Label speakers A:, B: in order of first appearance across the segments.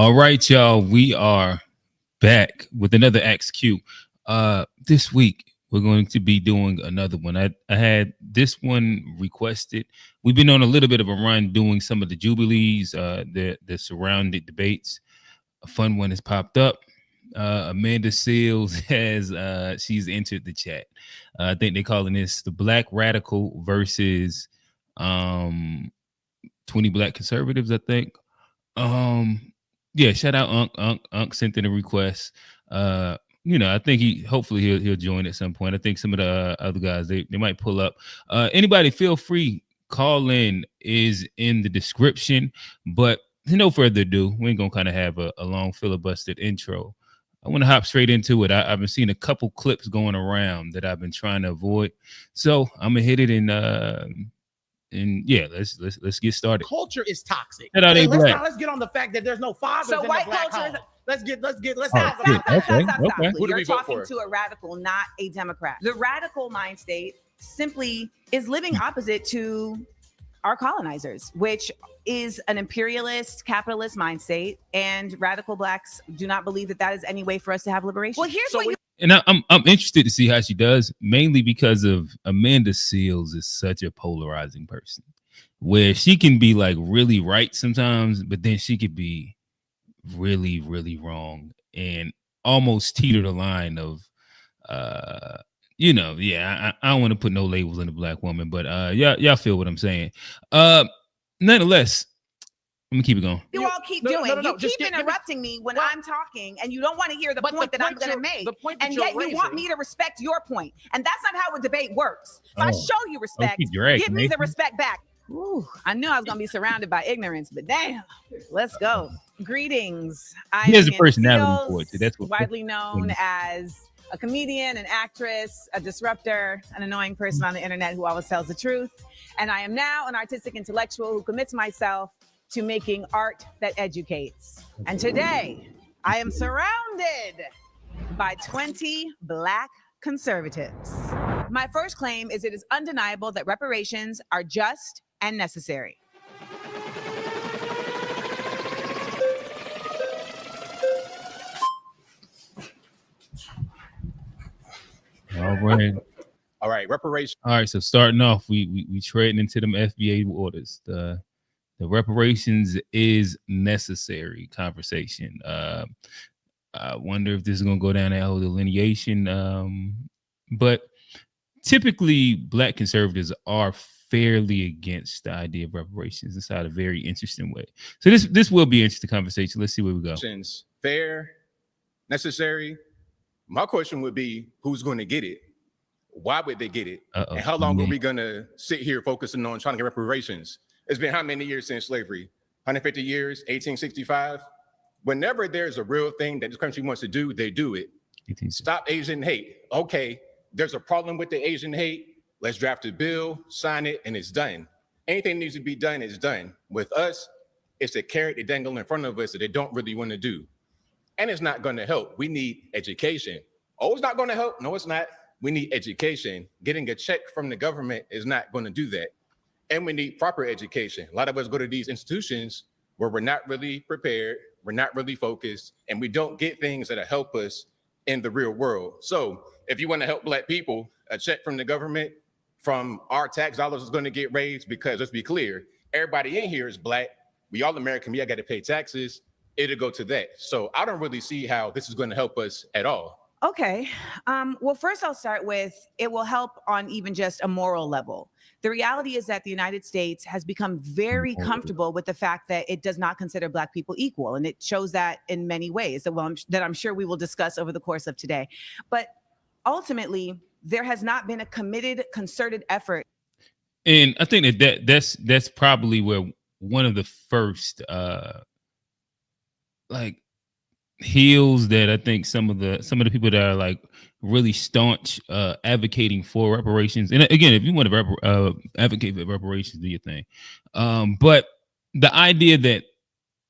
A: All right, y'all. We are back with another Ask Q. This week we're going to be doing another one. I had this one requested. We've been on a little bit of a run doing some of the Jubilees, the surrounded debates. A fun one has popped up. Amanda Seals has she's entered the chat. I think they're calling this the Black Radical versus 20 Black Conservatives, I think. Yeah, shout out Unc sent in a request. I think hopefully he'll join at some point. I think some of the other guys they might pull up. Anybody feel free, call in is in the description. But no further ado, we ain't gonna kind of have a long filibustered intro. I want to hop straight into it. I've been seeing a couple clips going around that I've been trying to avoid, so I'm gonna hit it and yeah, let's get started.
B: Culture is toxic.
A: Let's
B: get on the fact that there's no fathers.
C: So
B: in
C: white
B: the black
C: culture.
B: home. Let's
C: Stop.
A: Okay.
B: Who do
C: You're
B: we vote
C: talking
B: for?
C: to a radical, not a Democrat. The radical mind state simply is living opposite to our colonizers, which is an imperialist, capitalist mind state, and radical blacks do not believe that is any way for us to have liberation. Well, here's what you.
A: And I'm interested to see how she does, mainly because of Amanda Seals is such a polarizing person, where she can be like really right sometimes, but then she could be really, really wrong and almost teeter the line of, I don't want to put no labels on the black woman, but y'all feel what I'm saying. Nonetheless, let me keep it going.
C: You all keep doing. You keep interrupting me when I'm talking, and you don't want to hear the point that I'm going to make. And yet you want me to respect your point. And that's not how a debate works. If I show you respect, give me the respect back. Ooh, I knew I was going to be surrounded by ignorance, but damn, let's go. Greetings.
A: He has a personality for it. That's what
C: widely known as a comedian, an actress, a disruptor, an annoying person on the internet who always tells the truth. And I am now an artistic intellectual who commits myself to making art that educates. And today, I am surrounded by 20 Black conservatives. My first claim is it is undeniable that reparations are just and necessary.
A: All right, reparations. All right, so starting off, we trading into them FBA orders. The reparations is necessary conversation. I wonder if this is going to go down that whole delineation. But typically, Black conservatives are fairly against the idea of reparations inside a very interesting way. So this will be an interesting conversation. Let's see where we go.
D: Fair, necessary. My question would be, who's going to get it? Why would they get it? And how long are we going to sit here focusing on trying to get reparations? It's been how many years since slavery? 150 years, 1865. Whenever there's a real thing that this country wants to do, they do it. Stop Asian hate. Okay, there's a problem with the Asian hate. Let's draft a bill, sign it, and it's done. Anything that needs to be done is done. With us, it's a carrot they dangle in front of us that they don't really want to do. And it's not going to help. We need education. Oh, it's not going to help. No, it's not. We need education. Getting a check from the government is not going to do that. And we need proper education. A lot of us go to these institutions where we're not really prepared, we're not really focused, and we don't get things that help us in the real world. So if you want to help Black people, a check from the government, from our tax dollars is going to get raised, because let's be clear, everybody in here is Black. We all American. We all got to pay taxes. It'll go to that. So I don't really see how this is going to help us at all.
C: Okay. Well, first I'll start with it will help on even just a moral level. The reality is that the United States has become very comfortable with the fact that it does not consider Black people equal. And it shows that in many ways that I'm sure we will discuss over the course of today. But ultimately, there has not been a committed, concerted effort.
A: And I think that's probably where one of the first heels that I think some of the people that are like really staunch advocating for reparations. And again, if you want to advocate for reparations, do your thing. But the idea that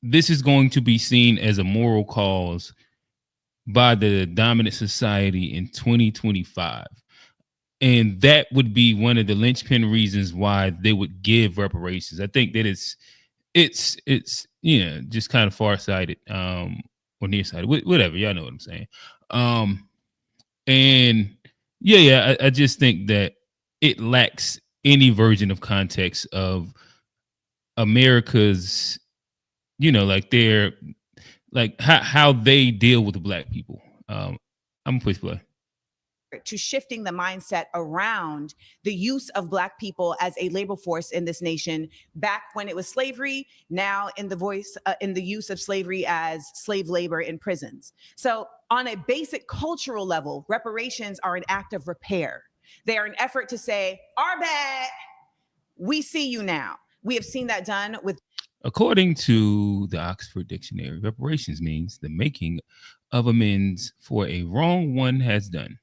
A: this is going to be seen as a moral cause by the dominant society in 2025. And that would be one of the linchpin reasons why they would give reparations. I think that it's just kind of farsighted, or nearsighted, whatever, y'all know what I'm saying. And I just think that it lacks any version of context of America's, like their, like how they deal with the black people. I'm gonna push play.
C: To shifting the mindset around the use of Black people as a labor force in this nation, back when it was slavery, now in the use of slavery as slave labor in prisons. So on a basic cultural level, reparations are an act of repair. They are an effort to say, our bad, we see you now. We have seen that done with.
A: According to the Oxford Dictionary, reparations means the making of amends for a wrong one has done,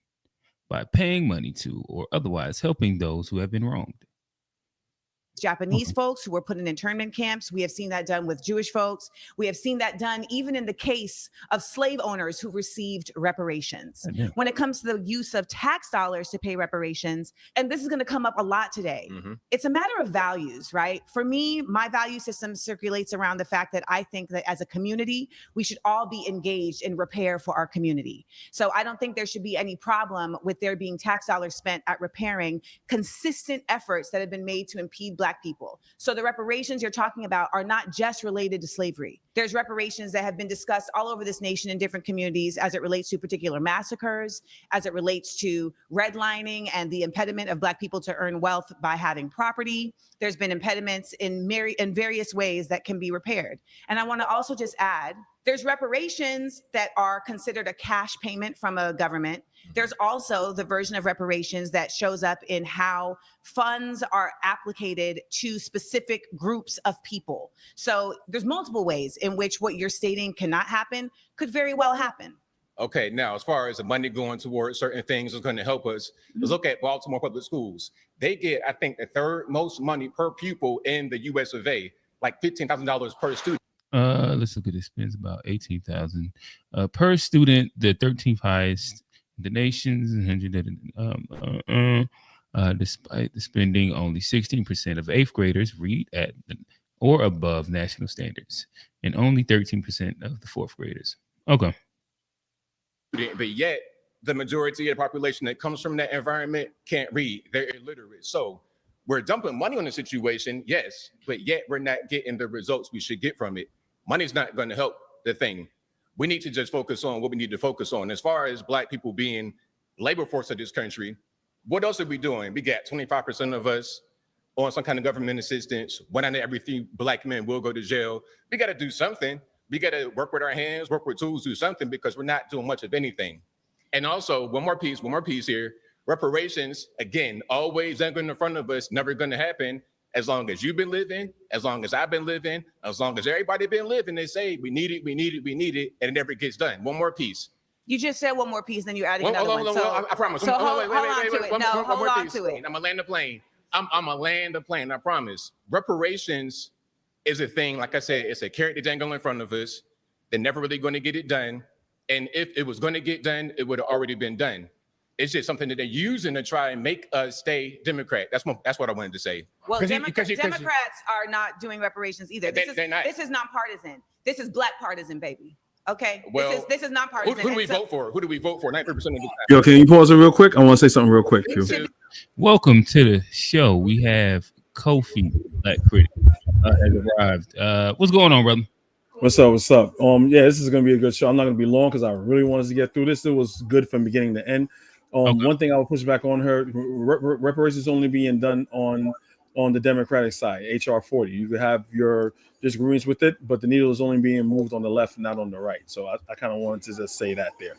A: by paying money to or otherwise helping those who have been wronged.
C: Japanese folks who were put in internment camps. We have seen that done with Jewish folks. We have seen that done even in the case of slave owners who received reparations. When it comes to the use of tax dollars to pay reparations, and this is going to come up a lot today, it's a matter of values, right? For me, my value system circulates around the fact that I think that as a community, we should all be engaged in repair for our community. So I don't think there should be any problem with there being tax dollars spent at repairing consistent efforts that have been made to impede Black people. So the reparations you're talking about are not just related to slavery. There's reparations that have been discussed all over this nation in different communities as it relates to particular massacres, as it relates to redlining and the impediment of Black people to earn wealth by having property. There's been impediments in various ways that can be repaired. And I want to also just add, there's reparations that are considered a cash payment from a government. There's also the version of reparations that shows up in how funds are applicated to specific groups of people. So there's multiple ways in which what you're stating cannot happen could very well happen.
D: Okay, now as far as the money going towards certain things is going to help us, let's look at Baltimore public schools. They get, I think, the third most money per pupil in the US of A, like $15,000 per student.
A: Let's look at it. Spends about $18,000 per student, the 13th highest in the nation's. Despite the spending, only 16% of 8th graders read at or above national standards, and only 13% of the 4th graders. Okay.
D: But yet, the majority of the population that comes from that environment can't read. They're illiterate. So we're dumping money on the situation, yes, but yet we're not getting the results we should get from it. Money's not going to help the thing. We need to just focus on what we need to focus on. As far as Black people being labor force of this country, what else are we doing? We got 25% of us on some kind of government assistance. 1 out of every 3 Black men will go to jail. We got to do something. We got to work with our hands, work with tools, do something, because we're not doing much of anything. And also, one more piece here. Reparations, again, always anchored in front of us, never going to happen. As long as you've been living, as long as I've been living, as long as everybody been living, they say we need it, and it never gets done. One more piece.
C: You just said one more piece, then you're adding another one.
D: I promise.
C: So hold on to it.
D: I'm gonna land the plane. I'm gonna land the plane. I promise. Reparations is a thing. Like I said, it's a carrot that dangle in front of us. They're never really going to get it done. And if it was going to get done, it would have already been done. It's just something that they're using to try and make us stay Democrat. That's what I wanted to say.
C: Well, Democrats are not doing reparations either. This is nonpartisan. This is Black partisan, baby. Okay. Well, this is nonpartisan.
D: Who do we vote for? 90% of the time.
E: Yo, can you pause it real quick? I want to say something real quick.
A: Welcome to the show. We have Kofi, Black Critic, has arrived. What's going on, brother?
E: What's up? Yeah, this is gonna be a good show. I'm not gonna be long because I really wanted to get through this. It was good from beginning to end. Okay. One thing I will push back on her: reparations only being done on the Democratic side. HR 40. You could have your disagreements with it, but the needle is only being moved on the left, not on the right. So I kind of wanted to just say that there.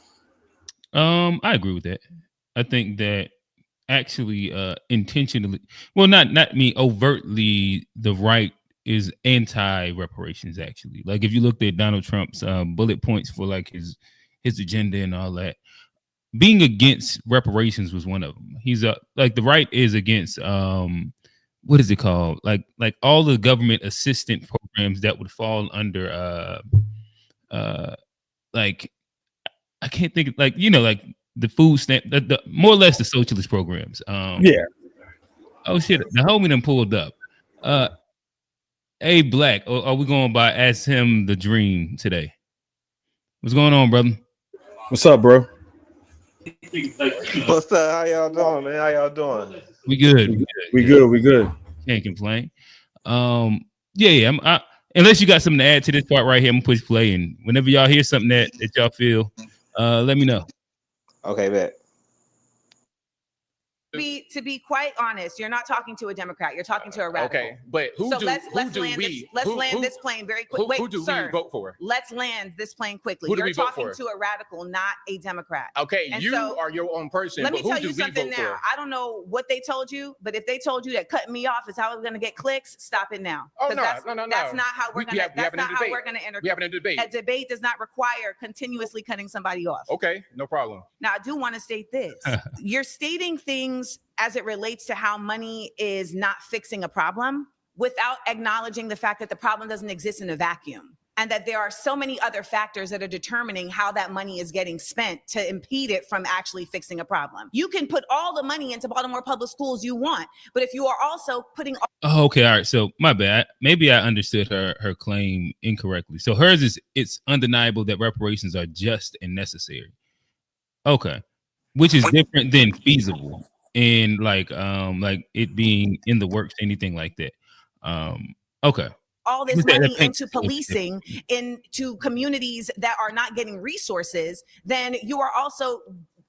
A: I agree with that. I think that actually, intentionally, well, not overtly, the right is anti-reparations. Actually, like if you looked at Donald Trump's bullet points for like his agenda and all that, being against reparations was one of them. He's like the right is against what is it called? Like all the government assistance programs that would fall under like I can't think of, like the food stamp, the more or less the socialist programs.
E: Yeah.
A: Oh shit, the homie done pulled up. Hey, Black, are we going by Ask Him the Dream today? What's going on, brother?
E: What's up, bro?
F: What's up? How y'all doing, man? How y'all doing?
A: We good.
E: We good.
A: Can't complain. Yeah. Unless you got something to add to this part right here, I'm gonna push play, and whenever y'all hear something that y'all feel, let me know.
F: Okay, bet.
C: To be quite honest, you're not talking to a Democrat. You're talking to a radical.
D: Okay, but let's land
C: this plane very quickly.
D: Who do we vote for?
C: Let's land this plane quickly.
D: Who do
C: You're
D: we vote
C: talking
D: for?
C: to a radical, not a Democrat.
D: Okay,
C: And
D: you
C: so,
D: are your own person.
C: Let me
D: but
C: tell
D: who
C: you
D: do we
C: something
D: vote
C: now.
D: for?
C: I don't know what they told you, but if they told you that cutting me off is how we're going to get clicks, stop it now.
D: Oh, no.
C: That's not how we're going to. That's not how we're going to
D: We having a debate.
C: A debate does not require continuously cutting somebody off.
D: Okay, no problem.
C: Now, I do want to state this. You're stating things as it relates to how money is not fixing a problem without acknowledging the fact that the problem doesn't exist in a vacuum and that there are so many other factors that are determining how that money is getting spent to impede it from actually fixing a problem. You can put all the money into Baltimore public schools you want, but if you are also putting...
A: Oh, okay, all right. So my bad. Maybe I understood her claim incorrectly. So hers is, it's undeniable that reparations are just and necessary. Okay, which is different than feasible. And like it being in the works, anything like that. Okay.
C: All this money into policing, into communities that are not getting resources, then you are also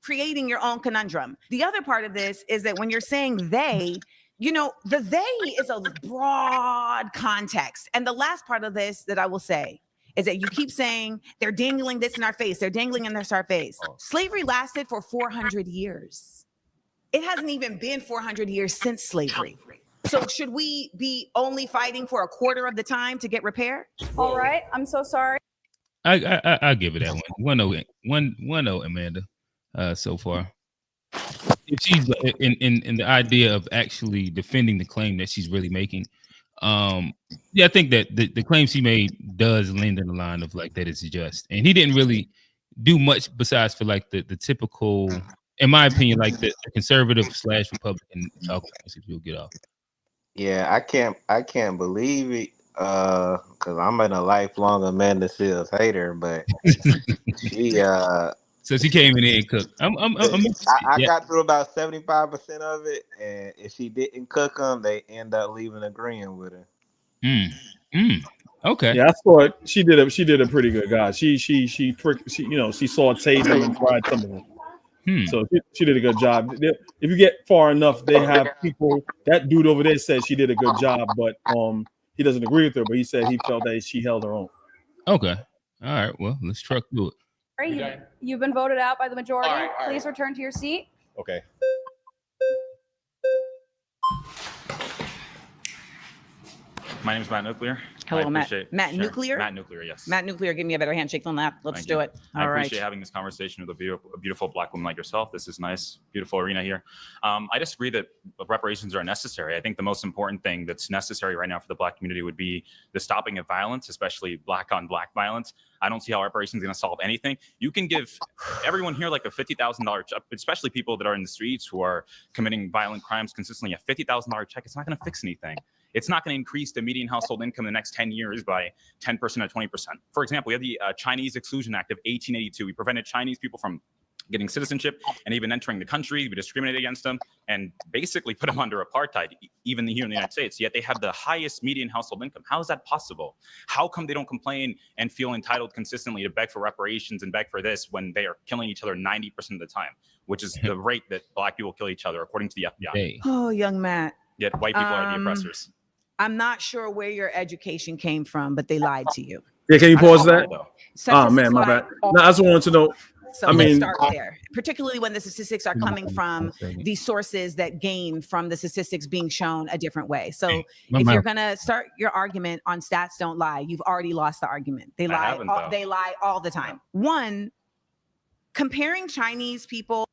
C: creating your own conundrum. The other part of this is that when you're saying they, the they is a broad context. And the last part of this that I will say is that you keep saying they're dangling this in our face. They're dangling in our face. Slavery lasted for 400 years. It hasn't even been 400 years since slavery. So should we be only fighting for a quarter of the time to get repair?
G: All right. I'm so sorry.
A: I give it that one. 1-0, Amanda. So far. If she's in the idea of actually defending the claim that she's really making, I think that the claim she made does land in the line of like that it's just. And he didn't really do much besides for like the typical, in my opinion, like the conservative / Republican talk if you'll get off.
F: Yeah, I can't believe it. Because I'm in a lifelong Amanda Seals hater, but she
A: so she came in and cooked.
F: I got through about 75% of it, and if she didn't cook them, they end up leaving agreeing with her.
A: Okay.
E: Yeah, I thought she did a pretty good job. She sauteed them and fried some of them. So she did a good job. If you get far enough, they have people. That dude over there said she did a good job, but he doesn't agree with her. But he said he felt that she held her own.
A: Okay. All right. Well, let's truck through it.
G: You've been voted out by the majority.
D: All right.
G: Please return to your seat.
D: Okay.
H: My name is Matt Nuclear.
C: Hello, Matt. Matt Nuclear?
H: Matt Nuclear, yes.
C: Matt Nuclear, give me a better handshake than that. Let's do it.
H: I appreciate having this conversation with a beautiful Black woman like yourself. This is nice, beautiful arena here. I disagree that reparations are necessary. I think the most important thing that's necessary right now for the Black community would be the stopping of violence, especially Black on Black violence. I don't see how reparations is going to solve anything. You can give everyone here like a $50,000 check, especially people that are in the streets who are committing violent crimes consistently. A $50,000 check, it's not going to fix anything. It's not going to increase the median household income in the next 10 years by 10% or 20%. For example, we have the Chinese Exclusion Act of 1882. We prevented Chinese people from getting citizenship and even entering the country. We discriminated against them and basically put them under apartheid, even here in the United States. Yet they have the highest median household income. How is that possible? How come they don't complain and feel entitled consistently to beg for reparations and beg for this when they are killing each other 90% of the time, which is the rate that Black people kill each other, according to the FBI.
A: Hey.
C: Oh, young Matt.
H: Yet white people are the oppressors.
C: I'm not sure where your education came from, but they lied to you.
E: Yeah, can you pause that?
C: Oh
E: man, my bad. No, I just wanted to know.
C: So let's start there, particularly when the statistics are coming from the sources that gain from the statistics being shown a different way. So if you're going to start your argument on stats don't lie, you've already lost the argument. They lie. They lie all the time. One, comparing Chinese people.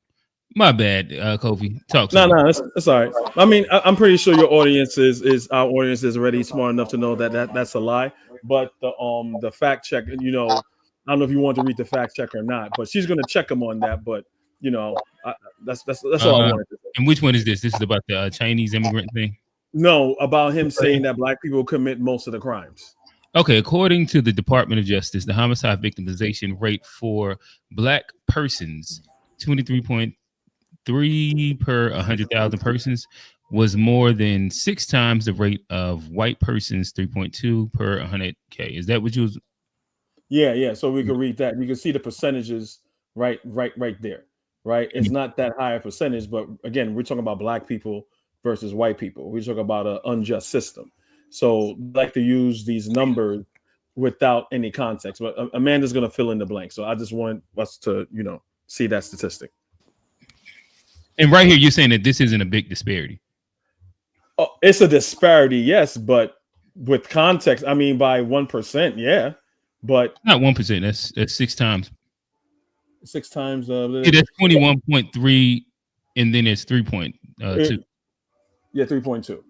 A: My bad, Kofi. Talk to
E: me. No, it's all right. I mean, I'm pretty sure your audience is our audience is already smart enough to know that that's a lie. But the fact check, I don't know if you want to read the fact check or not, but she's going to check them on that. But that's all I wanted to say.
A: And which one is this? This is about the Chinese immigrant thing.
E: No, about him saying that black people commit most of the crimes.
A: Okay, according to the Department of Justice, the homicide victimization rate for black persons, 23.3 per 100,000 persons, was more than 6 times the rate of white persons, 3.2 per 100K. Is that what you was?
E: Yeah. So we can read that. You can see the percentages right there. Right. It's not that high a percentage, but again, we're talking about black people versus white people. We're talking about an unjust system. So I like to use these numbers without any context. But Amanda's going to fill in the blank. So I just want us to, see that statistic.
A: And right here, you're saying that this isn't a big disparity.
E: Oh, it's a disparity, yes, but with context, I mean, by 1%, yeah, but
A: not 1%. That's 6 times.
E: 6 times.
A: That's 21.3, and then it's 3.2.
E: Yeah, 3.2.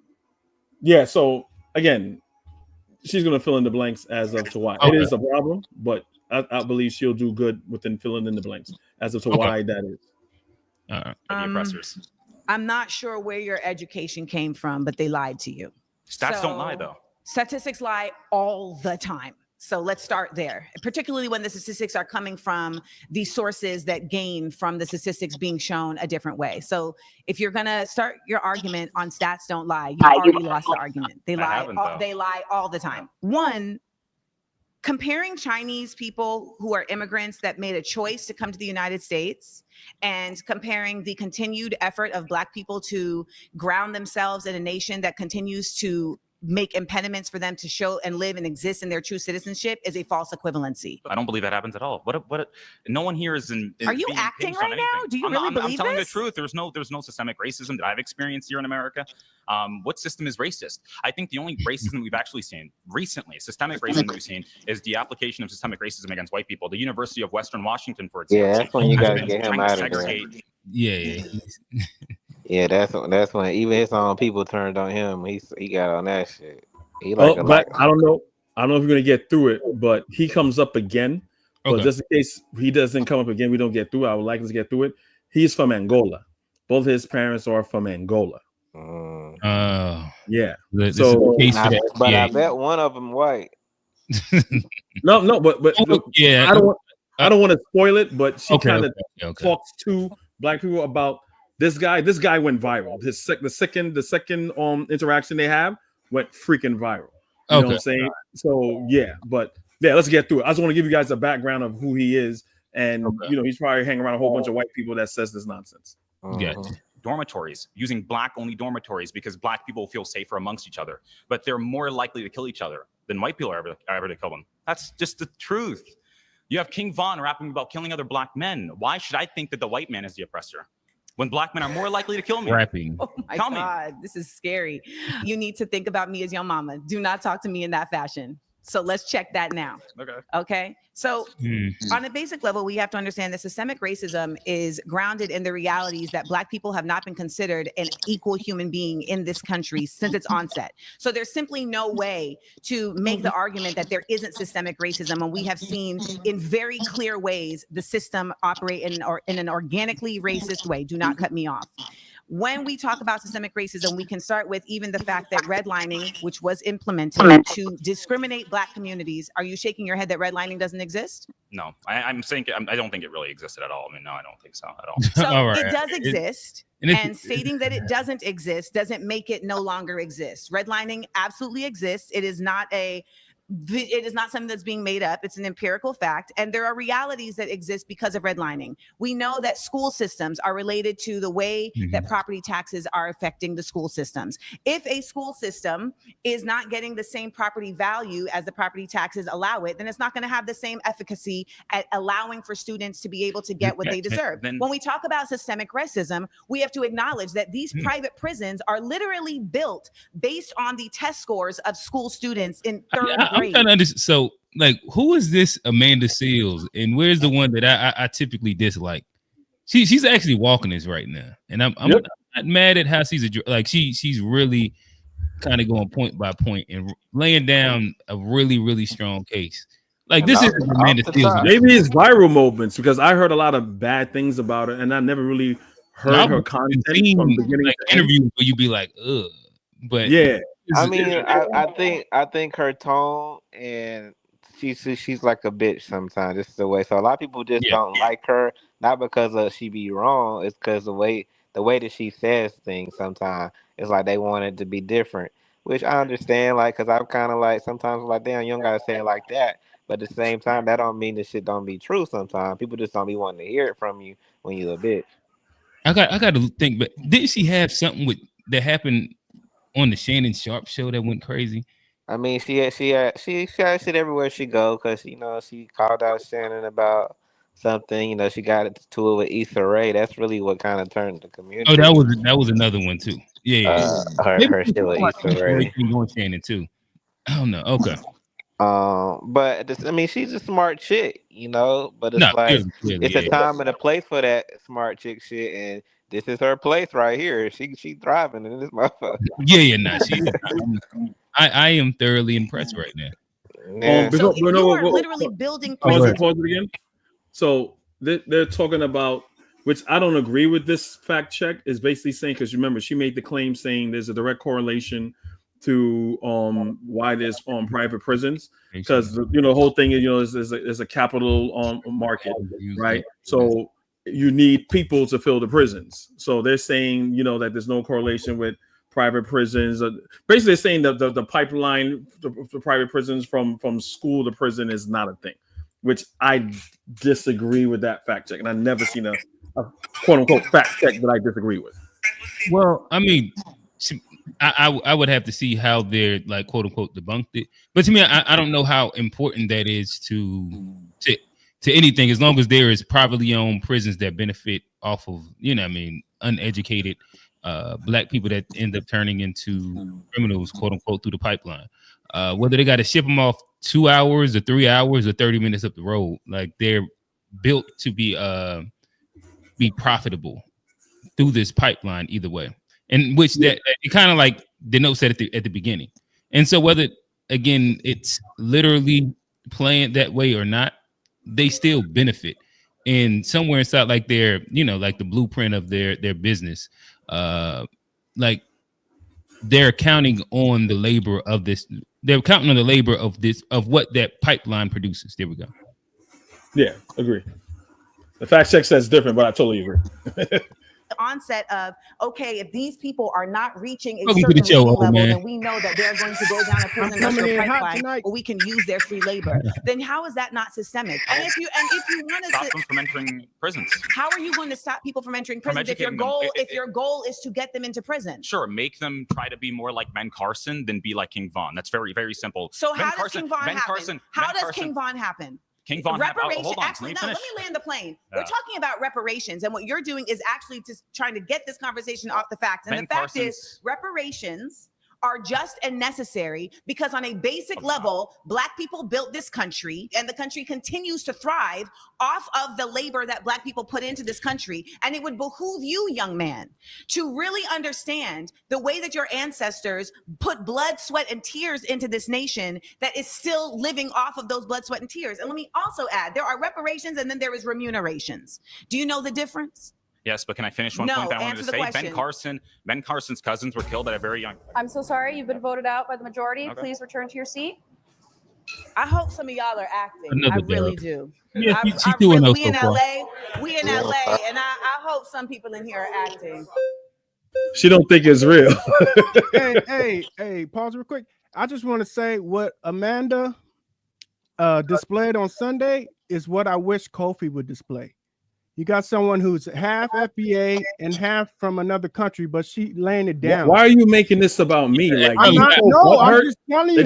E: Yeah. So again, she's going to fill in the blanks as of to why it is a problem, but I believe she'll do good within filling in the blanks as of to why that is.
H: The oppressors.
C: I'm not sure where your education came from, but they lied to you.
H: Stats don't lie, though.
C: Statistics lie all the time. So let's start there, particularly when the statistics are coming from the sources that gain from the statistics being shown a different way. So if you're going to start your argument on stats don't lie, you've already lost the argument. They lie all the time. One, comparing Chinese people who are immigrants that made a choice to come to the United States and comparing the continued effort of Black people to ground themselves in a nation that continues to make impediments for them to show and live and exist in their true citizenship is a false equivalency.
H: I don't believe that happens at all. What no one here is in.
C: Are you acting right now? Do you really believe
H: I'm telling
C: this?
H: the truth. There's no systemic racism that I've experienced here in America. What system is racist? I think the only racism we've actually seen recently, systemic racism we've seen, is the application of systemic racism against white people. The University of Western Washington, for example.
F: Yeah, that's when you gotta get him out of there.
A: Yeah.
F: Yeah, that's when even his own people turned on him. He got on that shit.
E: But I don't know if you're gonna get through it, but he comes up again. But just in case he doesn't come up again, we don't get through it. I would like us to get through it. He's from Angola. Both his parents are from Angola. Yeah.
F: I bet one of them white.
E: No, but look,
A: yeah.
E: I don't want to spoil it, but she kind of talks to Black people about this guy. This guy went viral. The second interaction they have went freaking viral. You know what I'm saying? So yeah, let's get through it. I just want to give you guys a background of who he is, and he's probably hanging around a whole bunch of white people that says this nonsense.
H: Dormitories, using Black only dormitories because Black people feel safer amongst each other, but they're more likely to kill each other than white people are ever to kill them. That's just the truth. You have King Von rapping about killing other Black men. Why should I think that the white man is the oppressor when Black men are more likely to kill me?
A: Rapping.
C: Oh my God, this is scary. You need to think about me as your mama. Do not talk to me in that fashion. So let's check that now. Okay. So on a basic level, we have to understand that systemic racism is grounded in the realities that Black people have not been considered an equal human being in this country since its onset. So there's simply no way to make the argument that there isn't systemic racism. And we have seen in very clear ways the system operate in an organically racist way. Do not cut me off. When we talk about systemic racism, we can start with even the fact that redlining, which was implemented to discriminate Black communities. Are you shaking your head that redlining doesn't exist?
H: No, I'm saying I don't think it really existed at all. I mean, no, I don't think so at all.
C: So it does exist. And stating that it doesn't exist doesn't make it no longer exist. Redlining absolutely exists. It is not something that's being made up. It's an empirical fact. And there are realities that exist because of redlining. We know that school systems are related to the way that property taxes are affecting the school systems. If a school system is not getting the same property value as the property taxes allow it, then it's not going to have the same efficacy at allowing for students to be able to get what they deserve. When we talk about systemic racism, we have to acknowledge that these private prisons are literally built based on the test scores of school students in third grade.
A: I'm trying to understand. So, like, who is this Amanda Seals, and where's the one that I typically dislike? She's actually walking this right now, and I'm not mad at how she's really kind of going point by point and laying down a really, really strong case. Like, this is Amanda Seals.
E: Maybe it's viral moments because I heard a lot of bad things about her, and I never really heard her content from beginning to
A: interviews where you be like, ugh. But
F: yeah, I mean, I think her tone, and she's like a bitch sometimes. It's the way. So a lot of people just don't like her, not because she be wrong. It's because the way that she says things. Sometimes it's like they want it to be different, which I understand. Like, cause I'm kind of like sometimes like, damn, you don't gotta say it like that. But at the same time, that don't mean the shit don't be true. Sometimes people just don't be wanting to hear it from you when you a bitch.
A: I got to think. But didn't she have something that happened on the Shannon Sharp show that went crazy?
F: I mean, she had shit everywhere she go, because she called out Shannon about something. She got to it with Issa Rae. That's really what kind of turned the community.
A: Oh, that was another one too. Yeah.
F: Her shit with Issa Rae.
A: On Shannon too. I don't know. Okay.
F: But I mean, she's a smart chick, But it's it's a time and a place for that smart chick shit, and this is her place right here. She thriving in this motherfucker.
A: I am thoroughly impressed right now.
C: So you are literally building.
E: Pause it again. So they're talking about, which I don't agree with this fact check, is basically saying, because remember she made the claim saying there's a direct correlation to why there's private prisons, because the whole thing is a capital market, right? So you need people to fill the prisons. So they're saying that there's no correlation with private prisons. Basically, they're saying that the pipeline to private prisons from school to prison is not a thing, which I disagree with that fact check, and I've never seen a quote unquote fact check that I disagree with.
A: Well, I mean, I would have to see how they're like quote unquote debunked it, but to me, I don't know how important that is to anything, as long as there is privately owned prisons that benefit off of uneducated black people that end up turning into criminals, quote unquote, through the pipeline. Whether they got to ship them off 2 hours or 3 hours or 30 minutes up the road, like they're built to be profitable through this pipeline either way. And which that it kind of like denotes that at the beginning. And so whether again it's literally playing that way or not, they still benefit. And somewhere inside, like their, like the blueprint of their business, like they're counting on the labor of this. They're counting on the labor of what that pipeline produces. There we go.
E: Yeah, agree. The fact check says different, but I totally agree.
C: Onset of, okay, if these people are not reaching a certain level, then we know that they're going to go down a prison industrial pipeline, or we can use their free labor. Then how is that not systemic? And if you want to
H: stop them from entering prisons,
C: how are you going to stop people from entering prisons if your goal is to get them into prison?
H: Sure, make them try to be more like Ben Carson than be like King Von. That's very, very simple.
C: So how does King Von happen? How does King Von happen?
H: King Von
C: reparations. Actually, no. Let me land the plane. We're talking about reparations, and what you're doing is actually just trying to get this conversation off the facts. And the fact is, reparations are just and necessary because on a basic level, Black people built this country, and the country continues to thrive off of the labor that Black people put into this country. And it would behoove you, young man, to really understand the way that your ancestors put blood, sweat, and tears into this nation that is still living off of those blood, sweat, and tears. And let me also add, there are reparations and then there is remunerations. Do you know the difference?
H: Yes, but can I finish one point that I wanted to say? Ben Carson's cousins were killed at a very young.
G: I'm so sorry. You've been voted out by the majority. Okay. Please return to your seat.
C: I hope some of y'all are acting. I really do.
A: Yeah,
C: we in LA, and I hope some people in here are acting.
E: She don't think it's real.
I: Hey, pause real quick. I just want to say what Amanda displayed on Sunday is what I wish Kofi would display. You got someone who's half FBA and half from another country, but she laying it down.
E: Why are you making this about me? Like
I: I'm just telling you.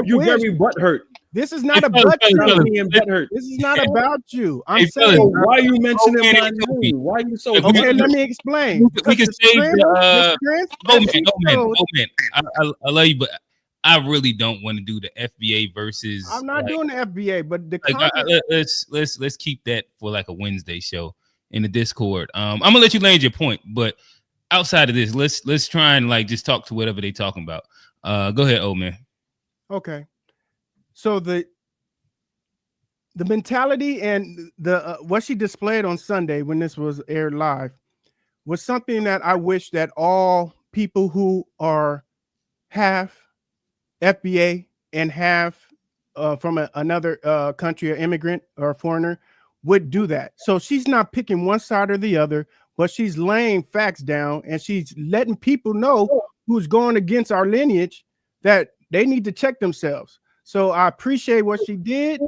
E: You very butthurt.
I: This is not about you. This is not about you. I'm saying,
E: why are you mentioning my name? Why are you so?
I: Okay, let me explain.
A: We can say, man. I love you, but I really don't want to do the FBA versus.
I: I'm not doing the FBA, but
A: let's keep that for like a Wednesday show in the Discord. I'm gonna let you land your point, but outside of this, let's try and like just talk to whatever they talking about. Go ahead, old man.
I: Okay, so the mentality and the what she displayed on Sunday when this was aired live was something that I wish that all people who are half FBA and half from another country, or immigrant or a foreigner, would do that. So she's not picking one side or the other, but she's laying facts down and she's letting people know who's going against our lineage that they need to check themselves. So I appreciate what she did,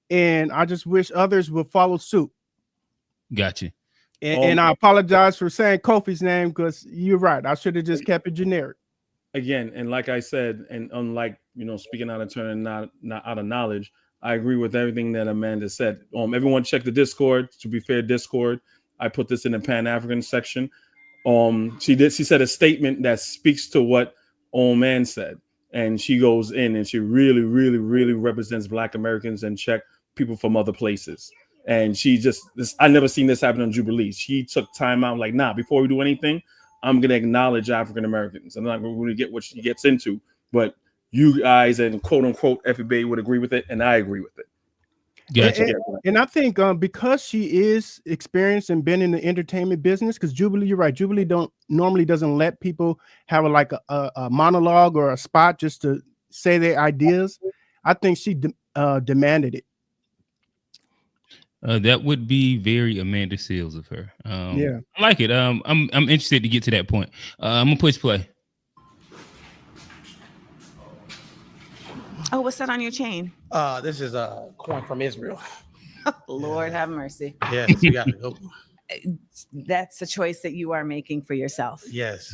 I: and I just wish others would follow suit.
A: Gotcha.
I: And I apologize for saying Kofi's name, because you're right. I should have just kept it generic.
E: Again, and like I said, and unlike, speaking out of turn and not out of knowledge, I agree with everything that Amanda said. Everyone check the Discord. To be fair, Discord, I put this in the Pan-African section. She said a statement that speaks to what Man said, and she goes in and she really, really, really represents Black Americans and check people from other places. And I never seen this happen on Jubilee. She took time out, like, nah, before we do anything, I'm going to acknowledge African Americans. I'm not going to get what she gets into, but you guys and quote unquote everybody would agree with it, and I agree with it.
A: Gotcha.
I: And I think because she is experienced and been in the entertainment business, because Jubilee, you're right, Jubilee doesn't let people have a monologue or a spot just to say their ideas. I think she demanded it.
A: That would be very Amanda Seales of her.
I: Yeah,
A: I like it. I'm interested to get to that point. I'm gonna push play.
C: Oh, what's that on your chain?
B: This is a coin from Israel.
C: Lord have mercy.
B: Yes, you got to go.
C: That's a choice that you are making for yourself.
B: Yes.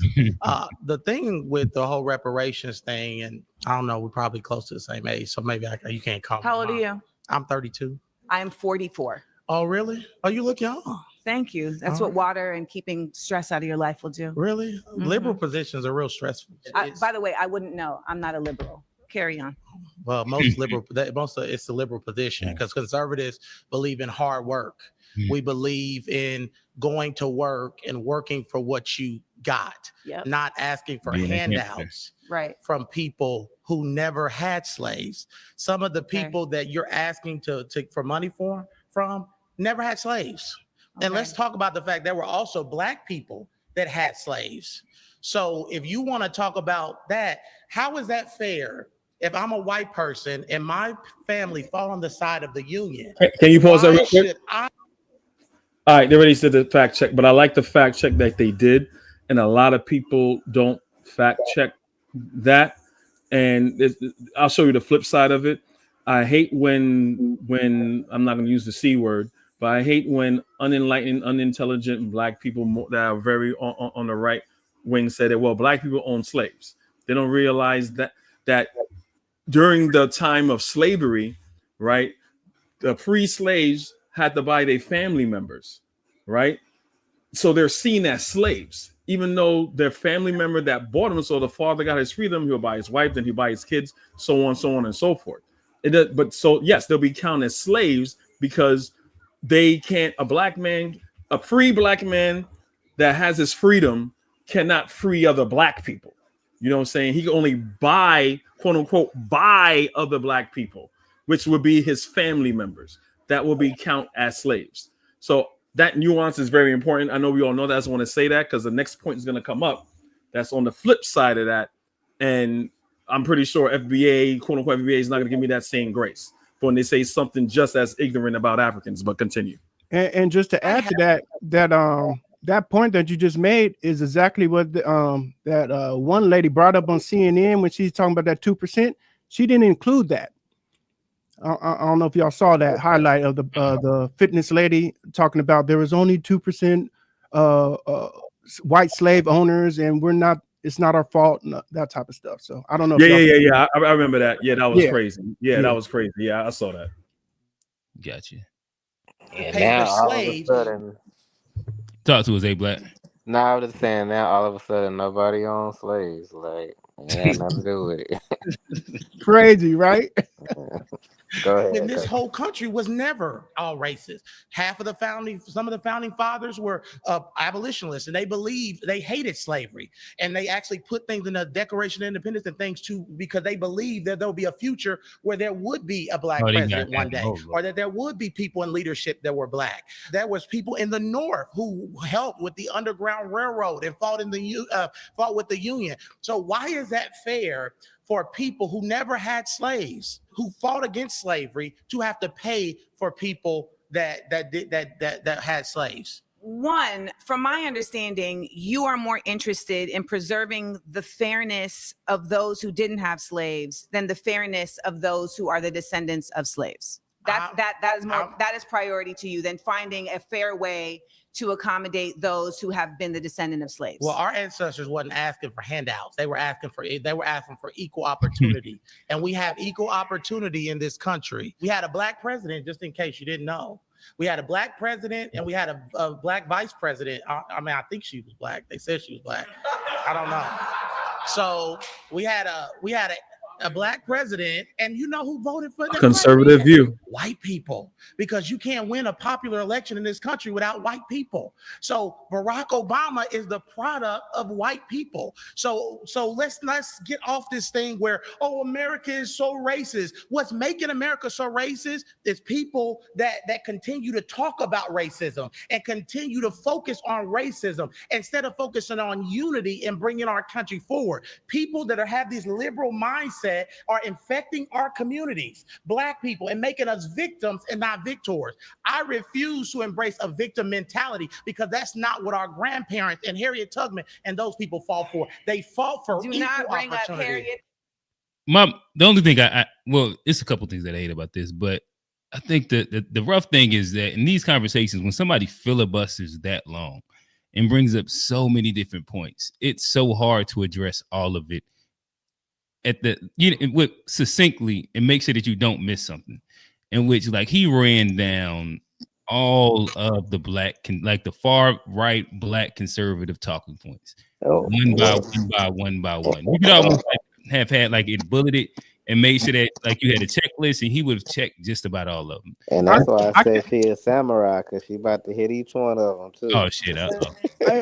B: The thing with the whole reparations thing, and I don't know, we're probably close to the same age, so maybe you can't call me.
C: How old are you?
B: I'm 32.
C: I'm 44.
B: Oh, really? Oh, you look young.
C: Thank you. That's what water and keeping stress out of your life will do.
B: Really?
C: Mm-hmm.
B: Liberal positions are real stressful.
C: By the way, I wouldn't know. I'm not a liberal. Carry on.
B: Well, it's the liberal position, because conservatives believe in hard work. We believe in going to work and working for what you got, not asking for handouts from people who never had slaves. Some of the people that you're asking for money from never had slaves. And let's talk about the fact there were also Black people that had slaves. So if you want to talk about that, how is that fair? If I'm a white person and my family fall on the side of the Union,
E: can you pause that real quick? All right, they already said the fact check, but I like the fact check that they did, and a lot of people don't fact check that. And I'll show you the flip side of it. I hate when I'm not going to use the C word, but I hate when unenlightened, unintelligent Black people that are very on the right wing say that, well, Black people own slaves. They don't realize that during the time of slavery, right, the free slaves had to buy their family members, right? So they're seen as slaves, even though their family member that bought them. So the father got his freedom, he'll buy his wife, then he'll buy his kids, so on and so forth. But so yes, they'll be counted as slaves because they can't. A free Black man that has his freedom cannot free other Black people. You know what I'm saying? He can only buy, quote unquote, buy other Black people, which would be his family members. That will be count as slaves. So that nuance is very important. I know we all know that. I just want to say that because the next point is going to come up. That's on the flip side of that. And I'm pretty sure FBA, quote unquote, FBA is not going to give me that same grace for when they say something just as ignorant about Africans, but continue.
I: And just to add to that point that you just made is exactly what that one lady brought up on CNN when she's talking about that 2%. She didn't include that. I don't know if y'all saw that highlight of the fitness lady talking about there was only 2% white slave owners, and it's not our fault, and that type of stuff. So I don't know.
E: Yeah. I remember that. Yeah, that was crazy. Yeah, that was crazy. Yeah, I saw that.
A: Gotcha.
F: And now all of a sudden,
A: talk to us, A Black.
F: No, I was just saying now all of a sudden nobody owns slaves. Like, it had nothing to do with it.
I: Crazy, right?
F: Go ahead.
B: And this whole country was never all racist. Some of the founding fathers were abolitionists, and they hated slavery, and they actually put things in the Declaration of Independence and things too, because they believed that there'll be a future where there would be a Black president one day, or that there would be people in leadership that were Black. There was people in the North who helped with the Underground Underground Railroad and fought with the Union. So why is that fair for people who never had slaves, who fought against slavery, to have to pay for people that had slaves?
C: One, from my understanding, you are more interested in preserving the fairness of those who didn't have slaves than the fairness of those who are the descendants of slaves. That is priority to you than finding a fair way to accommodate those who have been the descendant of slaves.
B: Well, our ancestors wasn't asking for handouts. They were asking for equal opportunity. And we have equal opportunity in this country. We had a black president, just in case you didn't know. We had a black president and we had a black vice president. I mean, I think she was black. They said she was black. I don't know. So we had a black president, and you know who voted for the
E: conservative view?
B: White people, because you can't win a popular election in this country without white people. So Barack Obama is the product of white people. So let's get off this thing where, oh, America is so racist. What's making America so racist is people that continue to talk about racism and continue to focus on racism instead of focusing on unity and bringing our country forward. People that have these liberal mindsets are infecting our communities, black people, and making us victims and not victors. I refuse to embrace a victim mentality because that's not what our grandparents and Harriet Tubman and those people fought for. They fought for equal opportunity.
A: The only thing well, it's a couple things that I hate about this, but I think the rough thing is that in these conversations, when somebody filibusters that long and brings up so many different points, it's so hard to address all of it succinctly and make sure that you don't miss something. In which, like, he ran down all of the the far right black conservative talking points, one by one. You could almost have had it bulleted and made sure that you had a checklist, and he would have checked just about all of them.
F: And that's why I said she a samurai, because she about to hit each one of them too.
A: Oh shit!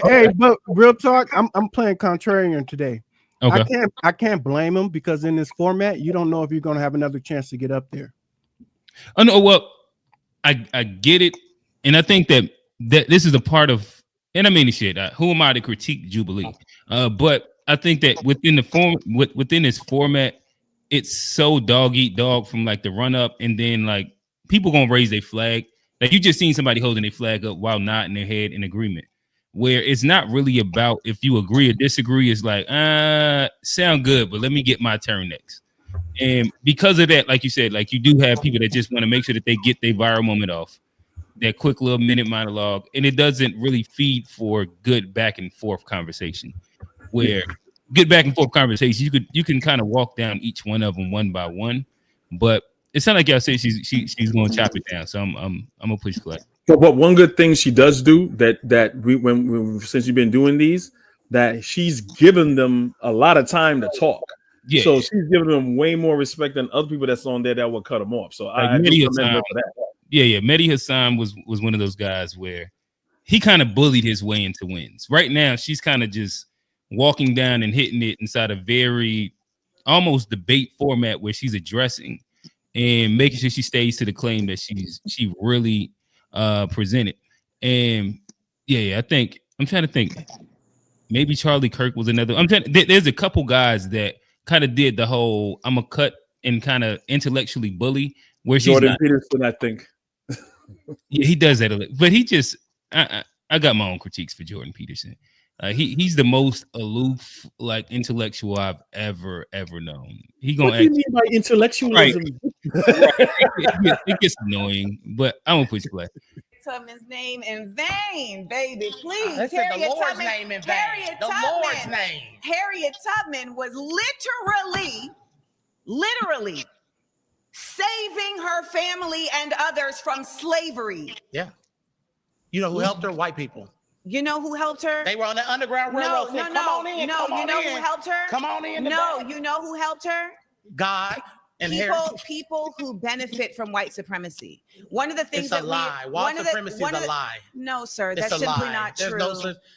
I: Hey, but real talk, I'm playing contrarian today.
A: Okay.
I: I can't blame him, because in this format, you don't know if you're going to have another chance to get up there.
A: Oh no, well, I get it, and I think that this is a part of, and I mean shit. Who am I to critique Jubilee? But I think that within this format, it's so dog eat dog from the run up, and then people gonna raise their flag. You just seen somebody holding their flag up while nodding their head in agreement. Where it's not really about if you agree or disagree. It's sound good, but let me get my turn next. And because of that, like you said, you do have people that just want to make sure that they get their viral moment off, that quick little minute monologue, and it doesn't really feed for good back and forth conversation. Where good back and forth conversation, you can kind of walk down each one of them one by one, but it sounds like y'all say she's going to chop it down. So I'm gonna push play.
E: But one good thing she does do that we since you've been doing these, that she's given them a lot of time to talk. Yeah. So she's giving them way more respect than other people that's on there that will cut them off. So I commend her for that.
A: Yeah. Mehdi Hassan was one of those guys where he kind of bullied his way into wins. Right now, she's kind of just walking down and hitting it inside a very almost debate format where she's addressing and making sure she stays to the claim that she really presented. And I think I'm trying to think, maybe Charlie Kirk was another. There's a couple guys that kind of did the whole I'm a cut and kind of intellectually bully, where she's
E: Jordan Peterson, I think.
A: Yeah, he does that a little, but he just I got my own critiques for Jordan Peterson. He's the most aloof, intellectual I've ever known.
E: What do you mean by intellectualism?
A: Right. It gets annoying, but I won't push play.
C: Tubman's name in vain, baby. Please.
B: I said the Lord's name in vain. The Lord's name.
C: Harriet Tubman was literally saving her family and others from slavery.
B: Yeah. You know who helped her? White people.
C: You know who helped her?
B: They were on the Underground Railroad.
C: Who helped her?
B: Come on in.
C: You know who helped her?
B: God and
C: people who benefit from white supremacy. One of the things
B: it's a lie. White supremacy is a lie.
C: No, sir, that's simply not true.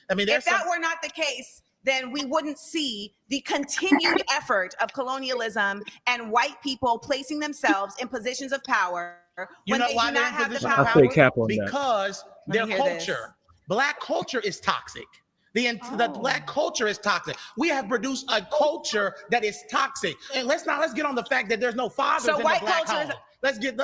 C: If that were not the case, then we wouldn't see the continued effort of colonialism and white people placing themselves in positions of power when they do not have the power.
B: Because their culture. Black culture is toxic. The Black culture is toxic. We have produced a culture that is toxic. And let's get on the fact that there's no fathers in the Black home. Let's talk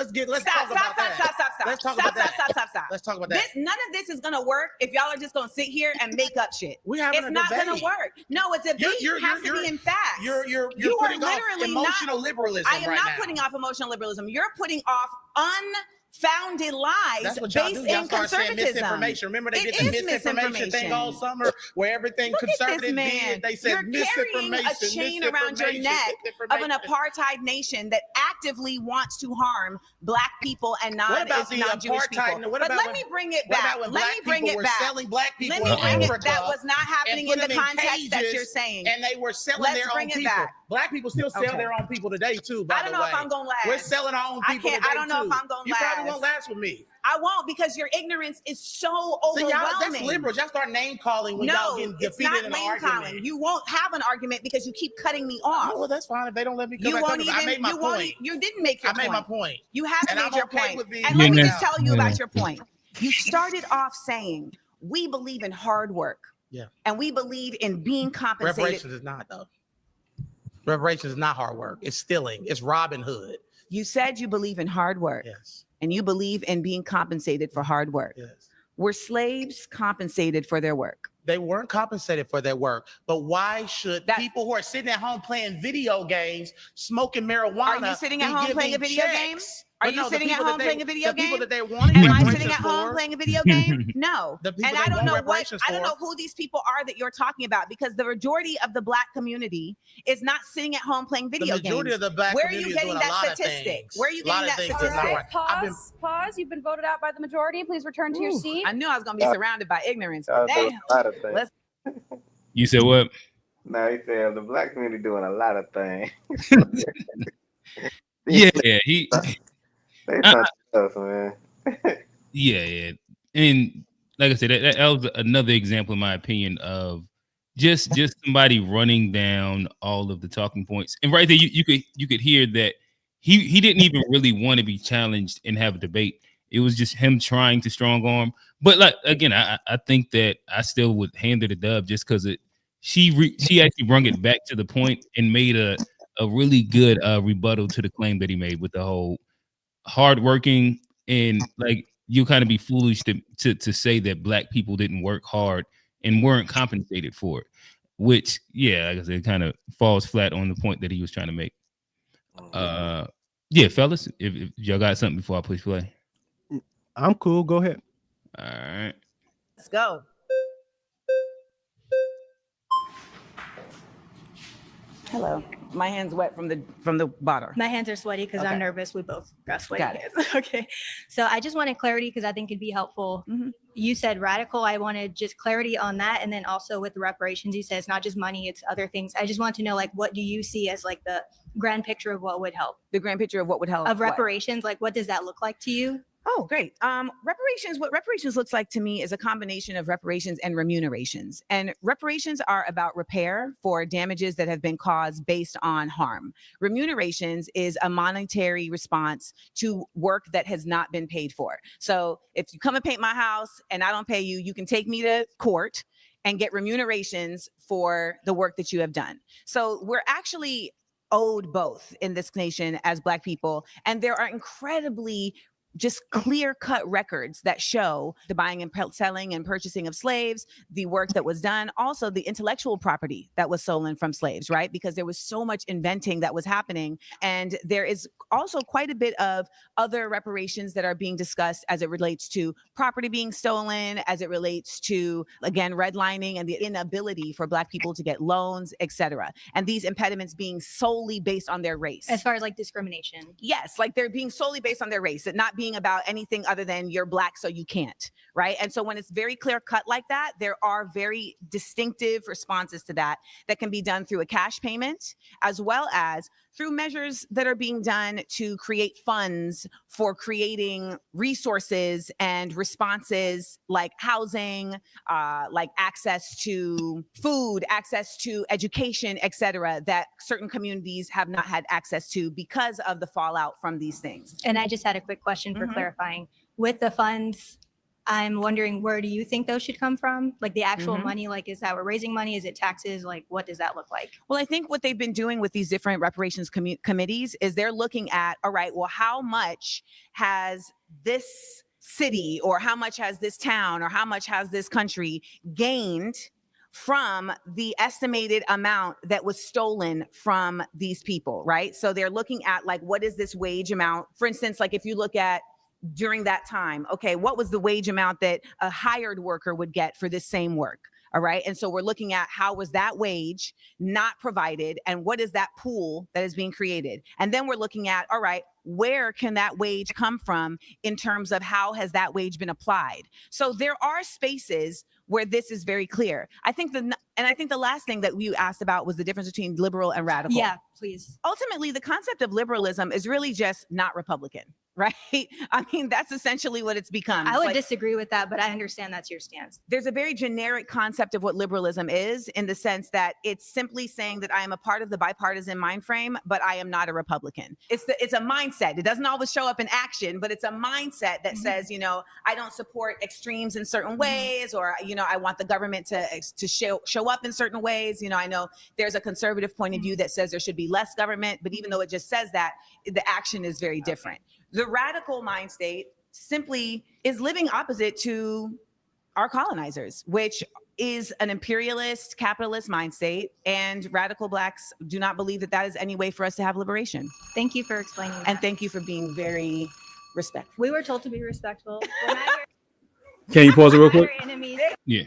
B: about that. Let's talk about that. Let's talk about that.
C: None of this is gonna work if y'all are just gonna sit here and make up shit.
B: It's
C: not gonna work. No, it's a debate. It has to be in facts.
B: You're putting off emotional liberalism.
C: I am not putting off emotional liberalism. You're putting off unfounded lies based in conservatism.
B: Misinformation. Remember they did the misinformation thing all summer where everything conservative did. They said misinformation.
C: You're carrying a chain around your neck of an apartheid nation that actively wants to harm Black people and non-Jewish people. But let me bring it back. Let me bring it back.
B: Selling Black people
C: in Africa. That was not happening in the context that you're saying.
B: And they were selling their own people. Black people still sell their own people today too.
C: I don't know if I'm gonna last.
B: We're selling our own people today.
C: I don't know if I'm gonna last.
B: You probably won't last with me.
C: I won't, because your ignorance is so overwhelming.
B: See, that's liberals. Y'all start name calling when y'all getting defeated in an argument.
C: You won't have an argument because you keep cutting me off.
B: Oh, well, that's fine if they don't let me come back. I made my point.
C: You didn't make your point.
B: I made my point.
C: You haven't made your point. And
B: let
C: me just tell you about your point. You started off saying, we believe in hard work.
B: Yeah.
C: And we believe in being compensated.
B: Reparations is not, though. Reparations is not hard work. It's stealing. It's Robin Hood.
C: You said you believe in hard work.
B: Yes.
C: And you believe in being compensated for hard work.
B: Yes.
C: Were slaves compensated for their work?
B: They weren't compensated for their work. But why should people who are sitting at home playing video games, smoking marijuana,
C: are you sitting at home playing a video game? Are you sitting at home playing a video game?
B: The people that they wanted
C: Am I sitting at home playing a video game? No. And I don't know who these people are that you're talking about, because the majority of the Black community is not sitting at home playing video games.
B: The majority of the Black community is doing a lot of things.
C: Where are you getting that statistic?
G: Pause. You've been voted out by the majority. Please return to your seat.
C: I knew I was going to be surrounded by ignorance.
A: You said what?
F: No, he said the Black community doing a lot of things.
A: Yeah,
F: They touch us, man.
A: Yeah. And like I said, that was another example, in my opinion, of just somebody running down all of the talking points. And right there, you could hear that he didn't even really want to be challenged and have a debate. It was just him trying to strong arm. But like again, I think that I still would hand her the dub just because she actually brought it back to the point and made a really good rebuttal to the claim that he made with the whole hardworking, and like you kind of be foolish to say that Black people didn't work hard and weren't compensated for it, which like I said, kind of falls flat on the point that he was trying to make. Fellas, if y'all got something before I push play.
I: I'm cool. Go ahead.
A: All right.
C: Let's go. Hello. My hand's wet from the bottle.
J: My hands are sweaty because I'm nervous. We both got sweaty hands. Okay. So I just wanted clarity because I think it'd be helpful. Mm-hmm. You said radical. I wanted just clarity on that. And then also with the reparations, you said it's not just money, it's other things. I just want to know, like, what do you see as like the grand picture of what would help?
C: The grand picture of what would help?
J: Of reparations. Like, what does that look like to you?
C: Oh, great. What reparations looks like to me is a combination of reparations and remunerations. And reparations are about repair for damages that have been caused based on harm. Remunerations is a monetary response to work that has not been paid for. So if you come and paint my house and I don't pay you, you can take me to court and get remunerations for the work that you have done. So we're actually owed both in this nation as Black people. And there are incredibly just clear-cut records that show the buying and selling and purchasing of slaves, the work that was done, also the intellectual property that was stolen from slaves, right? Because there was so much inventing that was happening. And there is also quite a bit of other reparations that are being discussed as it relates to property being stolen, as it relates to, again, redlining and the inability for Black people to get loans, etc. And these impediments being solely based on their race.
J: As far as like discrimination.
C: Yes, like they're being solely based on their race, and not being about anything other than you're Black, so you can't, right? And so when it's very clear cut like that, there are very distinctive responses to that can be done through a cash payment, as well as through measures that are being done to create funds for creating resources and responses like housing, like access to food, access to education, etc., that certain communities have not had access to because of the fallout from these things.
J: And I just had a quick question for clarifying. With the funds, I'm wondering, where do you think those should come from? Like the actual money, like is that we're raising money? Is it taxes? Like what does that look like?
C: Well, I think what they've been doing with these different reparations committees is they're looking at, all right, well, how much has this city or how much has this town or how much has this country gained from the estimated amount that was stolen from these people, right? So they're looking at like, what is this wage amount? For instance, like if you look at during that time, okay, what was the wage amount that a hired worker would get for this same work? All right. And so we're looking at how was that wage not provided and what is that pool that is being created? And then we're looking at, all right, where can that wage come from in terms of how has that wage been applied? So there are spaces where this is very clear. I think the last thing that you asked about was the difference between liberal and radical.
J: Yeah, please.
C: Ultimately, the concept of liberalism is really just not Republican, right? I mean, that's essentially what it's become.
J: I would disagree with that, but I understand that's your stance.
C: There's a very generic concept of what liberalism is in the sense that it's simply saying that I am a part of the bipartisan mind frame, but I am not a Republican. It's a mindset. It doesn't always show up in action, but it's a mindset that says, you know, I don't support extremes in certain ways, or, you know, I want the government to show up in certain ways. You know, I know there's a conservative point of view that says there should be less government, but even though it just says that, the action is very different. The radical mind state simply is living opposite to our colonizers, which is an imperialist capitalist mind state, and radical Blacks do not believe that that is any way for us to have liberation.
J: Thank you for explaining that.
C: And thank you for being very respectful.
J: We were told to be respectful.
E: Can you pause it real quick?
A: Yeah.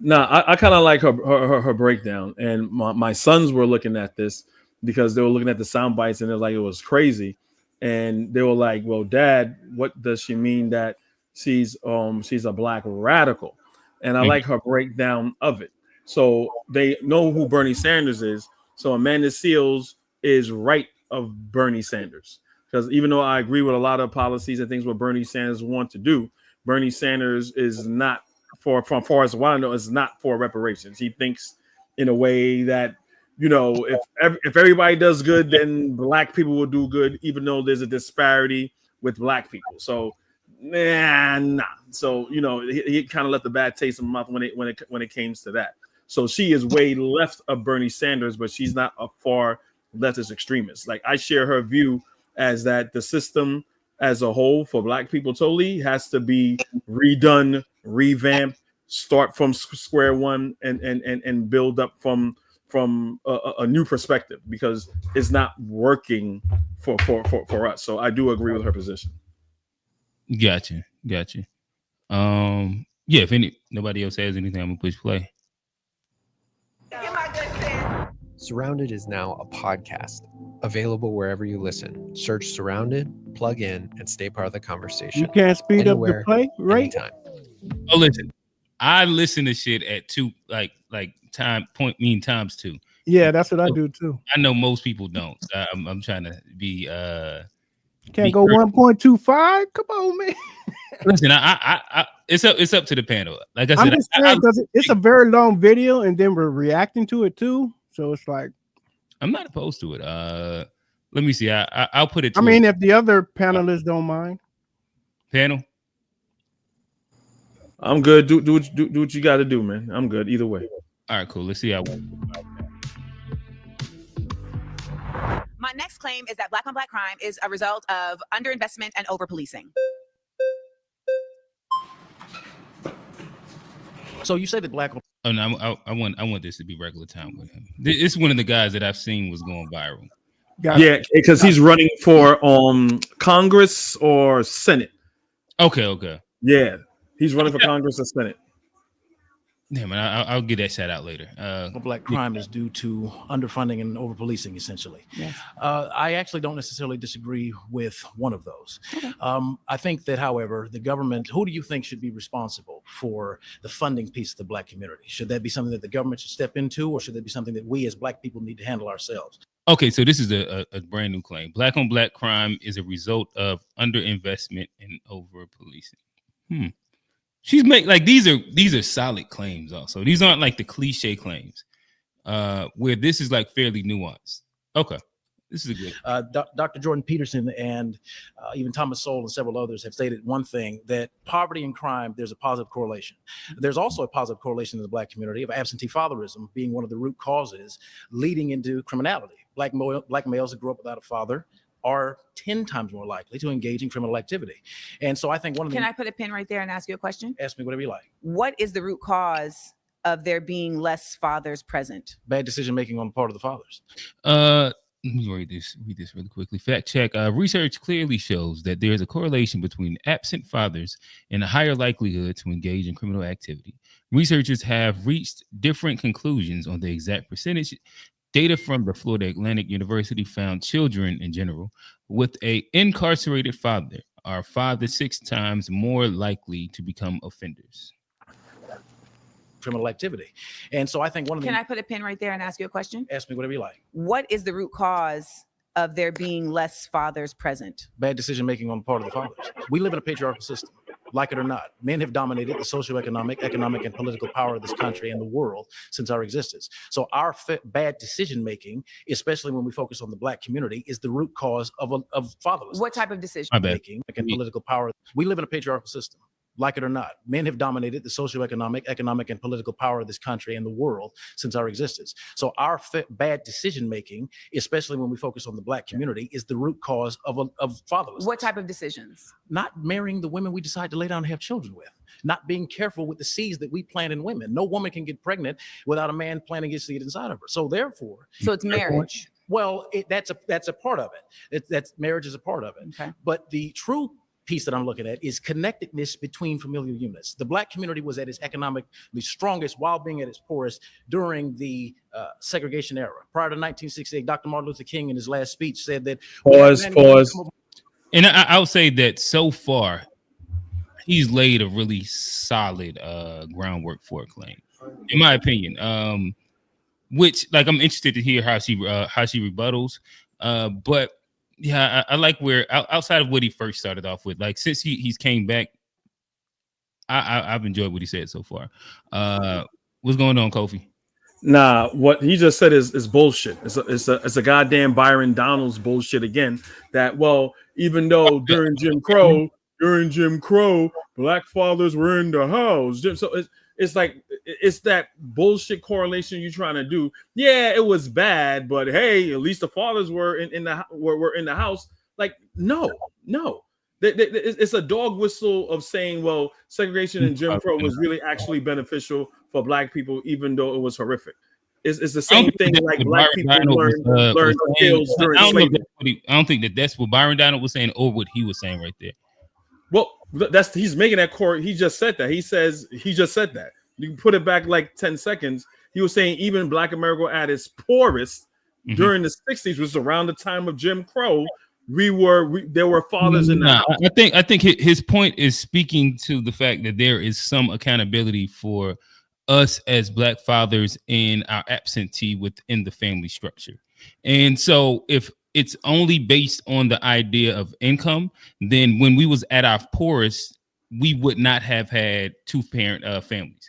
E: No, I kind of like her breakdown, and my sons were looking at this because they were looking at the sound bites and they're like, it was crazy. And they were like, well, Dad, what does she mean that she's a Black radical? And I like her breakdown of it. So they know who Bernie Sanders is. So Amanda Seales is right of Bernie Sanders, because even though I agree with a lot of policies and things what Bernie Sanders want to do, Bernie Sanders is not from far as what I know, is not for reparations. He thinks in a way that, you know, if everybody does good, then Black people will do good, even though there's a disparity with Black people. So, nah. So, you know, he kind of left the bad taste in my mouth when it came to that. So she is way left of Bernie Sanders, but she's not a far leftist extremist. Like, I share her view as that the system as a whole for Black people totally has to be redone, revamped, start from square one, and build up from a new perspective, because it's not working for us. So I do agree with her position.
A: Gotcha. Yeah, if nobody else has anything, I'm gonna push play.
K: Surrounded is now a podcast, available wherever you listen. Search Surrounded, plug in, and stay part of the conversation.
I: You can't speed up the play rate.
K: Anytime.
A: Oh, listen, I listen to shit at times 2.
I: Yeah, that's what I do too.
A: I know most people don't. So I'm trying to be
I: can't go 1.25. Come on, man.
A: Listen, I it's up to the panel. Like I said,
I: it's a very long video, and then we're reacting to it too. So it's like,
A: I'm not opposed to it. Let me see. I'll put it.
I: I mean, if the other panelists don't mind.
A: Panel.
E: I'm good. Do what you got to do, man. I'm good either way.
A: All right, cool. Let's see how.
C: My next claim is that Black on Black crime is a result of underinvestment and over-policing.
L: So you say that Black.
A: Oh no, I want this to be regular time with him. It's one of the guys that I've seen was going viral.
E: Yeah, because he's running for Congress or Senate.
A: Okay.
E: Yeah, he's running for Congress or Senate.
A: Yeah, man, I'll get that shout out later.
L: Black crime is due to underfunding and over-policing, essentially. Yes. I actually don't necessarily disagree with one of those. Okay. I think that, however, the government, who do you think should be responsible for the funding piece of the Black community? Should that be something that the government should step into, or should that be something that we as Black people need to handle ourselves?
A: Okay, so this is a brand new claim. Black on Black crime is a result of underinvestment and over-policing. She's like these are solid claims also. These aren't like the cliche claims where this is like fairly nuanced. Okay. This is a good.
L: Dr. Jordan Peterson and even Thomas Sowell and several others have stated one thing, that poverty and crime, there's a positive correlation. There's also a positive correlation in the Black community of absentee fatherism being one of the root causes leading into criminality. Black males that grew up without a father are 10 times more likely to engage in criminal activity. And so I think one of the—
C: Can I put a pin right there and ask you a question?
L: Ask me whatever you like.
C: What is the root cause of there being less fathers present?
L: Bad decision-making on the part of the fathers.
A: Let me read this really quickly. Fact check. Research clearly shows that there is a correlation between absent fathers and a higher likelihood to engage in criminal activity. Researchers have reached different conclusions on the exact percentage. Data from the Florida Atlantic University found children in general with an incarcerated father are 5 to 6 times more likely to become offenders.
L: Criminal activity. And so I think one of the—
C: Can I put a pin right there and ask you a question?
L: Ask me whatever you like.
C: What is the root cause of there being less fathers present?
L: Bad decision-making on the part of the fathers. We live in a patriarchal system. Like it or not, men have dominated the socioeconomic, economic, and political power of this country and the world since our existence. So our bad decision-making, especially when we focus on the Black community, is the root cause of fatherlessness.
C: What type of decision-making?
L: And political power. We live in a patriarchal system. Like it or not, men have dominated the socioeconomic, economic, and political power of this country and the world since our existence. So our bad decision-making, especially when we focus on the Black community, is the root cause of fatherlessness.
C: What type of decisions?
L: Not marrying the women we decide to lay down and have children with. Not being careful with the seeds that we plant in women. No woman can get pregnant without a man planting his seed inside of her. So therefore—
C: So it's marriage.
L: Well, that's a part of it. That's marriage is a part of it.
C: Okay.
L: But the true piece that I'm looking at is connectedness between familial units. The Black community was at its economically strongest while being at its poorest during the segregation era. Prior to 1968, Dr. Martin Luther King in his last speech said that—
E: Pause.
A: And I would say that so far, he's laid a really solid groundwork for a claim, in my opinion. Which, like, I'm interested to hear how she rebuttals. But yeah, I like where outside of what he first started off with, like, since he's came back, I've enjoyed what he said so far. What's going on, Kofi?
E: Nah, what he just said is bullshit. It's a goddamn Byron Donalds bullshit again. That, well, even though during Jim Crow, Black fathers were in the house. So it's like, it's that bullshit correlation you're trying to do. Yeah, it was bad, but hey, at least the fathers were in the house. Like, no. It's a dog whistle of saying, well, segregation and Jim Crow was really actually beneficial for Black people, even though it was horrific. It's the same thing like Black people learned skills during slavery.
A: I don't think that's what Byron Donald was saying or what he was saying right there.
E: Well, he's making that core. He just said that. He just said that. You can put it back like 10 seconds. He was saying even Black America at its poorest during the 60s, was around the time of Jim Crow. There were fathers in the house.
A: I think his point is speaking to the fact that there is some accountability for us as Black fathers in our absentee within the family structure. And so if it's only based on the idea of income, then when we was at our poorest, we would not have had 2-parent families.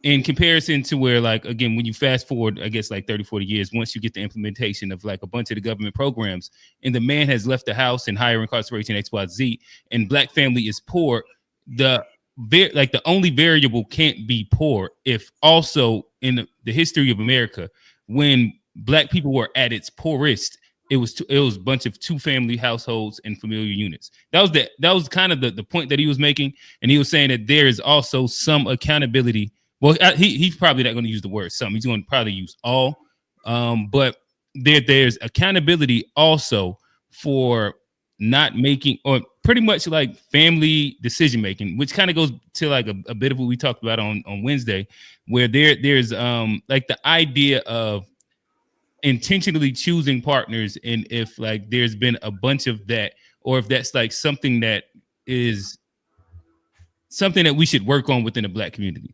A: In comparison to where, like, again, when you fast forward, I guess, like 30, 40 years, once you get the implementation of like a bunch of the government programs and the man has left the house and higher incarceration, XYZ, and Black family is poor, the only variable can't be poor if also in the history of America, when Black people were at its poorest, it was a bunch of 2-family households and familial units. That was kind of the point that he was making. And he was saying that there is also some accountability. Well, he's probably not going to use the word some. He's going to probably use all. But there's accountability also for not making, or pretty much like family decision making, which kind of goes to like a bit of what we talked about on Wednesday, where there's like the idea of intentionally choosing partners, and if like there's been a bunch of that, or if that's like something that is something that we should work on within the Black community.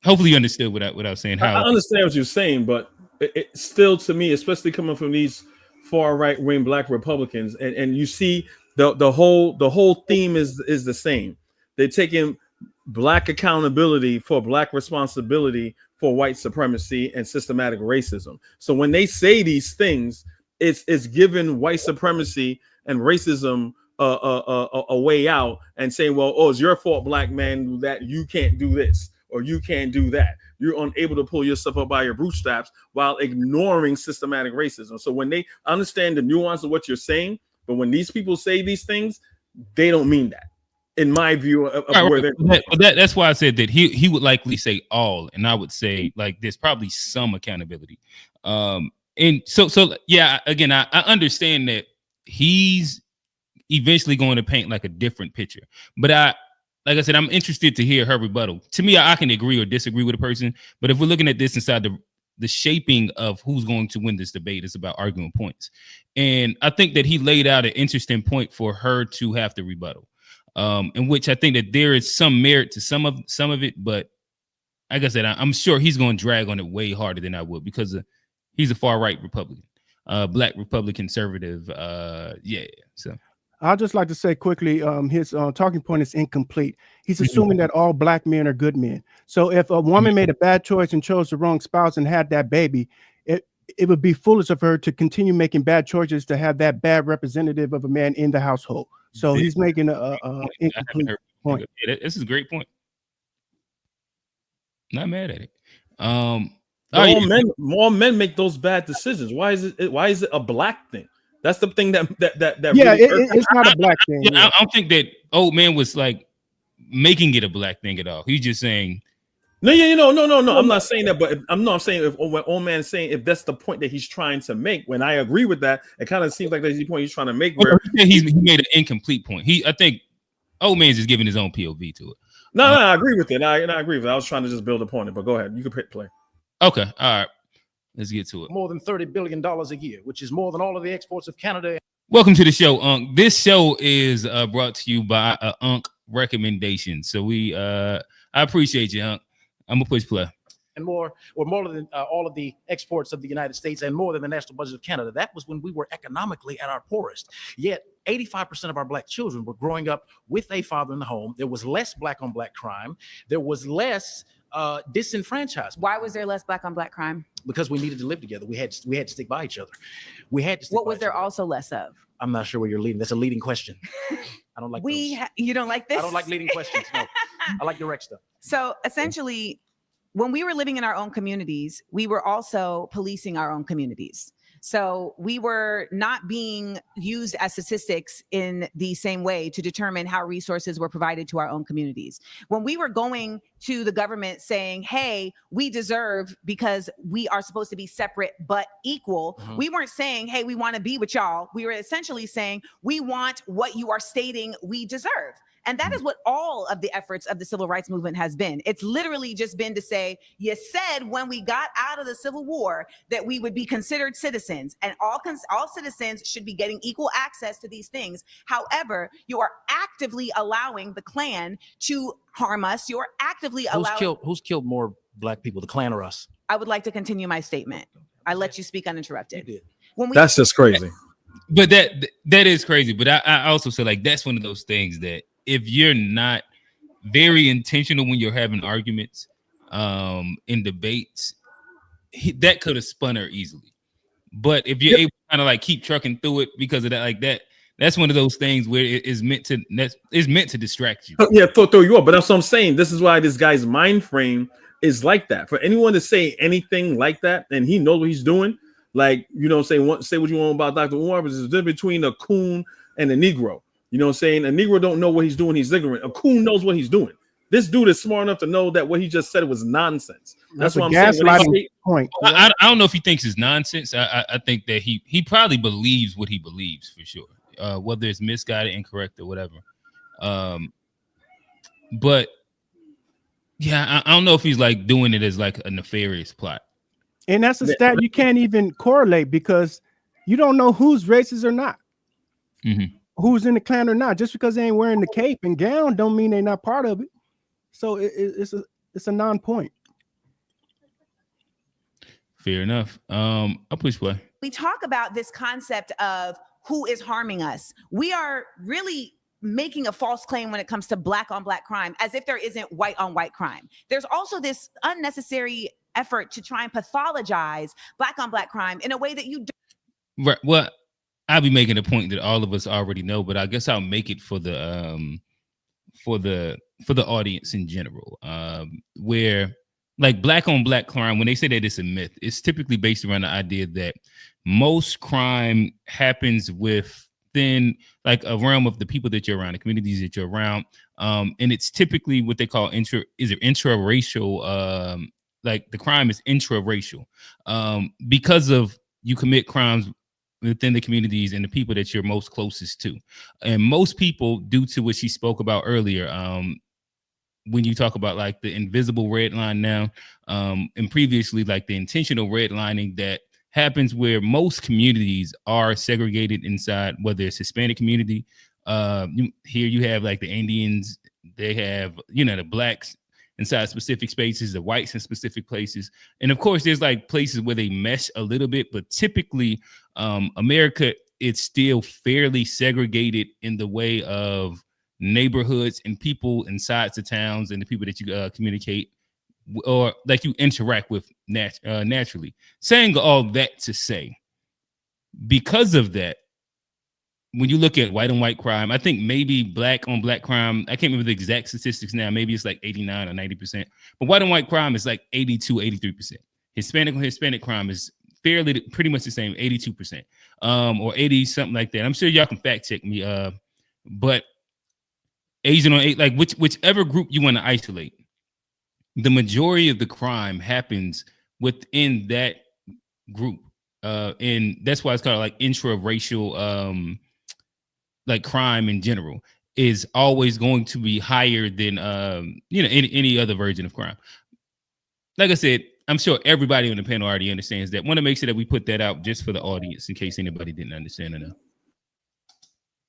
A: Hopefully you understood what I was saying.
E: I understand what you're saying, but it still, to me, especially coming from these far right wing Black Republicans, and you see the whole theme is the same. They're taking Black accountability for Black responsibility for white supremacy and systematic racism. So when they say these things, it's giving white supremacy and racism a way out and saying, well, oh, it's your fault, black man, that you can't do this or you can't do that. You're unable to pull yourself up by your bootstraps while ignoring systematic racism. So when they understand the nuance of what you're saying, but when these people say these things, they don't mean that. In my view of where they're
A: that's why I said that he would likely say all, and I would say like there's probably some accountability. And so yeah, again, I understand that he's eventually going to paint like a different picture, but like I said, I'm interested to hear her rebuttal. To me, I can agree or disagree with a person, but if we're looking at this inside the shaping of who's going to win this debate, it's about arguing points. And I think that he laid out an interesting point for her to have to rebuttal, in which I think that there is some merit to some of it, but like I said, I'm sure he's going to drag on it way harder than I would because he's a far right Republican, black Republican conservative. So.
I: I'd just like to say quickly, his talking point is incomplete. He's assuming that all black men are good men. So if a woman made a bad choice and chose the wrong spouse and had that baby, it would be foolish of her to continue making bad choices to have that bad representative of a man in the household. So he's making a incomplete point.
A: Yeah, this is a great point. Not mad at it.
E: More men make those bad decisions. Why is it a black thing? That's the thing that
I: yeah, really it's not a black thing.
A: I don't think that old man was like making it a black thing at all. He's just saying
E: no. I'm not saying that, but I'm saying when old man is saying if that's the point that he's trying to make. When I agree with that, it kind of seems like that's the point he's trying to make. Where
A: he made an incomplete point. I think old man's just giving his own POV to it.
E: No, I agree with it. I agree with it. I was trying to just build a point, but go ahead. You can play.
A: Okay, all right. Let's get to it.
L: More than $30 billion a year, which is more than all of the exports of Canada.
A: Welcome to the show, Unc. This show is brought to you by Unc recommendation. So I appreciate you, Unc. I'm gonna push play.
L: And more than all of the exports of the United States and more than the national budget of Canada. That was when we were economically at our poorest. Yet 85% of our black children were growing up with a father in the home. There was less black on black crime. There was less disenfranchised.
C: Why was there less black on black crime?
L: Because we needed to live together. We had to stick by each other.
C: What was there also less of?
L: I'm not sure where you're leading. That's a leading question. I don't like
C: you don't like this?
L: I don't like leading questions. No, I like direct stuff.
C: So essentially, when we were living in our own communities, we were also policing our own communities. So we were not being used as statistics in the same way to determine how resources were provided to our own communities. When we were going to the government saying, hey, we deserve because we are supposed to be separate but equal, we weren't saying, hey, we want to be with y'all. We were essentially saying, we want what you are stating we deserve. And that is what all of the efforts of the civil rights movement has been. It's literally just been to say, you said when we got out of the Civil War that we would be considered citizens and all citizens should be getting equal access to these things. However, you are actively allowing the Klan to harm us. You are actively allowing...
L: Who's killed more black people, the Klan or us?
C: I would like to continue my statement. I let you speak uninterrupted.
L: You
C: did.
E: That's just crazy.
A: But that is crazy. But I also say like that's one of those things that if you're not very intentional when you're having arguments in debates, that could have spun her easily. But if you're able to kind of like keep trucking through it because of that, like that's one of those things where it's meant to distract you.
E: Yeah, throw you up. But that's what I'm saying. This is why this guy's mind frame is like that. For anyone to say anything like that, and he knows what he's doing, like, you know, say what you want about Dr. Umar, but there's a difference between a coon and a Negro. You know what I'm saying? A Negro don't know what he's doing. He's ignorant. A coon knows what he's doing. This dude is smart enough to know that what he just said was nonsense. That's what I'm saying.
I: Point.
A: I don't know if he thinks it's nonsense. I think that he probably believes what he believes for sure, whether it's misguided, incorrect, or whatever. But yeah, I don't know if he's like doing it as like a nefarious plot.
I: And that's a stat you can't even correlate because you don't know who's racist or not. Who's in the Klan or not. Just because they ain't wearing the cape and gown don't mean they're not part of it. So it's a non-point.
A: Fair enough. I'll push play.
C: We talk about this concept of who is harming us. We are really making a false claim when it comes to black on black crime, as if there isn't white on white crime. There's also this unnecessary effort to try and pathologize black on black crime in a way that you don't.
A: Right. Well, I'll be making a point that all of us already know, but I guess I'll make it for the audience in general, where like black on black crime, when they say that it's a myth, it's typically based around the idea that most crime happens within like a realm of the people that you're around, the communities that you're around, and it's typically what they call intra-racial. Like the crime is intra-racial, because of you commit crimes within the communities and the people that you're most closest to, and most people, due to what she spoke about earlier, when you talk about like the invisible red line now, and previously like the intentional redlining that happens where most communities are segregated inside, whether it's Hispanic community, here you have like the Indians, they have, the blacks inside specific spaces, the whites in specific places. And of course, there's like places where they mesh a little bit, but typically America, it's still fairly segregated in the way of neighborhoods and people inside the towns and the people that you communicate or like you interact with naturally. Saying all that to say, because of that, when you look at white on white crime, I think maybe black on black crime, I can't remember the exact statistics now, maybe it's like 89 or 90%, but white on white crime is like 82, 83%. Hispanic on Hispanic crime is pretty much the same, 82%, or 80, something like that. I'm sure y'all can fact check me, but Asian on eight, like whichever group you want to isolate, the majority of the crime happens within that group. And that's why it's called like intra-racial, like crime in general is always going to be higher than, any other version of crime. Like I said, I'm sure everybody on the panel already understands that. Want to make sure that we put that out just for the audience in case anybody didn't understand enough.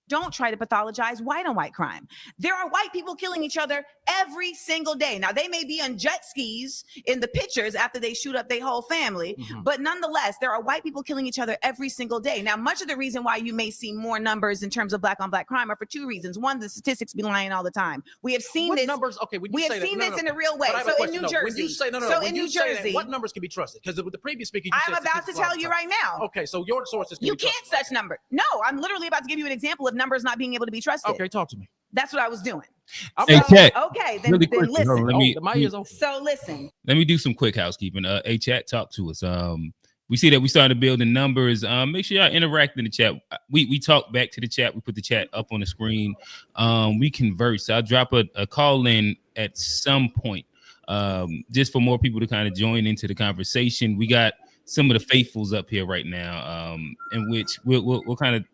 C: Don't try to pathologize white on white crime. There are white people killing each other every single day. Now, they may be on jet skis in the pictures after they shoot up their whole family, but nonetheless, there are white people killing each other every single day. Now, much of the reason why you may see more numbers in terms of black on black crime are for two reasons. One, the statistics be lying all the time. We have seen this.
L: Numbers? Okay,
C: we have seen this in a real way. So in New Jersey,
L: what numbers can be trusted? Because with the previous speaker,
C: I'm about to tell you right now.
L: Okay, so your sources.
C: You can't such number. No, I'm literally about to give you an example of numbers not being able to be trusted.
L: Okay, talk to me.
C: That's what I was doing.
A: Hey, Chat.
C: Okay, then,
A: Really
C: then
A: quick,
C: listen. So listen.
A: Let me do some quick housekeeping. Hey, Chat, talk to us. We see that we started building numbers. Make sure y'all interact in the chat. We talk back to the chat. We put the chat up on the screen. We converse. I'll drop a call in at some point, just for more people to kind of join into the conversation. We got some of the faithfuls up here right now, in which we'll kind of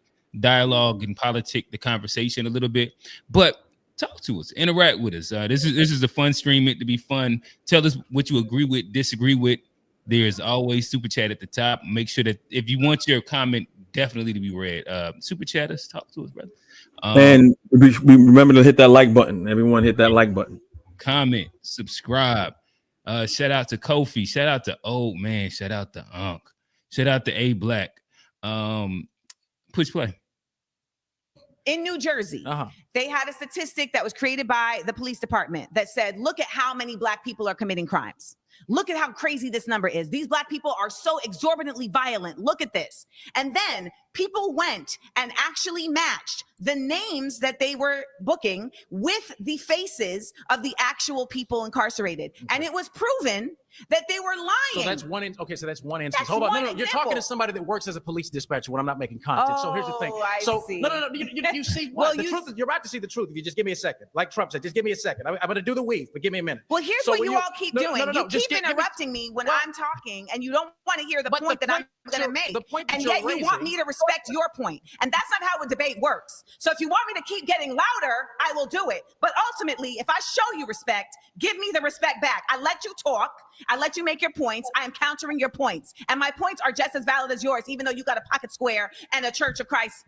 A: dialogue and politic the conversation a little bit, but talk to us, interact with us. This is a fun stream, meant to be fun. Tell us what you agree with, disagree with. There's always super chat at the top. Make sure that if you want your comment definitely to be read, super chat us, talk to us, brother.
E: And we remember to hit that like button. Everyone hit that like button.
A: Comment, subscribe. Shout out to Kofi. Shout out to Old Man. Shout out to Unc. Shout out to A Black. Push play.
C: In New Jersey, they had a statistic that was created by the police department that said, look at how many black people are committing crimes. Look at how crazy this number is. These black people are so exorbitantly violent. Look at this. And then people went and actually matched the names that they were booking with the faces of the actual people incarcerated. And it was proven that they were lying.
L: So that's one. So that's one instance. Hold on. No, you're talking to somebody that works as a police dispatcher when I'm not making content. So here's the thing. No. You see what? The truth is, you're about to see the truth. If you just give me a second. Like Trump said, just give me a second. I'm going to do the weave, but give me a minute.
C: Well, here's what you all keep doing. You keep interrupting me when I'm talking, and you don't want to hear the point that I'm going to make. And yet you want me to respect your point. And that's not how a debate works. So if you want me to keep getting louder, I will do it. But ultimately, if I show you respect, give me the respect back. I let you talk. I let you make your points. I am countering your points. And my points are just as valid as yours, even though you got a pocket square and a Church of Christ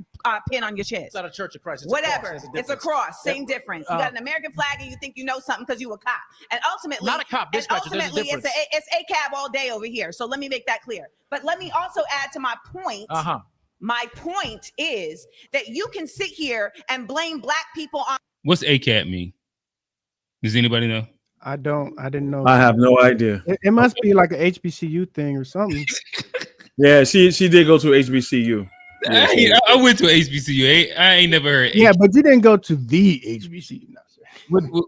C: pin on your chest.
L: It's not a Church of Christ. It's
C: whatever. It's a cross. Same difference. You got an American flag and you think you know something because you a cop. And ultimately,
L: not a cop.
C: Ultimately, it's a cab all day over here. So let me make that clear. But let me also add to my point. My point is that you can sit here and blame black people on.
A: What's ACAT mean? Does anybody know?
I: I didn't know.
E: I have no idea.
I: It must be like an HBCU thing or something.
E: Yeah, she did go to HBCU. Yeah,
A: I went to HBCU. I ain't never heard.
I: Yeah, but you didn't go to the HBCU. No,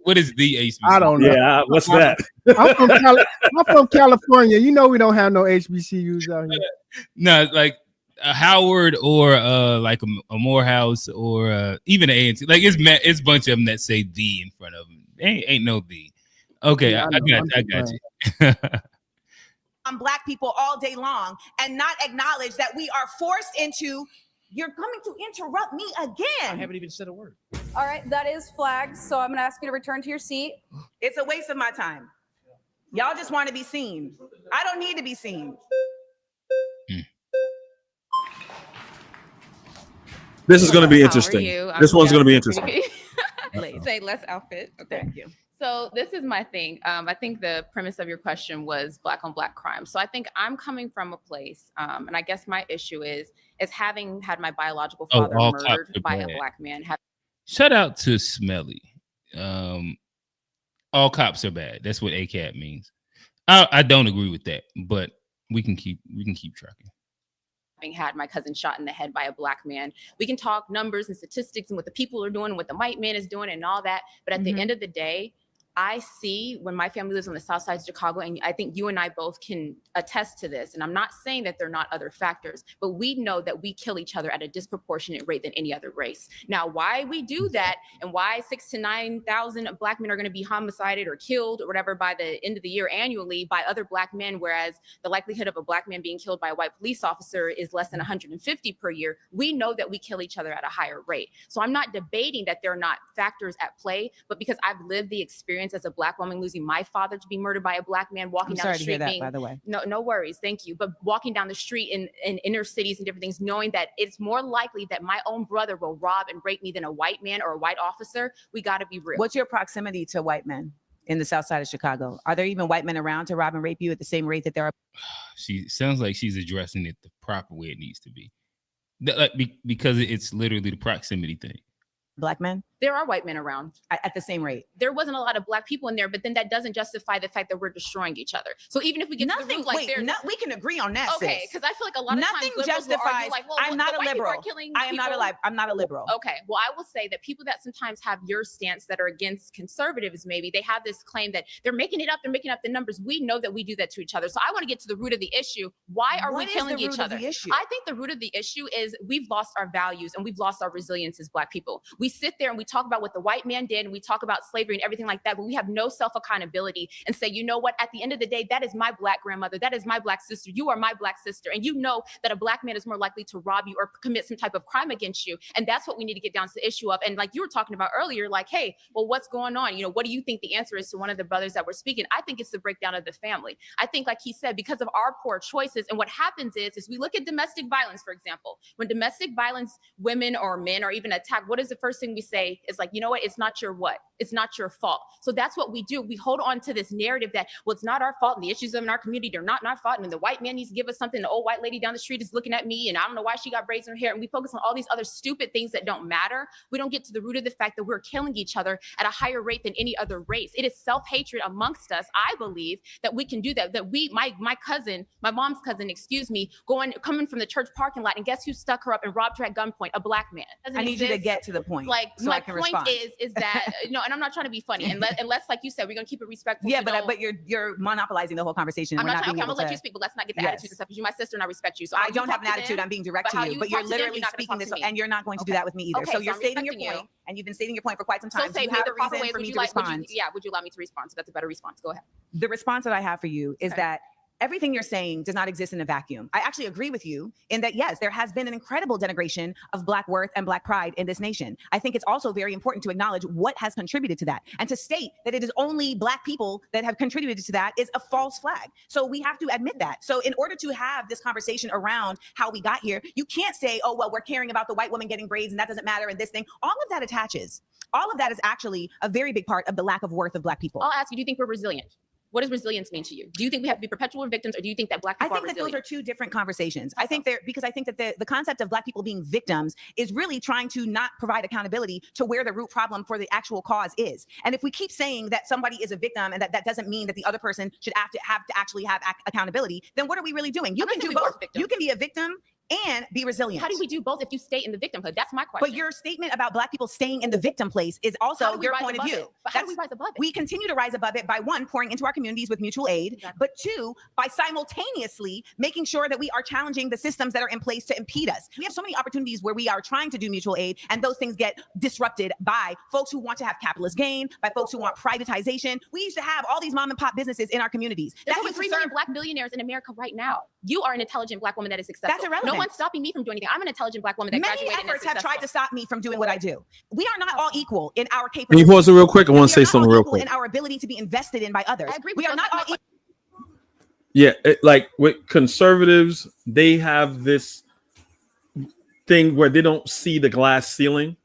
A: what is the HBCU?
I: I don't know.
E: Yeah, what's that?
I: I'm from California. You know we don't have no HBCUs out here.
A: No, like a Howard or like a Morehouse or even an A&T. Like it's a bunch of them that say the in front of them. Ain't no the. Okay,
I: Yeah,
A: I got you.
C: On Black people all day long and not acknowledge that we are forced into. You're coming to interrupt me again.
L: I haven't even said a word.
G: All right, that is flags. So I'm going to ask you to return to your seat.
C: It's a waste of my time. Y'all just want to be seen. I don't need to be seen.
E: This is going to be interesting. This one's going to be interesting.
M: Say less outfit. Okay.
C: Thank you.
M: So this is my thing. I think the premise of your question was Black on Black crime. So I think I'm coming from a place, and I guess my issue is having had my biological father murdered by a Black man.
A: Shout out to Smelly. All cops are bad. That's what ACAB means. I don't agree with that, but we can keep tracking.
M: Having had my cousin shot in the head by a Black man, we can talk numbers and statistics and what the people are doing, and what the white man is doing, and all that. But at the end of the day, I see when my family lives on the south side of Chicago, and I think you and I both can attest to this, and I'm not saying that there are not other factors, but we know that we kill each other at a disproportionate rate than any other race. Now, why we do that and why 6,000 to 9,000 Black men are going to be homicided or killed or whatever by the end of the year annually by other Black men, whereas the likelihood of a Black man being killed by a white police officer is less than 150 per year, we know that we kill each other at a higher rate. So I'm not debating that there are not factors at play, but because I've lived the experience as a Black woman losing my father to be murdered by a Black man, walking down the street,
C: to hear that, by the way.
M: No worries, thank you. But walking down the street in inner cities and different things, knowing that it's more likely that my own brother will rob and rape me than a white man or a white officer, we got to be real.
C: What's your proximity to white men in the south side of Chicago? Are there even white men around to rob and rape you at the same rate that there are?
A: She sounds like she's addressing it the proper way it needs to be. Because it's literally the proximity thing.
C: Black men?
M: There are white men around
C: at the same rate.
M: There wasn't a lot of Black people in there, but then that doesn't justify the fact that we're destroying each other. So even if we get to the root, like
C: we can agree on that.
M: Okay, because I feel like a lot of
C: nothing
M: times
C: justifies.
M: Like, well,
C: I'm not a liberal. I'm not a liberal.
M: Okay, well, I will say that people that sometimes have your stance that are against conservatives, maybe they have this claim that they're making it up. They're making up the numbers. We know that we do that to each other. So I want to get to the root of the issue. Why are we killing each other? I think the root of the issue is we've lost our values and we've lost our resilience as Black people. We sit there and we talk about what the white man did and we talk about slavery and everything like that, but we have no self-accountability and say, you know what, at the end of the day, that is my Black grandmother, that is my Black sister, you are my Black sister, and you know that a Black man is more likely to rob you or commit some type of crime against you, and that's what we need to get down to the issue of. And like you were talking about earlier, like, hey, well, what's going on? You know, what do you think the answer is to one of the brothers that were speaking? I think it's the breakdown of the family. I think, like he said, because of our poor choices, and what happens is we look at domestic violence, for example. When domestic violence, women or men are even attacked, what is the first thing we say? Is like, you know what, it's not your what? It's not your fault. So that's what we do. We hold on to this narrative that, well, it's not our fault, and the issues in our community are not our fault. And when the white man needs to give us something, the old white lady down the street is looking at me, and I don't know why she got braids in her hair. And we focus on all these other stupid things that don't matter. We don't get to the root of the fact that we're killing each other at a higher rate than any other race. It is self-hatred amongst us. I believe that we can do that. That we, my cousin, my mom's cousin, coming from the church parking lot, and guess who stuck her up and robbed her at gunpoint? A Black man.
C: I need you to get to the point.
M: Like,
C: so
M: my point is that no, and I'm not trying to be funny, unless like you said, we're gonna keep it respectful.
C: Yeah, but you're monopolizing the whole conversation.
M: I'm gonna let you speak, but let's not get the attitude and stuff. Because you're my sister and I respect you. So
C: I don't have an attitude. I'm being direct to you, but you're literally speaking this, and you're not going to do that with me either. So you're stating your point, and you've been stating your point for quite some time. So you have a reason for me to respond.
M: Would you allow me to respond? So that's a better response. Go ahead.
C: The response that I have for you is that everything you're saying does not exist in a vacuum. I actually agree with you in that, yes, there has been an incredible denigration of Black worth and Black pride in this nation. I think it's also very important to acknowledge what has contributed to that. And to state that it is only Black people that have contributed to that is a false flag. So we have to admit that. So in order to have this conversation around how we got here, you can't say, oh, well, we're caring about the white woman getting braids and that doesn't matter and this thing. All of that attaches. All of that is actually a very big part of the lack of worth of Black people.
M: I'll ask you, do you think we're resilient? What does resilience mean to you? Do you think we have to be perpetual victims, or do you think that Black people
C: I think that those are two different conversations. I think that the concept of Black people being victims is really trying to not provide accountability to where the root problem for the actual cause is. And if we keep saying that somebody is a victim and that doesn't mean that the other person should have to actually have accountability, then what are we really doing? You can do both. You can be a victim and be resilient.
M: How do we do both if you stay in the victimhood? That's my question.
C: But your statement about Black people staying in the victim place is also your point of view.
M: But how do we rise above it?
C: We continue to rise above it by, one, pouring into our communities with mutual aid, but two, by simultaneously making sure that we are challenging the systems that are in place to impede us. We have so many opportunities where we are trying to do mutual aid, and those things get disrupted by folks who want to have capitalist gain, by folks who want privatization. We used to have all these mom and pop businesses in our communities.
M: There's over 3 million Black millionaires in America right now. You are an intelligent Black woman that is successful.
C: That's irrelevant.
M: No one's stopping me from doing anything. I'm an intelligent Black woman that
C: Many
M: graduated.
C: efforts have tried to stop me from doing what I do. We are not all equal in our
E: Can
C: capability.
E: you pause it real quick? I want to say something real quick.
C: In our ability to be invested in by others.
M: I agree.
C: We are not all equal.
E: Yeah, like with conservatives, they have this thing where they don't see the glass ceiling.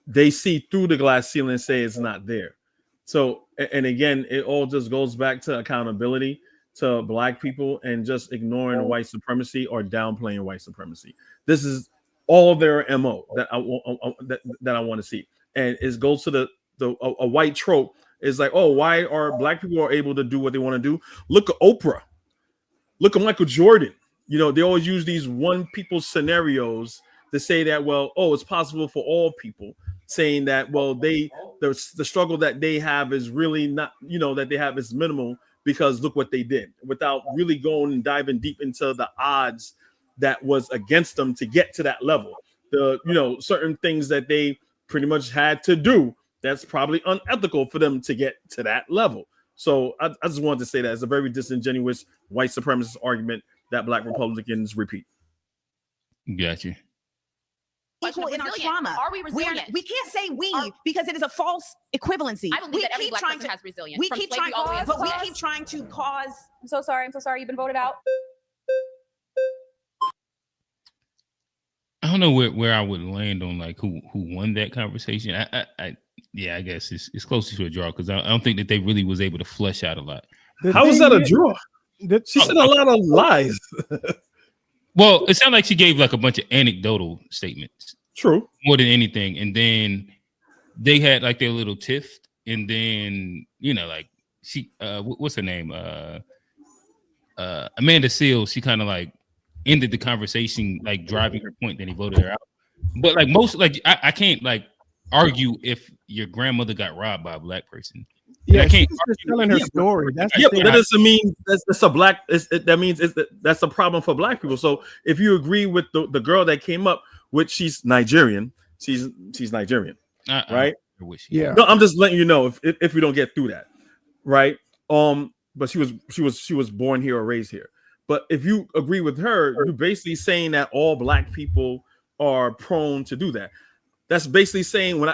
E: They see through the glass ceiling and say it's not there. So, and again, it all just goes back to accountability to Black people and just ignoring white supremacy or downplaying white supremacy. This is all their MO that I want to see. And it goes to a white trope. It's like, oh, why are Black people are able to do what they want to do? Look at Oprah. Look at Michael Jordan. You know, they always use these one people scenarios to say that, well, oh, it's possible for all people, saying that, well, the struggle that they have is really not, you know, that they have is minimal because look what they did, without really going and diving deep into the odds that was against them to get to that level. The, you know, certain things that they pretty much had to do that's probably unethical for them to get to that level. So I just wanted to say that it's a very disingenuous white supremacist argument that Black Republicans repeat.
A: Gotcha.
C: Equal in our trauma.
M: Are we resilient?
C: We can't say because it is a false equivalency.
M: I believe that every Black person has resilience.
C: We keep trying, but we keep trying to cause.
G: I'm so sorry. You've been voted out.
A: I don't know where I would land on like who won that conversation. I guess it's closer to a draw because I don't think that they really was able to flesh out a lot.
E: How was that a draw? She said a lot of lies.
A: Well, it sounded like she gave like a bunch of anecdotal statements.
E: True.
A: More than anything. And then they had like their little tiff. And then, you know, like she what's her name? Amanda Seales, she kind of like ended the conversation, like driving her point, then he voted her out. But like most, like I can't like argue if your grandmother got robbed by a Black person.
I: Yeah,
A: I can't
I: she's just telling her story. That's
E: but that doesn't mean that's a Black. That means that's a problem for Black people. So if you agree with the girl that came up, which she's Nigerian, she's Nigerian, right?
I: Yeah.
E: No, I'm just letting you know if we don't get through that, right? But she was born here or raised here. But if you agree with her, you're basically saying that all Black people are prone to do that. That's basically saying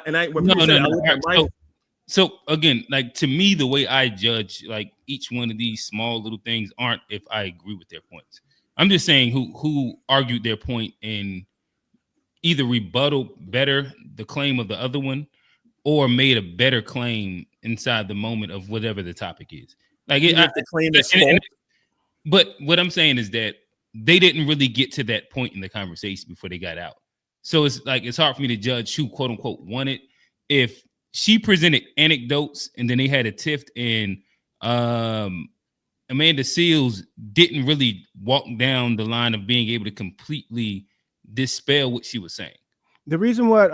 A: So again, like to me, the way I judge like each one of these small little things aren't if I agree with their points. I'm just saying who argued their point and either rebuttal better the claim of the other one or made a better claim inside the moment of whatever the topic is. Like the claim is false. But what I'm saying is that they didn't really get to that point in the conversation before they got out. So it's like it's hard for me to judge who quote unquote won it. If she presented anecdotes and then they had a tiff and Amanda Seales didn't really walk down the line of being able to completely dispel what she was saying.
I: The reason why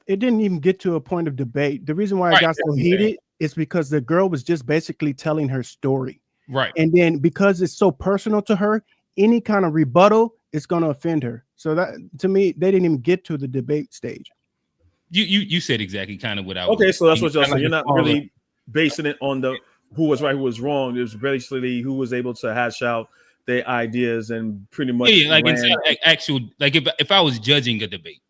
I: it didn't even get to a point of debate. The reason why I got so heated is because the girl was just basically telling her story.
A: Right.
I: And then because it's so personal to her, any kind of rebuttal is going to offend her. So that to me, they didn't even get to the debate stage.
A: You said exactly kind of what I was.
E: Okay, so that's what you're saying. You're not really basing it on the who was right, who was wrong. It was basically who was able to hash out their ideas and pretty much.
A: Yeah, like it's like actual. Like if I was judging a debate,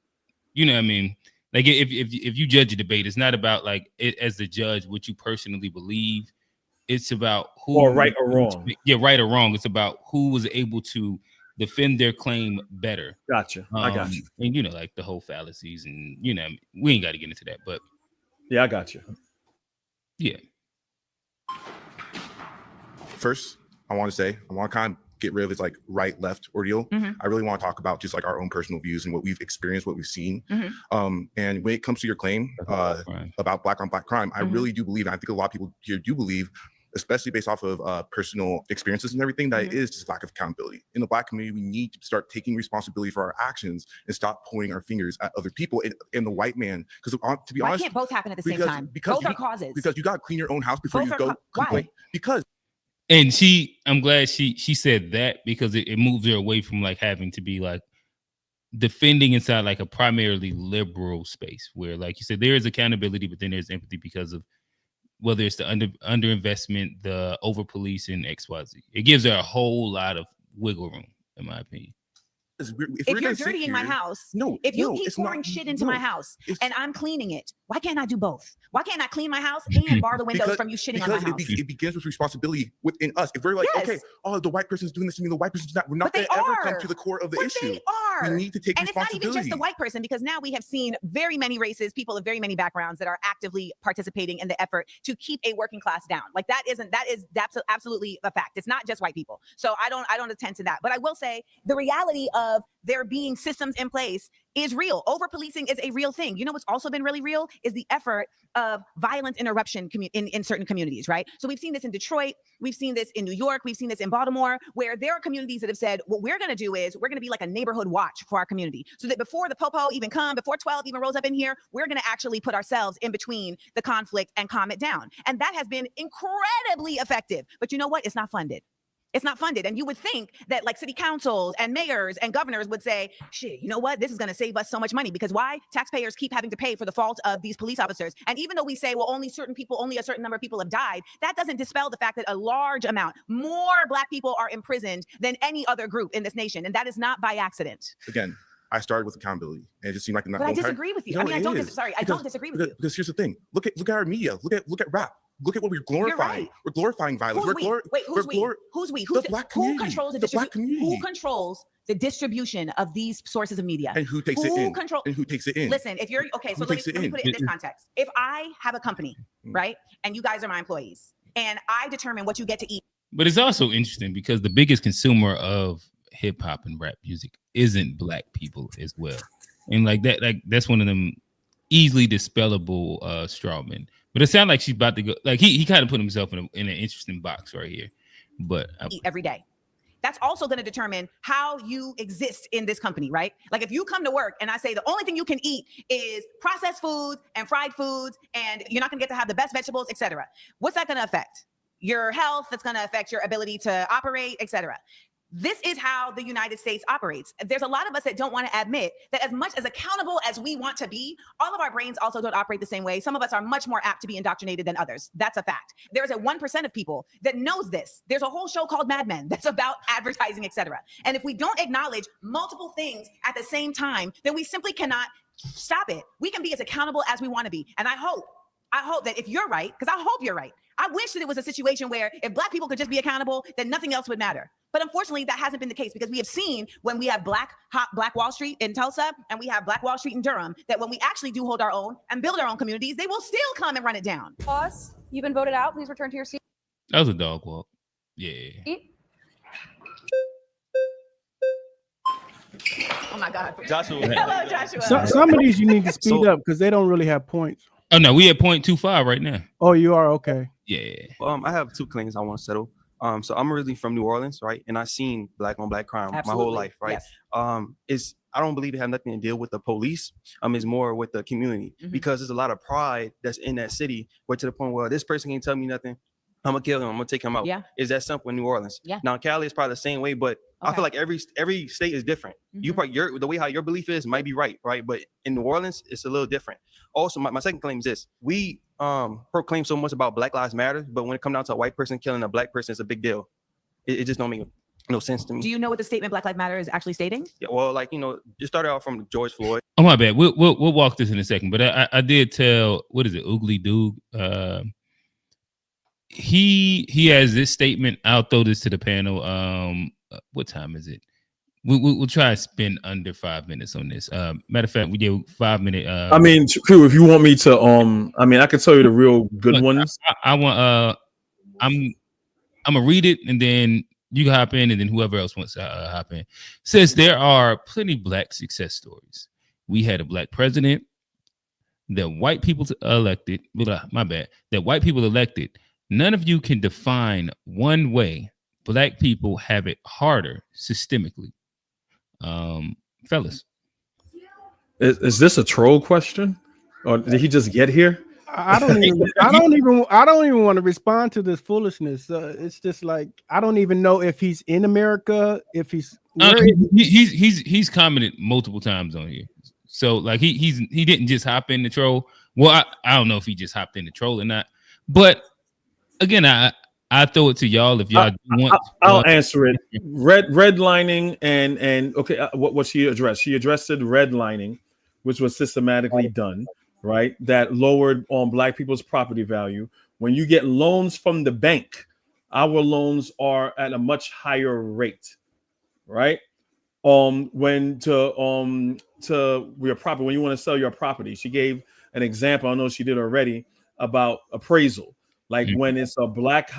A: you know what I mean. Like if you judge a debate, it's not about like it as the judge what you personally believe. It's about who
E: or right or wrong.
A: Yeah, right or wrong. It's about who was able to defend their claim better.
E: Gotcha. I got you.
A: And you know, like the whole fallacies, and you know, we ain't got to get into that, but
E: yeah, I got you.
A: Yeah.
N: first, I want to kind of get rid of this like right left ordeal. I really want to talk about just like our own personal views and what we've experienced, what we've seen. And when it comes to your claim about black on black crime, I really do believe, and I think a lot of people here do believe, especially based off of personal experiences and everything, that it is just lack of accountability. In the Black community, we need to start taking responsibility for our actions and stop pointing our fingers at other people and the white man. Because to be honest,
C: why can't both happen at the same time? Both are causes.
N: Because you got to clean your own house before
C: Both
N: you
C: are
N: go complain. Because
A: And I'm glad she said that, because it moves her away from like having to be like defending inside like a primarily liberal space where, like you said, there is accountability, but then there's empathy because of whether it's the underinvestment, the over policing, XYZ. It gives her a whole lot of wiggle room, in my opinion.
C: If you're dirtying my house, if you keep pouring shit into my house and I'm cleaning it, why can't I do both? Why can't I clean my house and bar the windows from you shitting on my house?
N: Because it begins with responsibility within us. If we're like, okay, oh, the white person's doing this to me, the white person's not, we're not going to ever come to the core of the issue.
C: They are.
N: We need to take
C: responsibility. And it's not even just the white person, because now we have seen very many races, people of very many backgrounds that are actively participating in the effort to keep a working class down. Like that's absolutely a fact. It's not just white people. So I don't attend to that. But I will say the reality of there being systems in place is real. Over-policing is a real thing. You know what's also been really real is the effort of violence interruption in certain communities, right? So we've seen this in Detroit, we've seen this in New York, we've seen this in Baltimore, where there are communities that have said, what we're gonna do is we're gonna be like a neighborhood watch for our community. So that before the popo even come, before 12 even rolls up in here, we're gonna actually put ourselves in between the conflict and calm it down. And that has been incredibly effective. But you know what? It's not funded. It's not funded. And you would think that like city councils and mayors and governors would say, shit, you know what? This is going to save us so much money, because why? Taxpayers keep having to pay for the fault of these police officers. And even though we say, well, only a certain number of people have died, that doesn't dispel the fact that a large amount, more Black people are imprisoned than any other group in this nation. And that is not by accident.
N: Again, I started with accountability, and it just seemed like
C: But I disagree with you. I mean, I don't disagree with you.
N: Because here's the thing. Look at our media. Look at rap. Look at what we're glorifying.
C: Right.
N: We're glorifying violence.
C: Who's we? Who's we?
N: The Black community.
C: Who controls the distribution? Who controls the distribution of these sources of media?
N: And who takes it in? And who takes it in?
C: Listen, if you're okay, so let me put it in this context. If I have a company, right, and you guys are my employees, and I determine what you get to eat.
A: But it's also interesting because the biggest consumer of hip hop and rap music isn't Black people as well, and that's one of them easily dispellable straw men. But it sounds like she's about to go. Like he kind of put himself in an interesting box right here. But
C: eat every day. That's also going to determine how you exist in this company, right? Like if you come to work and I say the only thing you can eat is processed foods and fried foods, and you're not going to get to have the best vegetables, etc. What's that going to affect? Your health. That's going to affect your ability to operate, etc. This is how the United States operates. There's a lot of us that don't want to admit that as much as accountable as we want to be, all of our brains also don't operate the same way. Some of us are much more apt to be indoctrinated than others. That's a fact. There's a 1% of people that knows this. There's a whole show called Mad Men that's about advertising, etc. And if we don't acknowledge multiple things at the same time, then we simply cannot stop it. We can be as accountable as we want to be. And I hope that if you're right, because I hope you're right, I wish that it was a situation where if Black people could just be accountable, then nothing else would matter. But unfortunately, that hasn't been the case, because we have seen when we have Black Wall Street in Tulsa and we have Black Wall Street in Durham, that when we actually do hold our own and build our own communities, they will still come and run it down.
G: Boss, you've been voted out. Please return to your seat.
A: That was a dog walk. Yeah.
C: Oh my God.
O: Joshua.
C: Hello, Joshua.
I: Some of these you need to speed up because they don't really have points.
A: Oh no, we at 0.25 right now.
I: Oh, you are? Okay.
A: Yeah.
O: I have two claims I want to settle. So I'm originally from New Orleans, right? And I've seen Black on Black crime my whole life, right? Yes. I don't believe it has nothing to deal with the police. It's more with the community, because there's a lot of pride that's in that city, where to the point where this person can't tell me nothing, I'm gonna kill him, I'm gonna take him out.
C: Yeah.
O: Is that simple in New Orleans?
C: Yeah.
O: Now Cali is probably the same way, but I feel like every state is different. You probably the way how your belief is might be right? But in New Orleans, it's a little different. Also, my second claim is this: we proclaim so much about Black Lives Matter, but when it comes down to a white person killing a Black person, it's a big deal. It just don't make no sense to me.
C: Do you know what the statement Black Lives Matter is actually stating?
O: Yeah, well, just started off from George Floyd.
A: Oh my bad. We'll walk this in a second, but I did tell, what is it, Oogly Doog? He has this statement. I'll throw this to the panel. What time is it? We'll try to spend under 5 minutes on this. Matter of fact, we did 5 minute.
E: I mean, Khue, if you want me to, I can tell you the real good ones.
A: I want. I'm gonna read it and then you can hop in, and then whoever else wants to hop in. Says there are plenty Black success stories. We had a Black president that white people elected. That white people elected. None of you can define one way Black people have it harder systemically. Fellas,
E: is this a troll question, or did he just get here?
I: I don't even want to respond to this foolishness. It's just like I don't even know if he's in America, if he's
A: he's commented multiple times on here. So like he didn't just hop in the troll. Well, I don't know if he just hopped in the troll or not. But again, I throw it to y'all if y'all want.
E: I'll answer it. Redlining and okay, what she addressed? She addressed it redlining, which was systematically done, right? That lowered on Black people's property value. When you get loans from the bank, our loans are at a much higher rate, right? When to your property, when you want to sell your property, she gave an example. I know she did already about appraisal. Like when it's a black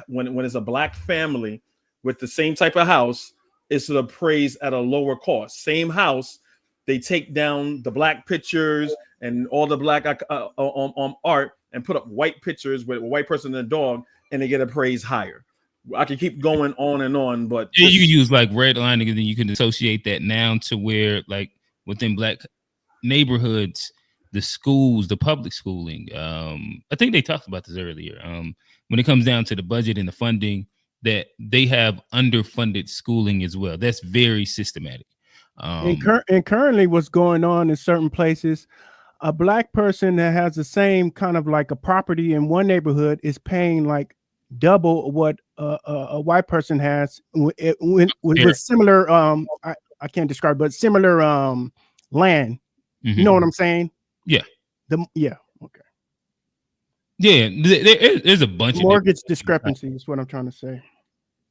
E: family with the same type of house, it's appraised at a lower cost. Same house, they take down the Black pictures and all the Black art and put up white pictures with a white person and a dog, and they get appraised higher. I can keep going on and on, but
A: you can use like redlining, and then you can associate that now to where like within Black neighborhoods, the schools, the public schooling. I think they talked about this earlier. When it comes down to the budget and the funding, that they have underfunded schooling as well. That's very systematic.
I: And currently what's going on in certain places, a Black person that has the same kind of like a property in one neighborhood is paying like double what a white person has with similar I can't describe, but similar land.
A: Mm-hmm.
I: You know what I'm saying?
A: Yeah.
I: Okay.
A: Yeah, there's a bunch
I: of mortgage discrepancy is what I'm trying to say.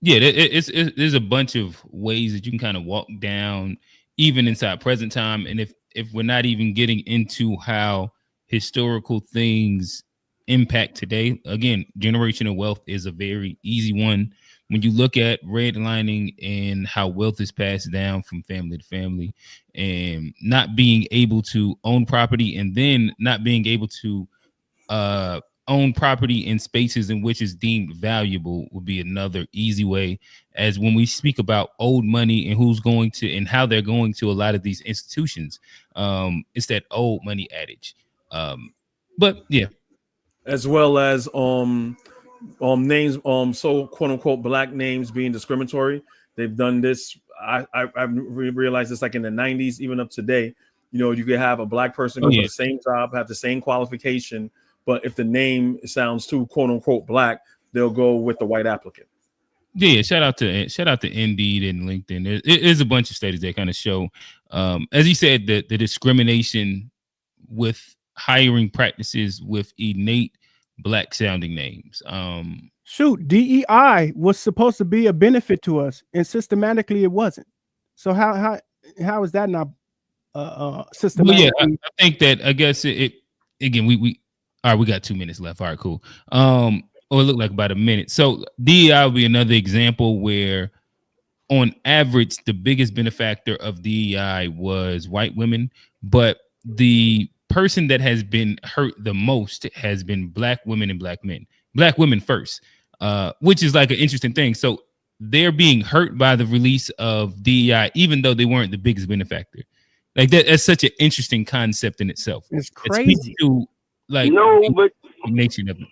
A: Yeah, there's a bunch of ways that you can kind of walk down, even inside present time. And if we're not even getting into how historical things impact today, again, generational wealth is a very easy one. When you look at redlining and how wealth is passed down from family to family, and not being able to own property, and then not being able to own property in spaces in which is deemed valuable would be another easy way. As when we speak about old money and who's going to and how they're going to a lot of these institutions, it's that old money adage. But yeah,
E: as well as names, so quote unquote Black names being discriminatory. They've done this. I realized this like in the 90s, even up today. You know, you could have a Black person go for the same job, have the same qualification, but if the name sounds too quote unquote Black, they'll go with the white applicant.
A: Yeah, shout out to Indeed and LinkedIn. There is a bunch of studies that kind of show, as he said, the discrimination with hiring practices with innate Black sounding names.
I: Shoot, DEI was supposed to be a benefit to us, and systematically it wasn't. So how is that not systematic?
A: Well, yeah, I think that, I guess it again, we all right, we got 2 minutes left. All right, cool. Or it looked like about a minute. So DEI will be another example where on average, the biggest benefactor of DEI was white women, but the person that has been hurt the most has been Black women and Black men. Black women first, which is like an interesting thing. So they're being hurt by the release of DEI, even though they weren't the biggest benefactor. Like that's such an interesting concept in itself.
I: It's crazy.
A: Nation of it.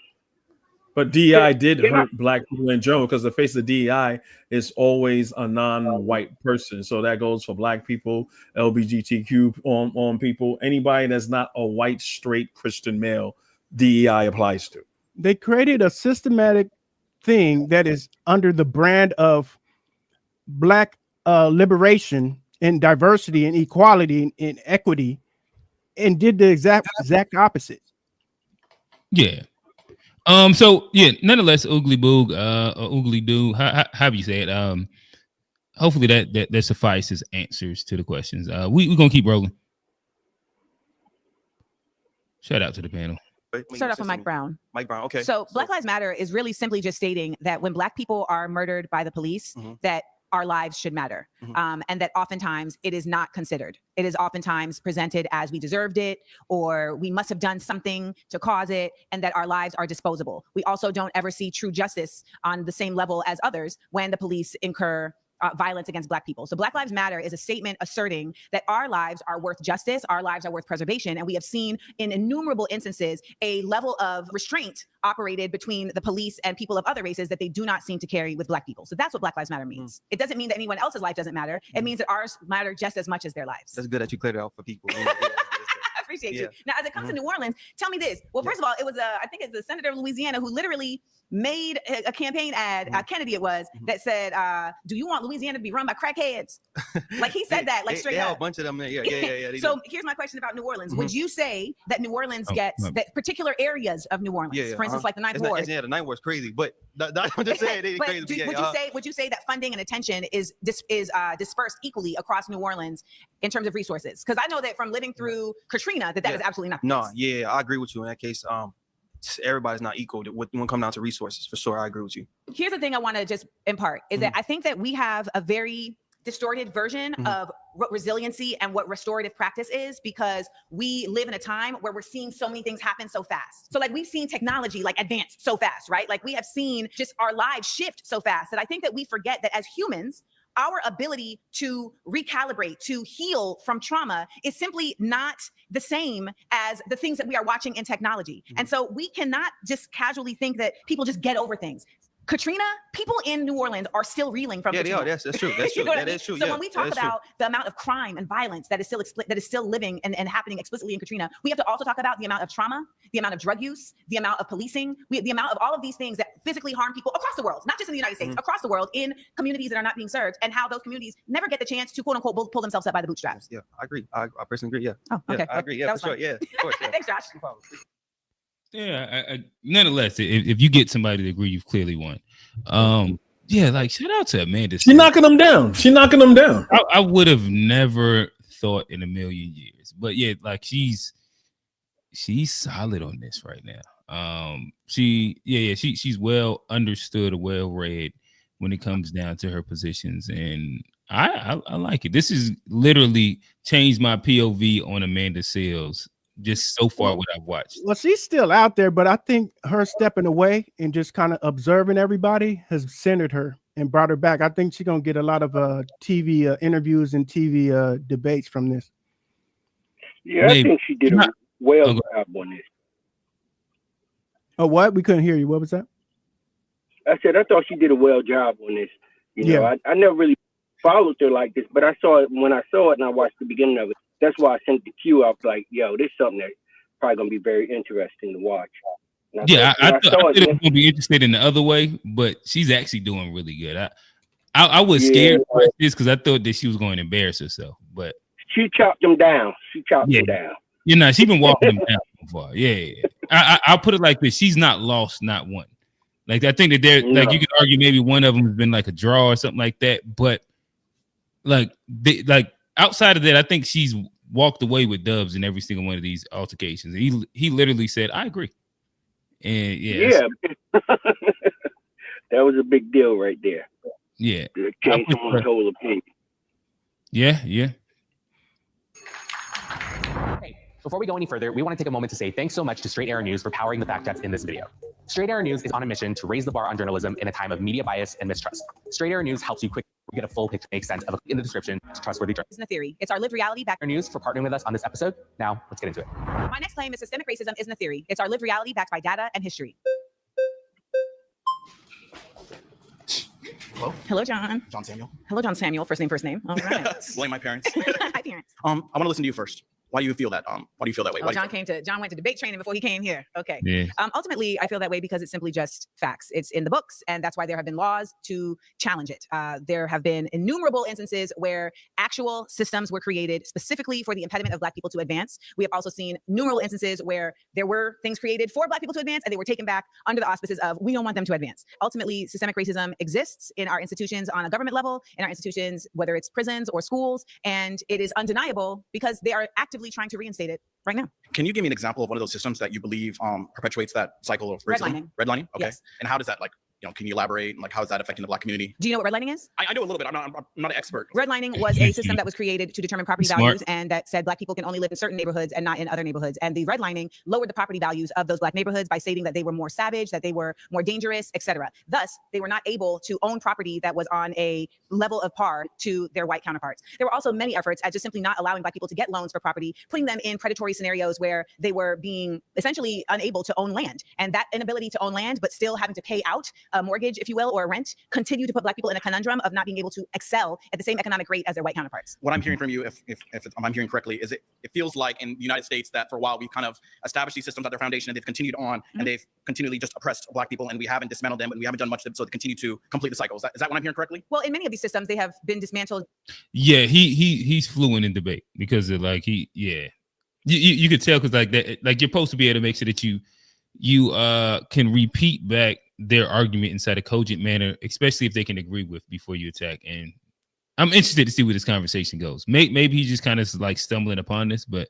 E: But DEI did hurt Black people in general, because the face of DEI is always a non-white person. So that goes for Black people, LGBTQ on people, anybody that's not a white, straight Christian male, DEI applies to.
I: They created a systematic thing that is under the brand of Black liberation and diversity and equality and equity, and did the exact opposite.
A: Yeah. So yeah, nonetheless, oogly boog, oogly doo, how do you say it? Hopefully that suffices answers to the questions. We're gonna keep rolling. Shout out to the panel.
C: Start off with Mike Brown.
O: Mike Brown, okay.
C: So Black Lives Matter is really simply just stating that when Black people are murdered by the police, that our lives should matter. And that oftentimes it is not considered. It is oftentimes presented as we deserved it, or we must have done something to cause it, and that our lives are disposable. We also don't ever see true justice on the same level as others when the police incur violence against Black people. So Black Lives Matter is a statement asserting that our lives are worth justice, our lives are worth preservation. And we have seen in innumerable instances a level of restraint operated between the police and people of other races that they do not seem to carry with Black people. So that's what Black Lives Matter means. It doesn't mean that anyone else's life doesn't matter. It means that ours matter just as much as their lives.
O: That's good that you cleared it out for people.
C: I appreciate you. Now, as it comes to New Orleans, tell me this. Well, first of all, it was I think it's the senator of Louisiana who literally made a campaign ad, Kennedy it was, that said, do you want Louisiana to be run by crackheads? Like he said that, like straight up.
O: Yeah, a bunch of them there. Yeah.
C: So here's my question about New Orleans. Would you say that New Orleans gets, that particular areas of New Orleans, for instance, like the Ninth Ward?
O: Yeah, the Ninth Ward's crazy, but I'm just saying they crazy.
C: Would you say that funding and attention is dispersed equally across New Orleans in terms of resources? Because I know that from living through Katrina, that is absolutely not the case.
O: Yeah, I agree with you in that case. Everybody's not equal when it comes down to resources, for sure. I agree with you.
C: Here's the thing I want to just impart is that I think that we have a very distorted version of what resiliency and what restorative practice is, because we live in a time where we're seeing so many things happen so fast. So like we've seen technology like advance so fast, right? Like we have seen just our lives shift so fast that I think that we forget that as humans, our ability to recalibrate, to heal from trauma is simply not the same as the things that we are watching in technology. And so we cannot just casually think that people just get over things. Katrina, people in New Orleans are still reeling from Katrina.
O: Yeah, they are. That's true. That's true. That is true.
C: So when we talk about the amount of crime and violence that is still living and happening explicitly in Katrina, we have to also talk about the amount of trauma, the amount of drug use, the amount of policing, the amount of all of these things that physically harm people across the world, not just in the United States, across the world, in communities that are not being served, and how those communities never get the chance to quote unquote pull themselves up by the bootstraps.
O: Yeah, I agree. I personally agree. Yeah.
C: Oh, okay.
O: I agree. Yeah, for sure. Yeah, of course. Yeah.
C: Thanks, Josh.
A: Yeah, I nonetheless, if you get somebody to agree, you've clearly won. Yeah, like shout out to Amanda.
E: She's knocking them down.
A: I would have never thought in a million years, but yeah, like she's solid on this right now. She's well understood, well read when it comes down to her positions, and I like it. This has literally changed my POV on Amanda Seales just so far what I've watched.
I: Well, she's still out there, but I think her stepping away and just kind of observing everybody has centered her and brought her back. I think she's gonna get a lot of TV interviews and TV debates from this.
P: Yeah, I think she did a job on this.
I: Oh, what? We couldn't hear you. What was that?
P: I said I thought she did a job on this. You know, I never really followed her like this, but I saw it when I saw it and I watched the beginning of it. That's why I sent the cue. I was like, yo, this is something that's probably going to be very interesting to watch.
A: I thought it was going to be interested in the other way, but she's actually doing really good. I was scared to watch this because I thought that she was going to embarrass herself, but
P: she chopped them down. She chopped them down.
A: You know, she's been walking them down so far. Yeah. I'll put it like this. She's not lost, not won. Like, I think that like, you could argue maybe one of them has been like a draw or something like that, but like outside of that, I think she's walked away with dubs in every single one of these altercations. He literally said, "I agree," and
P: that was a big deal right there.
A: Yeah,
P: change someone's whole opinion.
A: Yeah.
Q: Hey, before we go any further, we want to take a moment to say thanks so much to Straight Arrow News for powering the fact checks in this video. Straight Arrow News is on a mission to raise the bar on journalism in a time of media bias and mistrust. Straight Arrow News helps you quickly get a full picture, make sense of in the description, trustworthy journalism.
C: Isn't a theory. It's our lived reality backed.
Q: News for partnering with us on this episode. Now, let's get into it.
C: My next claim is systemic racism isn't a theory. It's our lived reality backed by data and history.
R: Hello?
C: Hello, John.
R: John Samuel.
C: Hello, John Samuel. First name. All right.
R: Blame my parents.
C: Hi, parents.
R: I want to listen to you first. Why do you feel that? Why do you feel that way?
C: John went to debate training before he came here. Okay.
A: Yeah.
C: Ultimately, I feel that way because it's simply just facts. It's in the books, and that's why there have been laws to challenge it. There have been innumerable instances where actual systems were created specifically for the impediment of Black people to advance. We have also seen numerous instances where there were things created for Black people to advance, and they were taken back under the auspices of we don't want them to advance. Ultimately, systemic racism exists in our institutions on a government level, in our institutions, whether it's prisons or schools, and it is undeniable because they are actively actively trying to reinstate it right now.
R: Can you give me an example of one of those systems that you believe perpetuates that cycle of racism? Redlining. Okay. Yes. And how does that, like, can you elaborate? Like, how is that affecting the Black community?
C: Do you know what redlining is?
R: I know a little bit. I'm not an expert.
C: Redlining was a system that was created to determine property values, and that said Black people can only live in certain neighborhoods and not in other neighborhoods. And the redlining lowered the property values of those Black neighborhoods by stating that they were more savage, that they were more dangerous, etc. Thus, they were not able to own property that was on a level of par to their white counterparts. There were also many efforts at just simply not allowing Black people to get loans for property, putting them in predatory scenarios where they were being essentially unable to own land. And that inability to own land, but still having to pay out a mortgage, if you will, or rent, continue to put Black people in a conundrum of not being able to excel at the same economic rate as their white counterparts.
R: What I'm hearing from you, if I'm hearing correctly, is it feels like in the United States that for a while we've kind of established these systems at their foundation, and they've continued on, and they've continually just oppressed Black people, and we haven't dismantled them, and we haven't done much so they continue to complete the cycle. Is that what I'm hearing correctly?
C: Well, in many of these systems, they have been dismantled.
A: Yeah, he's fluent in debate because of like you could tell because like that, like you're supposed to be able to make sure that you can repeat back their argument inside a cogent manner, especially if they can agree with before you attack. And I'm interested to see where this conversation goes. Maybe he's just kind of like stumbling upon this, but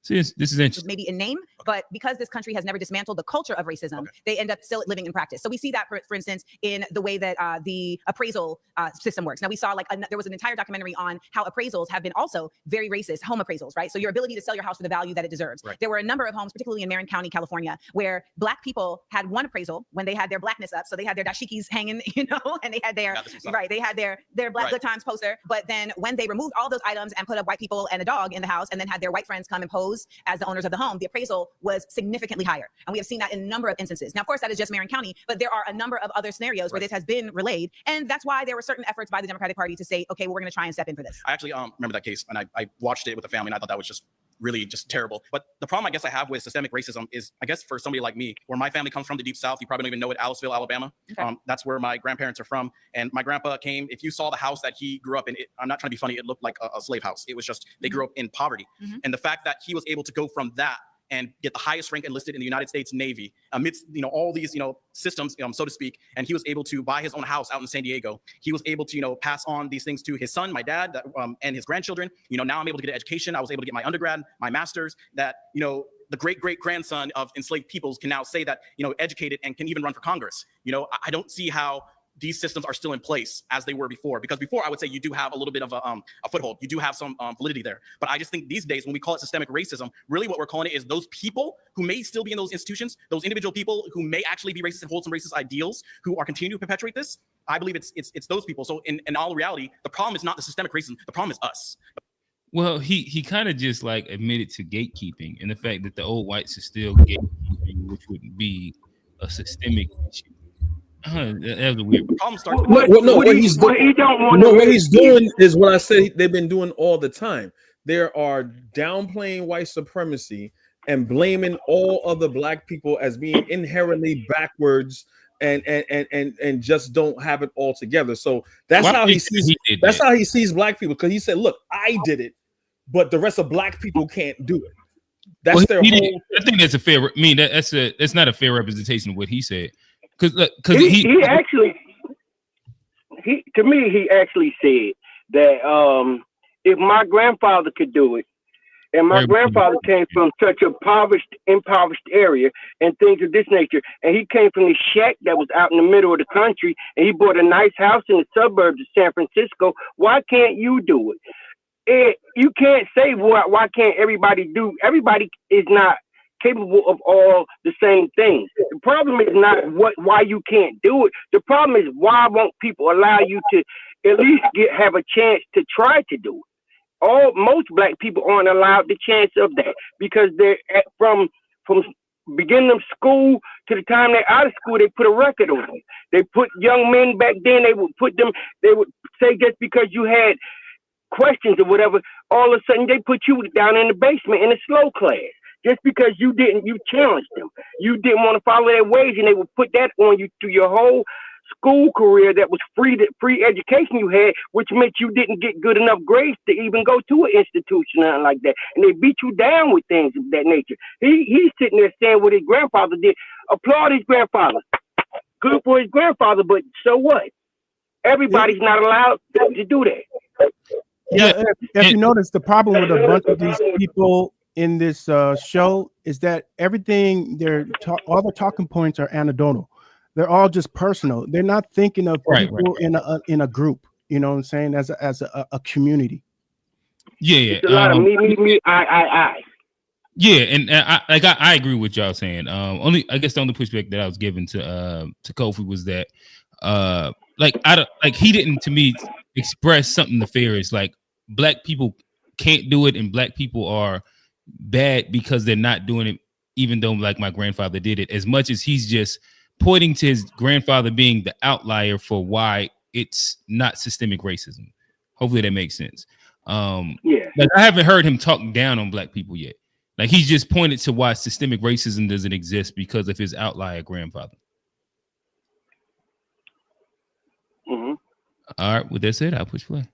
A: this is interesting.
C: Maybe in name, but because this country has never dismantled the culture of racism, they end up still living in practice. So we see that, for instance, in the way that the appraisal system works. Now we saw there was an entire documentary on how appraisals have been also very racist, home appraisals, right? So your ability to sell your house for the value that it deserves. Right. There were a number of homes, particularly in Marin County, California, where Black people had one appraisal when they had their Blackness up. So they had their dashikis hanging, and they had their, they had their Black Good Times poster. But then when they removed all those items and put up white people and a dog in the house, and then had their white friends come and pose as the owners of the home, the appraisal was significantly higher. And we have seen that in a number of instances. Now, of course, that is just Marin County, but there are a number of other scenarios where this has been relayed. And that's why there were certain efforts by the Democratic Party to say, okay, we're going to try and step in for this.
R: I actually remember that case, and I watched it with the family, and I thought that was just really just terrible. But the problem I guess I have with systemic racism is, I guess for somebody like me, where my family comes from, the Deep South, you probably don't even know it, Aliceville, Alabama. Okay. That's where my grandparents are from. And my grandpa came, if you saw the house that he grew up in, I'm not trying to be funny, it looked like a slave house. It was just, they grew up in poverty. And the fact that he was able to go from that and get the highest rank enlisted in the United States Navy amidst all these systems, so to speak, and he was able to buy his own house out in San Diego. He was able to pass on these things to his son, my dad, and his grandchildren. Now I'm able to get an education. I was able to get my undergrad, my master's. That the great grandson of enslaved peoples can now say that educated and can even run for Congress. I don't see how these systems are still in place as they were before, because before I would say you do have a little bit of a foothold, you do have some validity there. But I just think these days when we call it systemic racism, really what we're calling it is those people who may still be in those institutions, those individual people who may actually be racist and hold some racist ideals, who are continuing to perpetuate this. I believe it's those people. So in all reality, the problem is not the systemic racism, the problem is us.
A: Well, he kind of just like admitted to gatekeeping and the fact that the old whites are still gatekeeping, which would be a systemic issue. That was a weird
R: problem. Starts with
E: what he's doing is what I said they've been doing all the time. They are downplaying white supremacy and blaming all other Black people as being inherently backwards and just don't have it all together. So that's how he sees how he sees Black people, because he said, "Look, I did it, but the rest of Black people can't do it." That's their whole.
A: I think that's a fair. I mean, that's not a fair representation of what he said. Because
P: he actually said that if my grandfather could do it, and my grandfather came from such a impoverished area and things of this nature, and he came from the shack that was out in the middle of the country, and he bought a nice house in the suburbs of San Francisco, why can't you do it? You can't say why can't everybody do. Everybody is not capable of all the same things. The problem is not why you can't do it. The problem is why won't people allow you to at least have a chance to try to do it. Most Black people aren't allowed the chance of that, because they're from beginning of school to the time they're out of school, they put a record on them. They put young men back then, they would say just because you had questions or whatever, all of a sudden they put you down in the basement in a slow class. Just because you challenged them. You didn't want to follow their ways, and they would put that on you through your whole school career that was free education you had, which meant you didn't get good enough grades to even go to an institution or like that. And they beat you down with things of that nature. He's sitting there saying what his grandfather did. Applaud his grandfather. Good for his grandfather, but so what? Everybody's not allowed to do that.
I: If you notice, the problem with a bunch of these people in this show is that everything all the talking points are anecdotal. They're all just personal. They're not thinking of people in a group. You know what I'm saying? As a community.
A: Yeah,
P: It's a lot of me, I.
A: Yeah, and I agree with y'all saying. I guess the only pushback that I was giving to Kofi was that he didn't, to me, express something nefarious. Like, black people can't do it, and black people are bad because they're not doing it, even though like my grandfather did it. As much as he's just pointing to his grandfather being the outlier for why it's not systemic racism. Hopefully that makes sense. Like, I haven't heard him talk down on black people yet. Like, he's just pointed to why systemic racism doesn't exist because of his outlier grandfather.
P: Mm-hmm.
A: All right, with that said, I'll push play.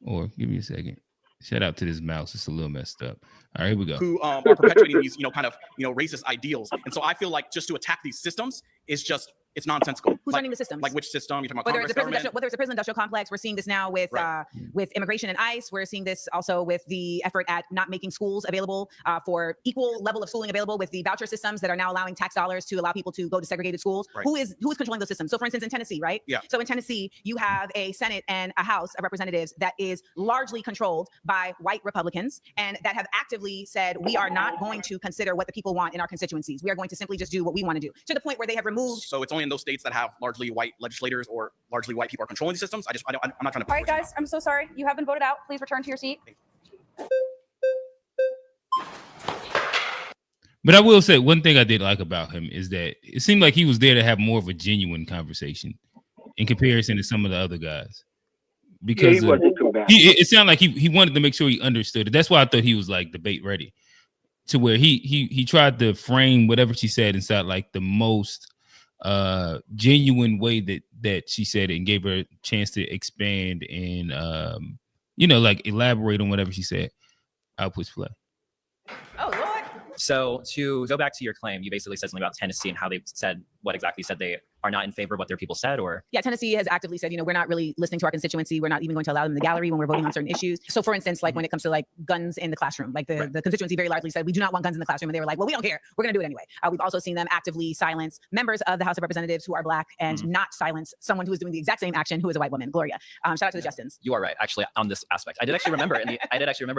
A: Or give me a second. Shout out to this mouse. It's a little messed up. All right, here we go.
R: Who are perpetuating these, racist ideals. And so I feel like just to attack these systems is just, it's nonsensical.
C: Who's running the systems?
R: Like which system? You're talking about
C: whether
R: Congress,
C: it's a prison industrial complex. We're seeing this now with immigration and ICE. We're seeing this also with the effort at not making schools available for equal level of schooling available with the voucher systems that are now allowing tax dollars to allow people to go to segregated schools.
R: Right.
C: Who is controlling those systems? So for instance, in Tennessee, right?
R: Yeah.
C: So in Tennessee, you have a Senate and a House of Representatives that is largely controlled by white Republicans and that have actively said, we are not going to consider what the people want in our constituencies. We are going to simply just do what we want to do, to the point where they have removed.
R: So it's only in those states that have largely white legislators or largely white people are controlling the systems. I'm not trying to.
G: All right, guys, I'm so sorry. You have been voted out. Please return to your seat.
A: But I will say one thing I did like about him is that it seemed like he was there to have more of a genuine conversation in comparison to some of the other guys. Because it sounded like he wanted to make sure he understood it. That's why I thought he was like debate ready, to where he tried to frame whatever she said inside like the most genuine way that she said it, and gave her a chance to expand and like elaborate on whatever she said. I'll push play.
C: Oh, Lord.
S: So to go back to your claim, you basically said something about Tennessee and how they said what exactly said they are not in favor of what their people said, or?
C: Yeah, Tennessee has actively said, we're not really listening to our constituency. We're not even going to allow them in the gallery when we're voting on certain issues. So for instance, like when it comes to like guns in the classroom, like the constituency very largely said, we do not want guns in the classroom. And they were like, well, we don't care. We're going to do it anyway. We've also seen them actively silence members of the House of Representatives who are black and not silence someone who is doing the exact same action, who is a white woman, Gloria. Shout out to the Justins.
S: You are right, actually, on this aspect. I did actually remember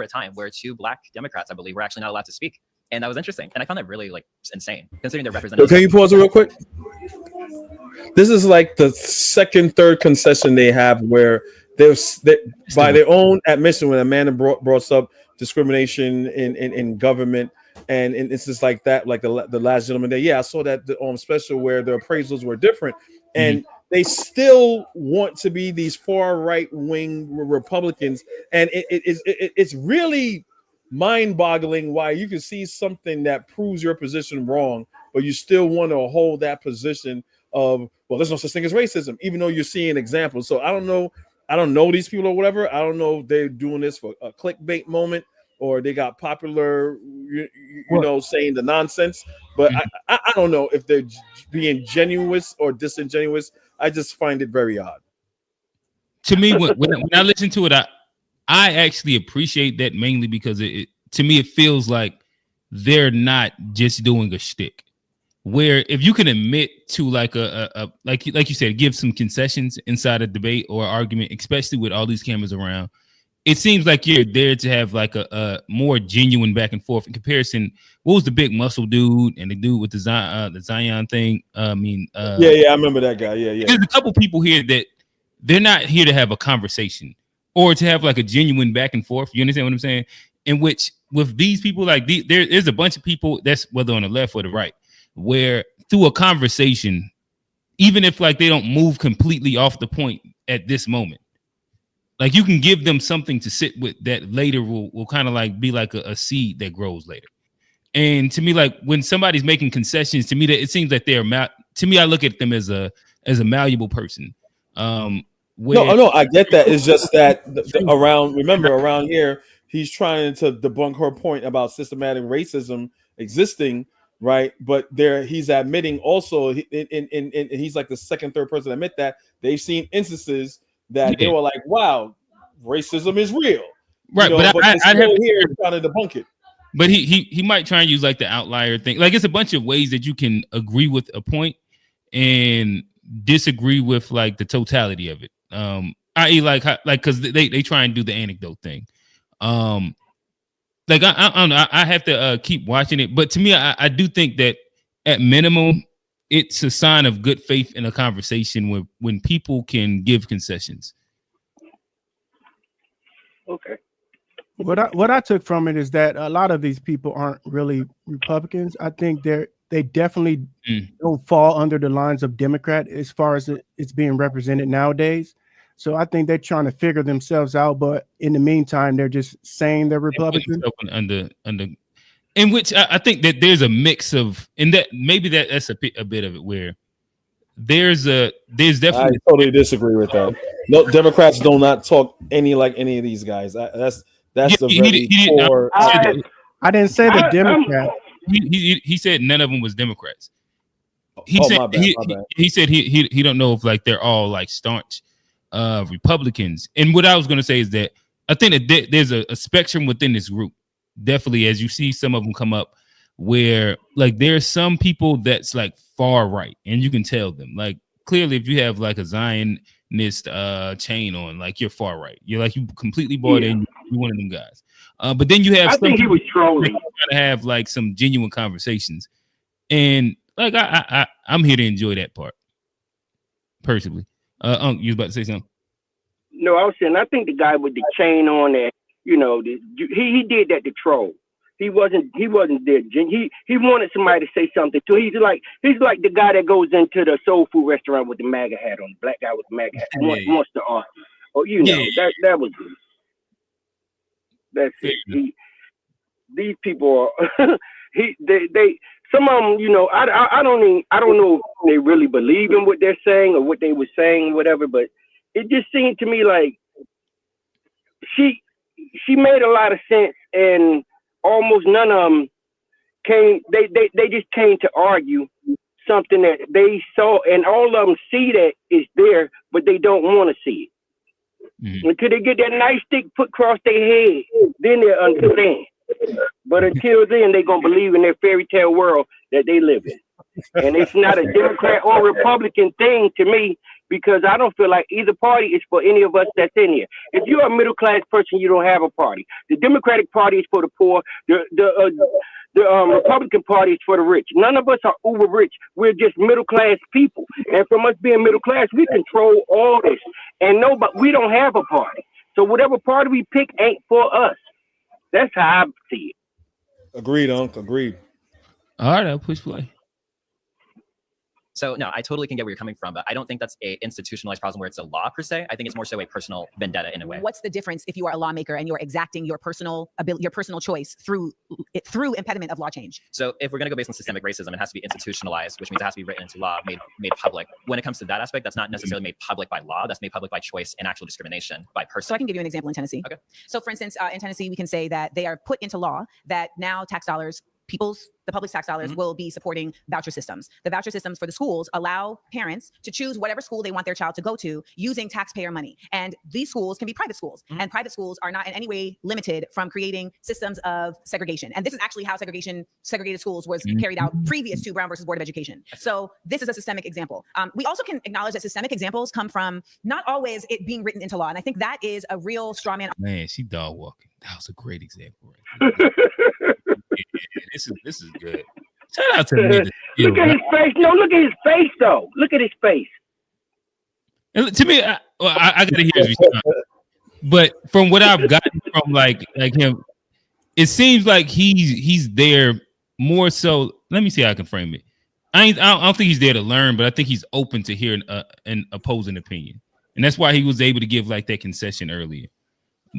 S: a time where 2 black Democrats, I believe, were actually not allowed to speak. And that was interesting. And I found that really insane, considering their representatives.
E: Can you pause it real quick? This is like the third concession they have where they by their own admission, when Amanda brought up discrimination in government, and it's just like that, like the last gentleman there. Yeah, I saw that special where the appraisals were different, and they still want to be these far right wing Republicans, and it's really mind-boggling why you can see something that proves your position wrong, but you still want to hold that position of, well, there's no such thing as racism, even though you're seeing examples. So I don't know these people or whatever. I don't know if they're doing this for a clickbait moment or they got popular, saying the nonsense. But I don't know if they're being genuine or disingenuous. I just find it very odd.
A: To me, when I listen to it, I actually appreciate that, mainly because to me it feels like they're not just doing a shtick. Where if you can admit to like like you said, give some concessions inside a debate or argument, especially with all these cameras around, it seems like you're there to have like a more genuine back and forth in comparison. What was the big muscle dude and the dude with the Zion thing? I
E: remember that guy. Yeah.
A: There's a couple people here that they're not here to have a conversation or to have like a genuine back and forth. You understand what I'm saying? In which with these people, like there is a bunch of people that's whether on the left or the right, where through a conversation, even if like they don't move completely off the point at this moment, like you can give them something to sit with that later will kind of like be like a seed that grows later. And to me, like when somebody's making concessions, to me that it seems like to me, I look at them as a malleable person.
E: No, I get that. It's just that around here, he's trying to debunk her point about systematic racism existing, right? But he's admitting also, and he's like the second, third person to admit that they've seen instances that they were like, wow, racism is real.
A: Right,
E: you know,
A: but
E: I'd
A: have to
E: hear trying to debunk it.
A: But he might try and use like the outlier thing. Like it's a bunch of ways that you can agree with a point and disagree with like the totality of it. I.e. like because they try and do the anecdote thing. Like I don't know. I have to keep watching it. But to me, I do think that at minimum, it's a sign of good faith in a conversation when people can give concessions.
P: Okay.
I: What I took from it is that a lot of these people aren't really Republicans. I think they definitely don't fall under the lines of Democrat as far as it's being represented nowadays. So I think they're trying to figure themselves out, but in the meantime, they're just saying they're Republican.
A: Under in which I think that there's a mix of, and that maybe that's a bit of it where there's definitely.
E: I totally disagree with that. No, Democrats do not talk any of these guys. That's the very core.
I: I didn't say the Democrat.
A: He said none of them was Democrats. He said
E: my bad.
A: he said he don't know if like they're all like staunch Republicans. And what I was going to say is that I think that there's a spectrum within this group. Definitely, as you see some of them come up, where like there's some people that's like far right, and you can tell them like clearly if you have like a Zionist chain on, like you're far right. You're like you completely bought in. You're one of them guys. But then you have.
P: I think he was trolling.
A: Trying to have like some genuine conversations, and like I'm here to enjoy that part personally. You was about to say something?
P: No, I was saying I think the guy with the chain on there, you know, he did that to troll. He wasn't there. He wanted somebody to say something to. He's like the guy that goes into the soul food restaurant with the MAGA hat on, the black guy with the MAGA hat. Wants to argue. Oh, you know, that was it. That's it. These people are they some of them, you know, I don't know if they really believe in what they're saying or what they were saying, whatever, but it just seemed to me like she made a lot of sense, and almost none of them came. They just came to argue something that they saw, and all of them see that it's there, but they don't want to see it until they get that nice stick put across their head. Then they understand. But until then, they're gonna believe in their fairy tale world that they live in, and it's not a Democrat or Republican thing to me, because I don't feel like either party is for any of us that's in here. If you're a middle class person, you don't have a party. The Democratic Party is for the poor. The Republican Party is for the rich. None of us are uber rich. We're just middle class people, and from us being middle class, we control all this. And we don't have a party. So whatever party we pick ain't for us. That's how I see it.
E: Agreed, Unc. Agreed.
A: All right, I'll push play.
S: So no, I totally can get where you're coming from, but I don't think that's a institutionalized problem where it's a law per se. I think it's more so a personal vendetta in a way.
C: What's the difference if you are a lawmaker and you're exacting your personal ability, your personal choice through impediment of law change?
S: So if we're going to go based on systemic racism, it has to be institutionalized, which means it has to be written into law, made public. When it comes to that aspect, that's not necessarily made public by law. That's made public by choice and actual discrimination by person.
C: So I can give you an example in Tennessee.
S: Okay.
C: So for instance, in Tennessee, we can say that they are put into law that now tax dollars, the public tax dollars will be supporting voucher systems. The voucher systems for the schools allow parents to choose whatever school they want their child to go to using taxpayer money. And these schools can be private schools, and private schools are not in any way limited from creating systems of segregation. And this is actually how segregated schools was carried out previous to Brown versus Board of Education. So this is a systemic example. We also can acknowledge that systemic examples come from not always it being written into law. And I think that is a real straw man.
A: Man, she dog walking. That was a great example. Right there. This is good. Shout out to me.
P: Look at his face. No, look at his face though. Look at his face.
A: And to me, I gotta hear his response. But from what I've gotten from like him, it seems like he's there more so. Let me see how I can frame it. I don't think he's there to learn, but I think he's open to hearing an opposing opinion, and that's why he was able to give like that concession earlier.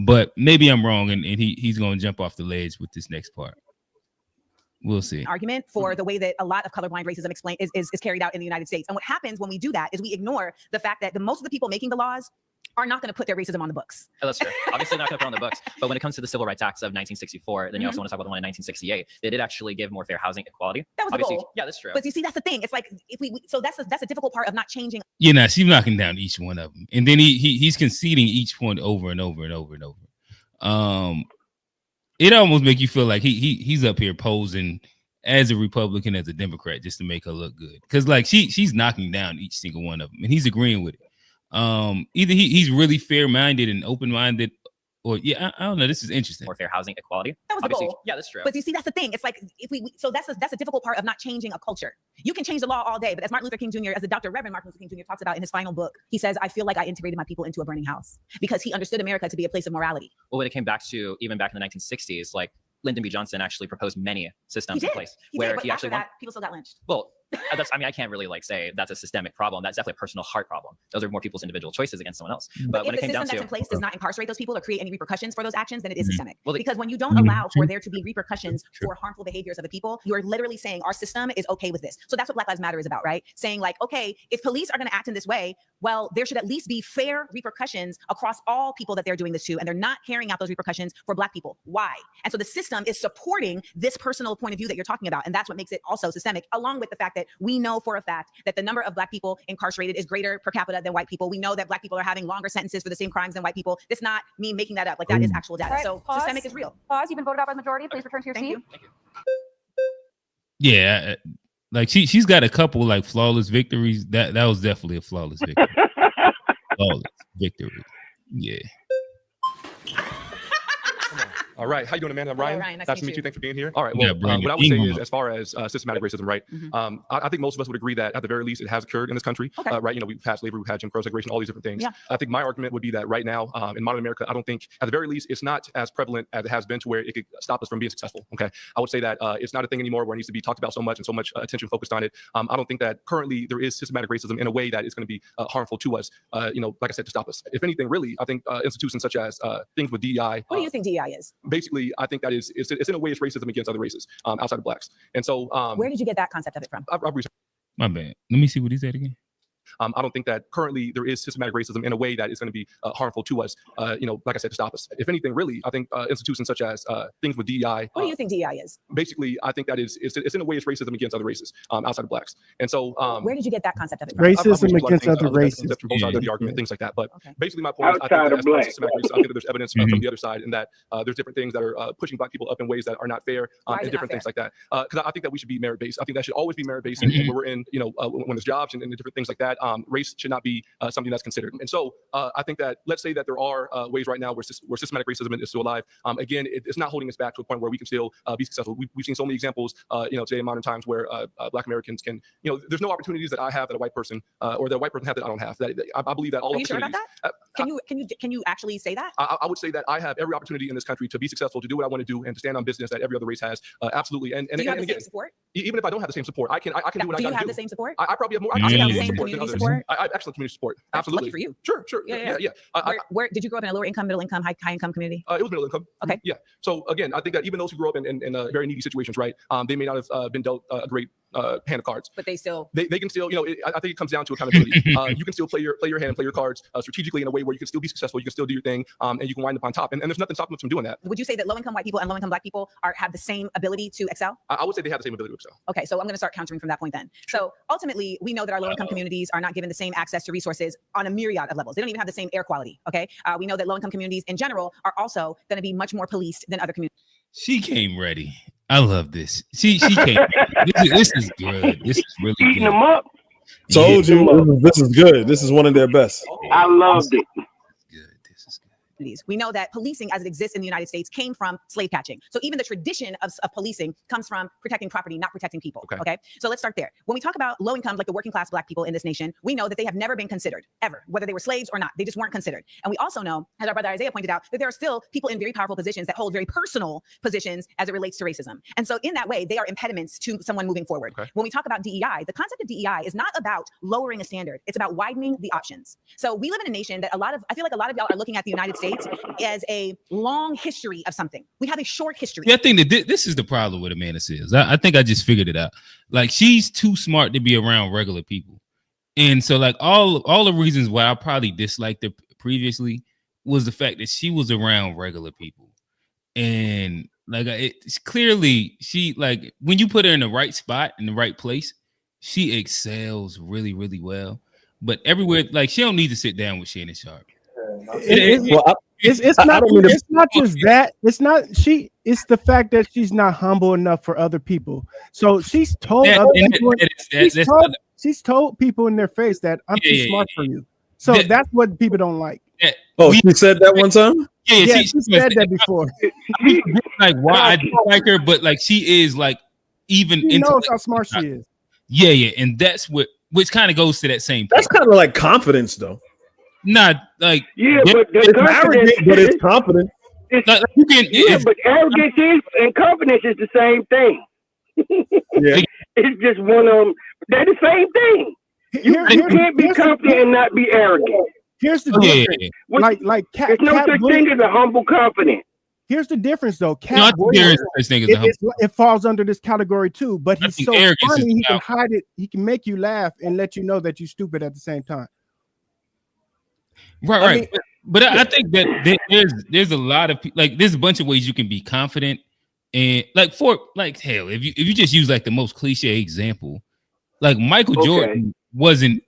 A: But maybe I'm wrong, and he's going to jump off the ledge with this next part. We'll see.
C: Argument for the way that a lot of colorblind racism is carried out in the United States. And what happens when we do that is we ignore the fact that most of the people making the laws are not going to put their racism on the books.
S: Oh, that's true. Obviously not going to put on the books. But when it comes to the Civil Rights Acts of 1964, then you also want to talk about the one in 1968. They did actually give more fair housing equality.
C: That was
S: obviously
C: the goal.
S: Yeah, that's true.
C: But you see, that's the thing. It's like if we so that's a difficult part of not changing.
A: She's knocking down each one of them, and then he's conceding each point over and over and over and over. It almost make you feel like he's up here posing as a Republican, as a Democrat, just to make her look good, because like she's knocking down each single one of them, and he's agreeing with it. Either he's really fair-minded and open-minded, or I don't know. This is interesting.
S: More fair housing equality.
C: That was the goal.
S: Yeah, that's true.
C: But you see, that's the thing. It's like if we so that's a difficult part of not changing a culture. You can change the law all day, but as Martin Luther King Jr., as the Dr. Reverend Martin Luther King Jr. talks about in his final book, he says, "I feel like I integrated my people into a burning house," because he understood America to be a place of morality.
S: Well, when it came back to even back in the 1960s, like Lyndon B. Johnson actually proposed many systems in place
C: where he actually people still got lynched.
S: Well, I can't really like say that's a systemic problem. That's definitely a personal heart problem. Those are more people's individual choices against someone else. But when
C: if
S: it
C: the
S: came down
C: system
S: to
C: that's in place does not incarcerate those people or create any repercussions for those actions, then it is systemic. Because when you don't allow for there to be repercussions for harmful behaviors of the people, you are literally saying our system is okay with this. So that's what Black Lives Matter is about, right? Saying like, okay, if police are going to act in this way, well, there should at least be fair repercussions across all people that they're doing this to, and they're not carrying out those repercussions for Black people. Why? And so the system is supporting this personal point of view that you're talking about, and that's what makes it also systemic, along with the fact that we know for a fact that the number of Black people incarcerated is greater per capita than white people. We know that Black people are having longer sentences for the same crimes than white people. It's not me making that up. Like that is actual data.
G: Right,
C: so
G: pause.
C: systemic is real.
G: Pause. You've been voted out by the majority. Please return to your seat.
C: Thank you.
A: Yeah, like she's got a couple like flawless victories. That was definitely a flawless victory. Flawless victory. Yeah.
T: All right, how you doing, Amanda? I'm Ryan.
C: Ryan.
T: Nice to meet you. Thanks for being here. All right, well, what I would say is, as far as systematic racism, right? I think most of us would agree that at the very least it has occurred in this country, right? You know, we've had slavery, we've had Jim Crow segregation, all these different things.
C: Yeah.
T: I think my argument would be that right now in modern America, I don't think, at the very least, it's not as prevalent as it has been to where it could stop us from being successful. Okay, I would say that it's not a thing anymore where it needs to be talked about so much and so much attention focused on it. I don't think that currently there is systematic racism in a way that is going to be harmful to us. You know, like I said, to stop us. If anything, really, I think institutions such as things with DEI.
C: What do you think DEI is?
T: Basically, I think that it's in a way it's racism against other races outside of Blacks. And so
C: where did you get that concept of it from?
A: My bad. Let me see what he said again.
T: I don't think that currently there is systematic racism in a way that is going to be harmful to us, you know, like I said, to stop us. If anything, really, I think institutions such as things with DEI.
C: What do you think DEI is?
T: Basically, I think that it's in a way it's racism against other races outside of Blacks. And so
C: where did you get that concept of it from?
I: Racism against other races.
T: From both sides of the argument, things like that. But basically, my point is, I think that as far as systematic racism, I think that there's evidence from the other side, and that there's different things that are pushing Black people up in ways that are not fair, and different things like that. Because I think that we should be merit-based. I think that should always be merit-based, and when we're in, you know, when there's jobs and different things like that, race should not be something that's considered. And so I think that, let's say that there are ways right now where systematic racism is still alive. Again, it's not holding us back to a point where we can still be successful. We've seen so many examples, you know, today in modern times where Black Americans can, you know, there's no opportunities that I have that a white person or that a white person have that I don't have. That I believe that all
C: Are you sure
T: opportunities.
C: about that? Can you actually say that?
T: I would say that I have every opportunity in this country to be successful, to do what I want to do, and to stand on business that every other race has. Absolutely. And
C: do you have the
T: again,
C: same support?
T: Even if I don't have the same support, I can do what I got to do.
C: Do you have the same support?
T: I probably have more.
C: Do you have the same
T: support than
C: community
T: others.
C: support?
T: I have excellent community support. Absolutely.
C: Lucky for you.
T: Sure. Yeah.
C: Where did you grow up in a lower income, middle income, high income community?
T: It was middle income.
C: Okay.
T: Yeah. So again, I think that even those who grew up in very needy situations, right? They may not have been dealt a great hand of cards,
C: but they
T: can still, you know, I think it comes down to accountability. You can still play your hand and play your cards strategically in a way where you can still be successful, you can still do your thing, and you can wind up on top. And there's nothing stopping us from doing that.
C: Would you say that low income white people and low income Black people have the same ability to excel?
T: I would say they have the same ability to excel.
C: Okay, so I'm going to start countering from that point then. So ultimately, we know that our low income communities are not given the same access to resources on a myriad of levels. They don't even have the same air quality. Okay, we know that low income communities in general are also going to be much more policed than other communities.
A: She came ready. I love this. She came ready. This is good. This is really good.
P: Eating them up.
E: Told you this is good. This is one of their best.
P: I loved it.
C: We know that policing as it exists in the United States came from slave catching. So even the tradition of policing comes from protecting property, not protecting people. Okay. So let's start there. When we talk about low income, like the working class Black people in this nation, we know that they have never been considered ever, whether they were slaves or not. They just weren't considered. And we also know, as our brother Isaiah pointed out, that there are still people in very powerful positions that hold very personal positions as it relates to racism. And so in that way, they are impediments to someone moving forward. When we talk about DEI, the concept of DEI is not about lowering a standard. It's about widening the options. So we live in a nation that I feel like a lot of y'all are looking at the United States as a long history of something. We have a short history.
A: Yeah, I think that this is the problem with Amanda Seales. I think I just figured it out. Like, she's too smart to be around regular people. And so like all the reasons why I probably dislike the previously was the fact that she was around regular people. And like it's clearly she like when you put her in the right spot in the right place, she excels really, really well. But everywhere, like she don't need to sit down with Shannon Sharp.
I: It's not just that. It's not she. It's the fact that she's not humble enough for other people. So she's told other people. She's told people in their face that I'm too smart for you. So that's what people don't like.
E: Oh, she said that one time.
I: Yeah, she said that before.
A: Like why I don't like her, but like she is like even
I: she knows how smart she is.
A: Yeah, and that's which kind of goes to that same.
E: That's kind of like confidence, though.
A: Not like
P: but
E: it's arrogant, but it's confident.
P: But arrogance and confidence is the same thing. It's just one of them. They're the same thing. You can't be confident and not be arrogant.
I: Here's the difference.
P: There's no such thing as a humble confidence.
I: Here's the difference, though. It falls under this category too. But he's so funny, he can hide it. He can make you laugh and let you know that you're stupid at the same time.
A: Right. But I think that there's a lot of like there's a bunch of ways you can be confident and like hell if you just use like the most cliche example, like Michael Jordan wasn't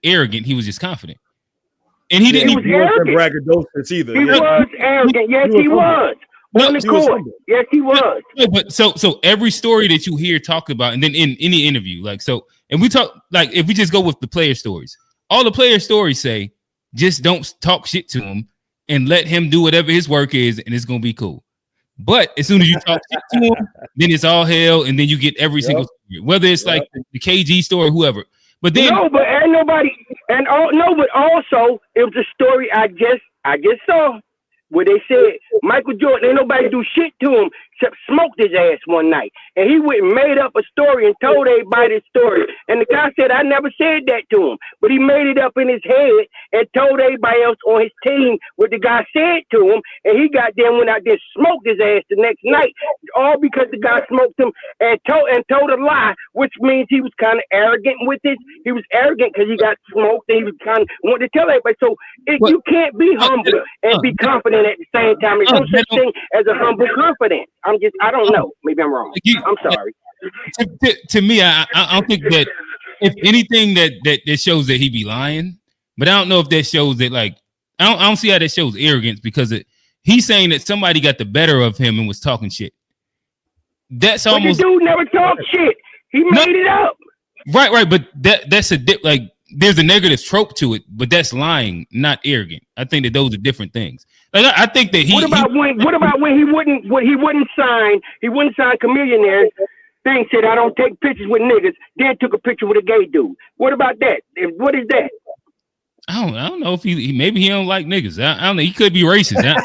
A: arrogant, he was just confident. And he didn't even
E: braggadocious either.
P: He was arrogant. Yes, he was. On the court. Yes, he was.
A: But so every story that you hear talked about, and then in any interview, like so, and we talk like if we just go with the player stories, all the player stories say just don't talk shit to him and let him do whatever his work is, and it's gonna be cool. But as soon as you talk shit to him, then it's all hell, and then you get every single story, whether it's like the KG story or whoever. But then
P: but ain't nobody but also it was a story I just saw where they said Michael Jordan ain't nobody do shit to him except smoked his ass one night. And he went and made up a story and told everybody the story. And the guy said, I never said that to him. But he made it up in his head and told everybody else on his team what the guy said to him. And he got there and went out there and smoked his ass the next night. All because the guy smoked him and told a lie, which means he was kind of arrogant with it. He was arrogant because he got smoked and he was kind of wanted to tell everybody. So you can't be humble and be confident at the same time. There's no such thing as a humble confidence. I don't know. Maybe I'm wrong. I'm sorry.
A: To me, I don't think that if anything that shows that he be lying, but I don't know if that shows that like I don't see how that shows arrogance because he's saying that somebody got the better of him and was talking shit. That's almost
P: the dude never talked shit. He made it up.
A: Right. But that's like there's a negative trope to it, but that's lying, not arrogant. I think that those are different things. Like I think that
P: What about when he wouldn't sign Chameleonaire thing, said I don't take pictures with niggas, then took a picture with a gay dude. What about that? What is that?
A: I don't know if he maybe he don't like niggas. I don't know. He could be racist. It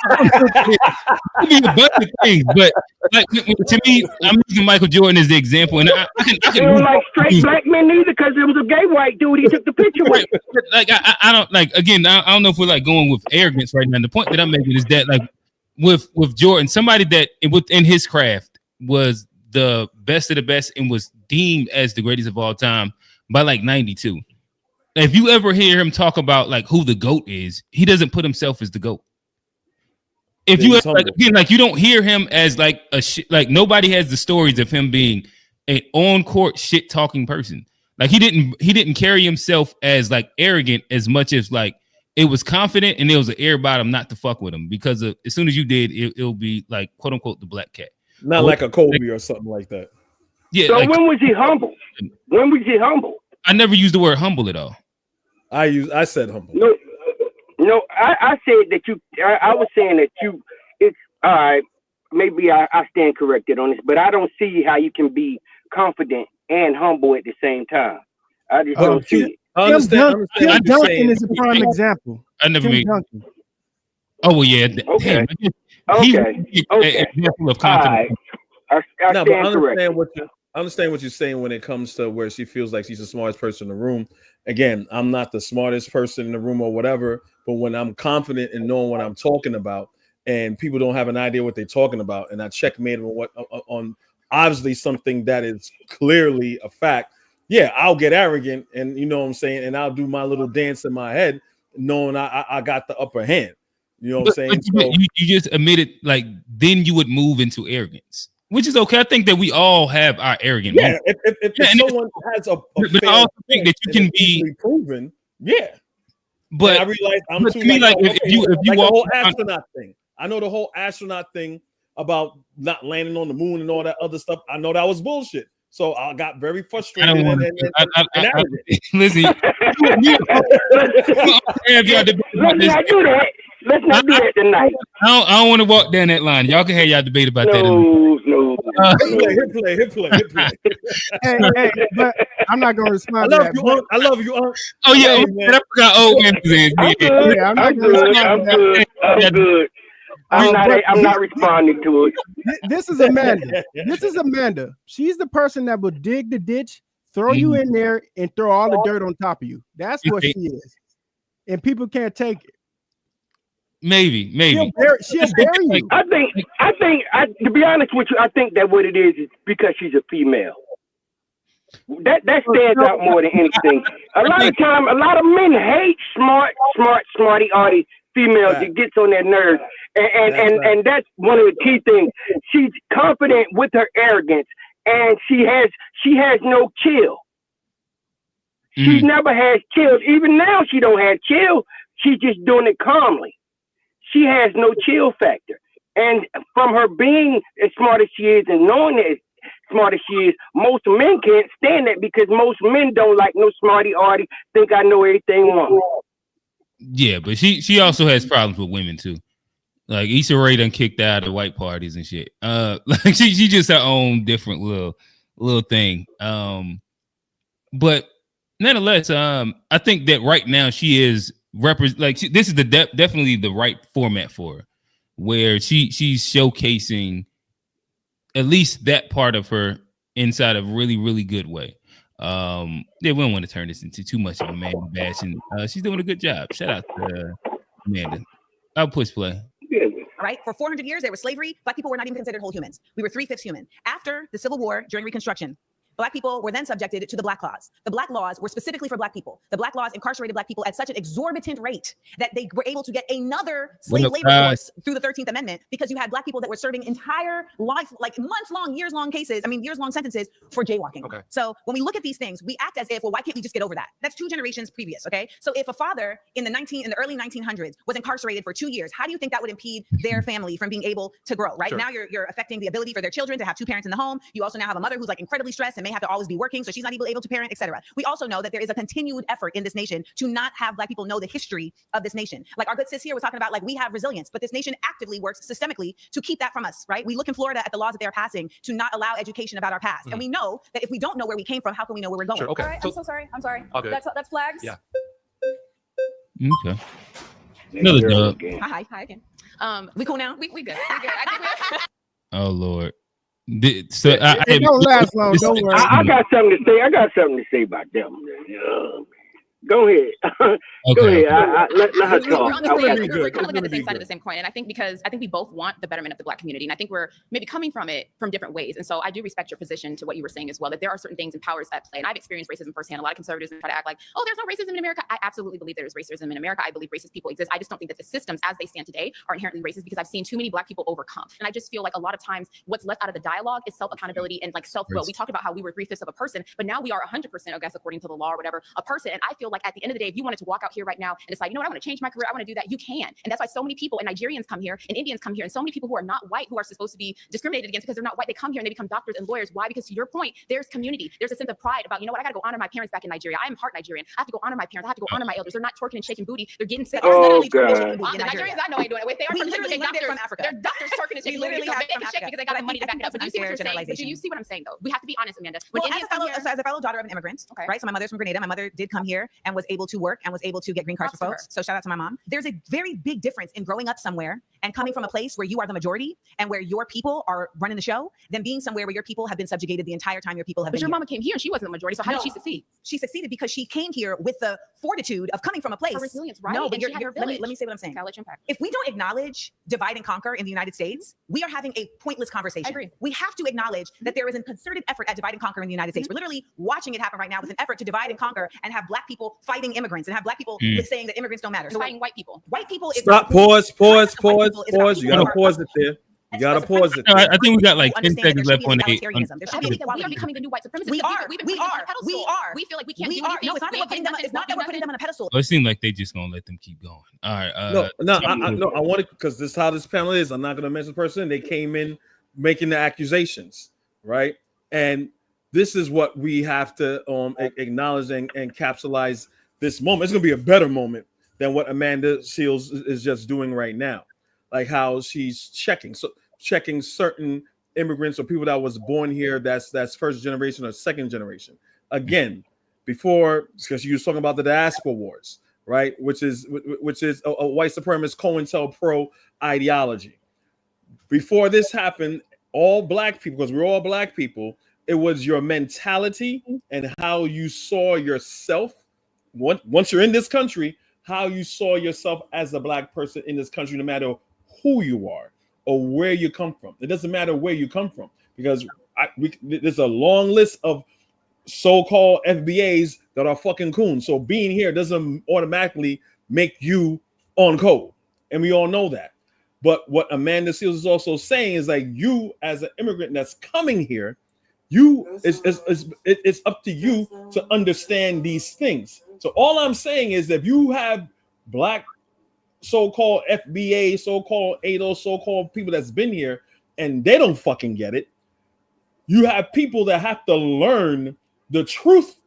A: could be a bunch of things, but like to me, I'm using Michael Jordan as the example, and I can
P: don't like straight black men either because it was a gay white dude he took the picture with.
A: Like I don't like again. I don't know if we're like going with arrogance right now. And the point that I'm making is that like with Jordan, somebody that within his craft was the best of the best and was deemed as the greatest of all time by like 92. If you ever hear him talk about like who the GOAT is, he doesn't put himself as the GOAT. If you ever, like again, like you don't hear him as like a shit, like nobody has the stories of him being an on-court shit talking person. Like he didn't carry himself as like arrogant as much as like it was confident and there was an air bottom not to fuck with him because as soon as you did, it'll be like quote unquote the black cat.
E: Not like a Kobe or something like that.
A: Yeah.
P: So
A: like,
P: when was he humble? When was he humble?
A: I never used the word humble at all.
E: I said humble.
P: No, I said that you. I was saying that you. It's all right. Maybe I stand corrected on this, but I don't see how you can be confident and humble at the same time. I just don't see it.
I: Tim Duncan is a prime example.
A: I never made.
I: Duncan.
A: Oh well, yeah.
P: Okay.
A: Example of confidence.
P: I stand corrected.
E: I understand what you're saying when it comes to where she feels like she's the smartest person in the room. Again, I'm not the smartest person in the room or whatever, but when I'm confident in knowing what I'm talking about and people don't have an idea what they're talking about, and I checkmate them on obviously something that is clearly a fact, yeah, I'll get arrogant and you know what I'm saying, and I'll do my little dance in my head knowing I got the upper hand. You know what I'm saying?
A: So, you just admitted, like, then you would move into arrogance, which is okay. I think that we all have our arrogant moments.
E: If someone has a
A: but I also think that you can be
E: proven, But I realize I'm too
A: like if you
E: the
A: walk
E: whole astronaut thing. I know the whole astronaut thing about not landing on the moon and all that other stuff. I know that was bullshit. So I got very frustrated and arrogant.
A: Listen,
P: let's not do that tonight.
A: I don't want to walk down that line. Y'all can have y'all debate about that.
E: Hit play.
I: Hey, but I'm not going to respond to that.
E: I love you, Unc.
A: Oh yeah, I forgot old man.
P: I'm good. I'm not responding to it.
I: This is Amanda. She's the person that will dig the ditch, throw you in there, and throw all the dirt on top of you. That's what she is. And people can't take it.
A: Maybe.
I: She'll bury you.
P: I think, to be honest with you, I think that what it is because she's a female. That stands out more than anything. A lot of men hate smarty arty females. It gets on their nerves. And that's one of the key things. She's confident with her arrogance, and she has no chill. She never has chills. Even now, she don't have chill. She's just doing it calmly. She has no chill factor. And from her being as smart as she is and knowing as smart as she is, most men can't stand that because most men don't like no smarty arty, think I know everything woman.
A: Yeah, but she also has problems with women too. Like Issa Rae done kicked out of white parties and shit. Like she just her own different little thing. But nonetheless, I think that right now she is this is definitely the right format for her, where she's showcasing at least that part of her inside a really, really good way. We don't want to turn this into too much of a man bashing. She's doing a good job. Shout out to Amanda. I'll push play.
C: All right, for 400 years, there was slavery. Black people were not even considered whole humans. We were 3/5 human. After the Civil War, during Reconstruction, Black people were then subjected to the Black laws. The Black laws were specifically for Black people. The Black laws incarcerated Black people at such an exorbitant rate that they were able to get another slave labor force through the 13th Amendment because you had Black people that were serving entire life, like months-long, years-long years-long sentences for jaywalking. Okay. So when we look at these things, we act as if, well, why can't we just get over that? That's 2 generations previous, okay? So if a father in the early 1900s was incarcerated for 2 years, how do you think that would impede their family from being able to grow, right? Sure. Now you're affecting the ability for their children to have 2 parents in the home. You also now have a mother who's like incredibly stressed and may have to always be working, so she's not able to parent, etc. We also know that there is a continued effort in this nation to not have Black people know the history of this nation. Like our good sis here was talking about, like, we have resilience, but this nation actively works systemically to keep that from us, right? We look in Florida at the laws that they're passing to not allow education about our past. And we know that if we don't know where we came from, how can we know where we're going?
G: Sure, okay. All right, I'm so sorry.
T: Okay.
G: That's flags.
T: Yeah.
A: Okay. Another dub.
M: Hi again.
C: We cool now?
M: We good. I think
A: Oh Lord.
I: So it don't last long. Don't worry.
P: I got something to say. About them. Go ahead. Go ahead. Let her talk.
M: We're kind of looking at the same side of the same coin. And I think we both want the betterment of the Black community. And I think we're maybe coming from it from different ways. And so I do respect your position to what you were saying as well, that there are certain things and powers at play. And I've experienced racism firsthand. A lot of conservatives try to act like, oh, there's no racism in America. I absolutely believe there is racism in America. I believe racist people exist. I just don't think that the systems as they stand today are inherently racist because I've seen too many Black people overcome. And I just feel like a lot of times what's left out of the dialogue is self-accountability and like self-will. We talked about how we were 3/5 of a person, but now we are 100%, I guess, according to the law or whatever, a person. And I feel like at the end of the day, if you wanted to walk out here right now and decide, you know what, I want to change my career, I want to do that, you can. And that's why so many people and Nigerians come here and Indians come here and so many people who are not white, who are supposed to be discriminated against because they're not white, they come here and they become doctors and lawyers. Why? Because to your point, there's community. There's a sense of pride about, you know what, I got to go honor my parents back in Nigeria. I am part Nigerian. I have to go honor my parents. I have to go honor my elders. They're not twerking and shaking booty. They're getting sick.
P: Oh,
M: the Nigerians I know ain't doing it. They are from Africa. They're doctors twerking and shaking booty. They can shake because they got the money to back it up. But do you see what you're saying? But do you see what I'm saying though? We have to be honest, Amanda.
C: Well, as a fellow daughter of an immigrant, right? So my mother's from Grenada. My mother did come here and was able to work and was able to get green cards for folks. So shout out to my mom. There's a very big difference in growing up somewhere and coming from a place where you are the majority and where your people are running the show than being somewhere where your people have been subjugated the entire time your people have been here.
M: But your mama came here and she wasn't the majority. So how did she succeed?
C: She succeeded because she came here with the fortitude of coming from a place.
M: Her resilience, right?
C: No, but let me say what I'm saying. If we don't acknowledge divide and conquer in the United States, we are having a pointless conversation.
M: I agree.
C: We have to acknowledge that there is a concerted effort at divide and conquer in the United States. We're literally watching it happen right now with an effort to divide and conquer and have Black people people fighting immigrants and have black people saying that immigrants don't matter. So
M: fighting white people.
C: White people is
E: Stop. Pause. You gotta pause it there. You gotta pause it.
A: I think we got like 10 seconds left on the.
M: We are becoming the new white supremacists.
C: We are.
M: We feel like we can't do anything.
C: No, it's not that we're putting them. It's not that we're putting them on a pedestal.
A: It seems like they just gonna let them keep going. All right.
E: I want to, because this is how this panel is. I'm not gonna mention the person. They came in making the accusations, right? And this is what we have to acknowledge and capsulize this moment. It's gonna be a better moment than what Amanda Seales is just doing right now, like how she's checking certain immigrants or people that was born here that's first generation or second generation. Again, before, because you was talking about the diaspora wars, right? Which is a white supremacist COINTELPRO ideology. Before this happened, all black people, because we're all black people, it was your mentality and how you saw yourself once you're in this country, how you saw yourself as a black person in this country, no matter who you are or where you come from. It doesn't matter where you come from, because there's a long list of so-called FBAs that are fucking coons. So being here doesn't automatically make you on code, and we all know that. But what Amanda Seales is also saying is, like, you as an immigrant that's coming here, it's up to you to understand these things. So all I'm saying is, if you have black so-called FBA, so-called ADOS, so-called people that's been here and they don't fucking get it, you have people that have to learn the truth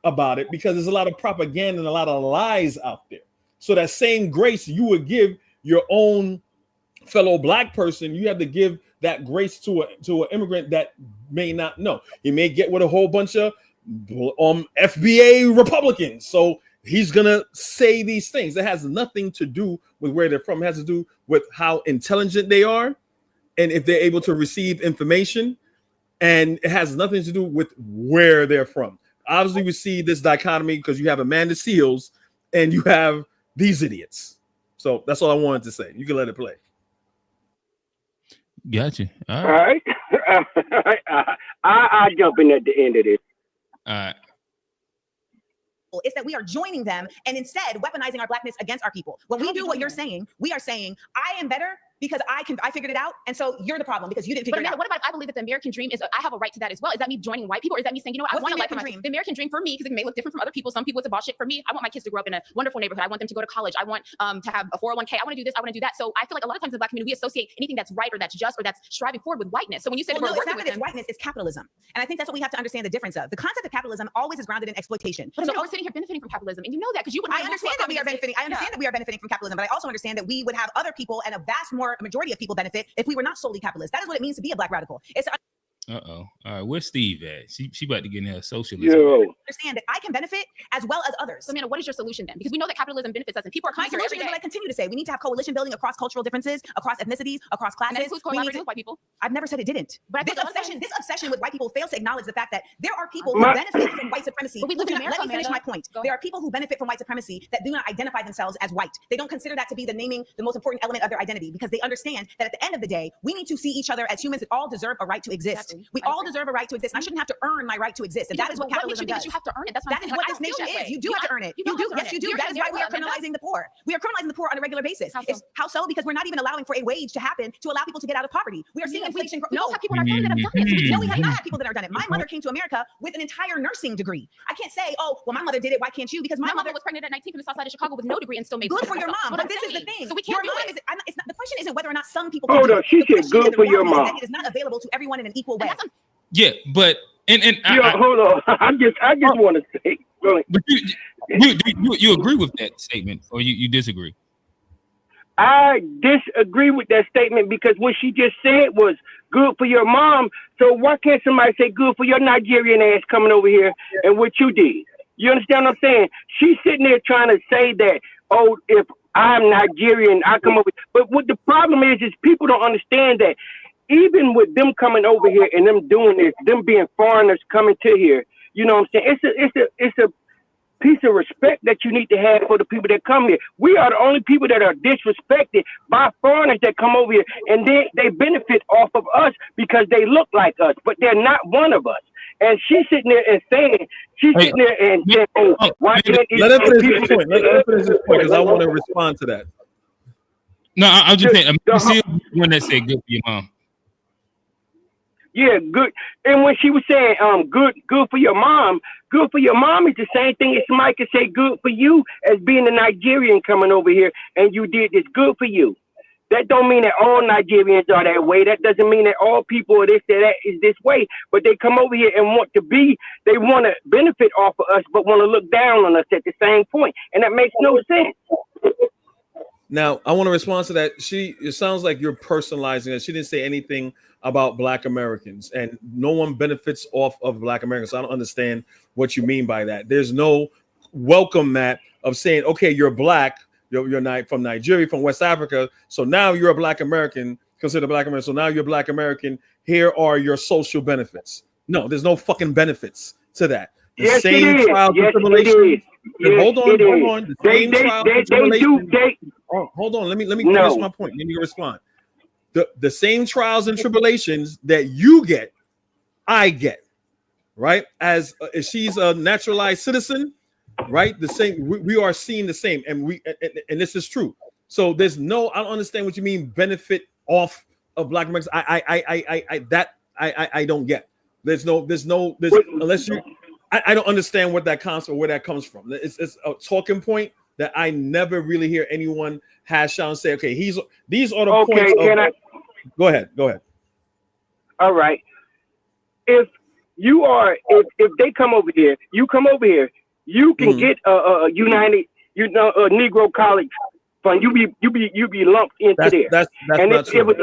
E: about it, because there's a lot of propaganda and a lot of lies out there. So that same grace you would give your own fellow black person, you have to give that grace to an immigrant that may not know. He may get with a whole bunch of FBA Republicans, so he's gonna say these things. It has nothing to do with where they're from. It has to do with how intelligent they are and if they're able to receive information, and it has nothing to do with where they're from. Obviously, we see this dichotomy because you have Amanda Seales and you have these idiots. So that's all I wanted to say. You can let it play.
A: Gotcha.
P: All right. I jump in at the end of this.
A: All right.
C: It's that we are joining them and instead weaponizing our blackness against our people. When we do what you're saying, we are saying, I am better because I figured it out, and so you're the problem because you didn't figure it out.
M: What about if I believe that the American dream is, I have a right to that as well? Is that me joining white people, or is that me saying, you know what, I want to live the American dream for me, because it may look different from other people. Some people it's about shit. For me, I want my kids to grow up in a wonderful neighborhood. I want them to go to college. I want to have a 401k. I want to do this. I want to do that. So I feel like a lot of times in the black community, we associate anything that's right or that's just or that's striving forward with whiteness. So when you say
C: it's whiteness, it's capitalism, and I think that's what we have to understand the difference of. The concept of capitalism always is grounded in exploitation.
M: But so we're sitting here benefiting from capitalism, and you know that because you would.
C: I understand that we are benefiting. I understand that we are benefiting from capitalism, but I also understand that we would have other people and a majority of people benefit if we were not solely capitalist. That is what it means to be a black radical. It's
A: All right, where's Steve at? She about to get in her socialism.
C: Understand that I can benefit as well as others.
M: So, Amanda, what is your solution then? Because we know that capitalism benefits us, and people are coming here every day.
C: Is what I continue to say. We need to have coalition building across cultural differences, across ethnicities, across classes.
M: And that includes collaborating with white people.
C: I've never said it didn't. But this obsession with white people fails to acknowledge the fact that there are people who benefit from white supremacy.
M: But we live in America,
C: let me finish my point. There are people who benefit from white supremacy that do not identify themselves as white. They don't consider that to be the most important element of their identity, because they understand that at the end of the day, we need to see each other as humans that all deserve a right to exist. We all deserve a right to exist. I shouldn't have to earn my right to exist. And that is what capitalism does.
M: You have to earn it.
C: That is what this nation is. You do have to earn it. You do. Yes, you do. That is why we are criminalizing the poor. We are criminalizing the poor on a regular basis. How so? Because we're not even allowing for a wage to happen to allow people to get out of poverty. We are seeing inflation.
M: We have people in our family that have done it.
C: No, we have not had people that have done it. My mother came to America with an entire nursing degree. I can't say, oh, well, my mother did it. Why can't you? Because my mother
M: was pregnant at 19 from the south side of Chicago with no degree and still made
C: good for your mom. But this is the thing.
M: So we can't do it.
C: The question isn't whether or not some people.
P: Hold on. She said good for your mom.
C: It is not available to everyone in an equal way.
A: Yeah, but
P: hold on. I just want to say.
A: But you agree with that statement, or you disagree?
P: I disagree with that statement, because what she just said was good for your mom. So why can't somebody say good for your Nigerian ass coming over here and what you did? You understand what I'm saying? She's sitting there trying to say that, oh, if I'm Nigerian, I come over. But what the problem is people don't understand that even with them coming over here and them doing this, them being foreigners coming to here, you know what I'm saying? It's a piece of respect that you need to have for the people that come here. We are the only people that are disrespected by foreigners that come over here, and they benefit off of us because they look like us, but they're not one of us. And she's sitting there and saying, oh, why can't
E: let him finish this point. Let him finish this point because I want to respond to that.
A: No, I'm just saying, I'm still one that said good for your mom.
P: Yeah, good. And when she was saying, good for your mom is the same thing as somebody could say good for you as being a Nigerian coming over here and you did this. Good for you. That don't mean that all Nigerians are that way. That doesn't mean that all people are this or that is this way. But they come over here and they want to benefit off of us, but want to look down on us at the same point. And that makes no sense.
E: Now, I want to respond to that. It sounds like you're personalizing it. She didn't say anything about Black Americans, and no one benefits off of Black Americans. So I don't understand what you mean by that. There's no welcome mat of saying, okay, you're Black, you're not from Nigeria, from West Africa, so now you're a Black American, consider Black American. So now you're Black American. Here are your social benefits. No, there's no fucking benefits to that. The
P: yes,
E: same trials and tribulations. Hold on. The same trials and tribulations. Hold on. Let me finish my point. Let me respond. The same trials and tribulations that you get, I get, right? As she's a naturalized citizen, right? The same. We are seeing the same, and this is true. So there's no. I don't understand what you mean. Benefit off of Black Americans. I don't get. There's unless you. I don't understand what that concept, where that comes from. It's a talking point that I never really hear anyone hash out and say, okay, these are the points. Go ahead.
P: All right. If they come over here, you can get a United, Negro College fund. You be lumped into there. That's and not true. It was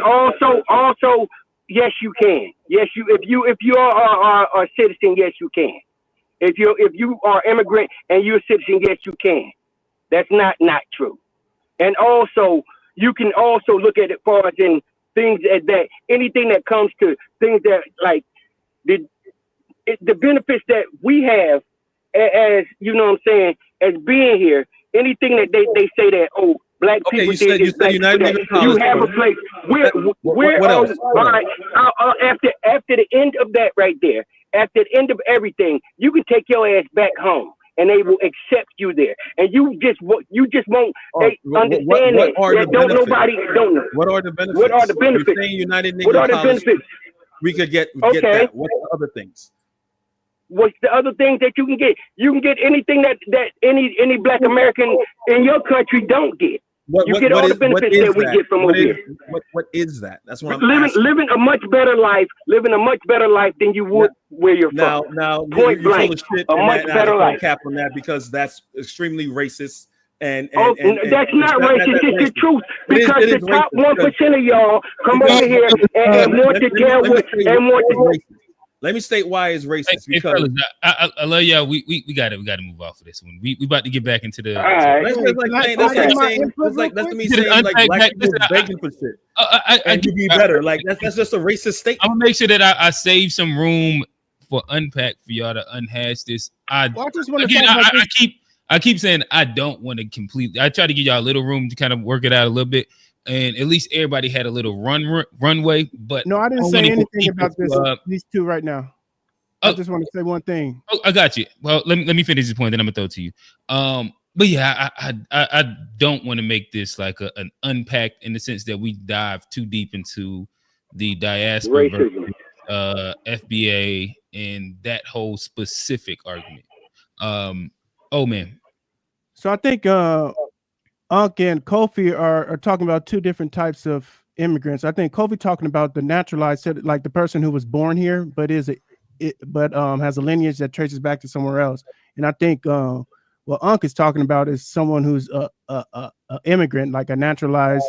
P: also yes, you can. Yes, if you are a citizen, yes, you can. If you are immigrant and you're a citizen, yes, you can. That's not true. And also, you can also look at it far as in things that anything that comes to things that like the benefits that we have as you know what I'm saying, as being here. Anything that they say that Black people did is Black people. You have a place. What else? All right. After the end of that right there. After the end of everything, you can take your ass back home, and they will accept you there. And you just won't understand that. Nobody don't know.
E: What are the benefits?
P: What are the benefits?
E: You're saying United Negro College, benefits? We could get that. What's the other things?
P: What's the other things that you can get? You can get anything that any Black American in your country don't get. You get all the benefits that we get from over here.
E: What is that? That's what I'm
P: living a much better life. Living a much better life than you would where you're from.
E: Now,
P: point blank, a much better life.
E: Cap on that because that's extremely racist. And
P: that's not racist. It's the truth because the top 1% of y'all come over here and want to deal with and want to.
E: Let me state why it's racist. Because
A: I love y'all. We got to move off of this one. We about to get back into the.
E: That's me saying like Black people begging for shit. I could be better. Like that's just a racist statement.
A: I'm gonna make sure that I save some room for unpack for y'all to unhash this. I keep saying I don't want to completely. I try to give y'all a little room to kind of work it out a little bit. And at least everybody had a little runway, but
I: no, I didn't say anything about this. These two right now. I just want to say one thing.
A: Oh, I got you. Well, let me finish this point, then I'm gonna throw it to you. But yeah, I don't want to make this like an unpack in the sense that we dive too deep into the diaspora, FBA, and that whole specific argument. Man.
I: So I think Unc and Kofi are talking about two different types of immigrants. I think Kofi talking about the naturalized, like the person who was born here, but has a lineage that traces back to somewhere else. And I think what Unc is talking about is someone who's a immigrant, like a naturalized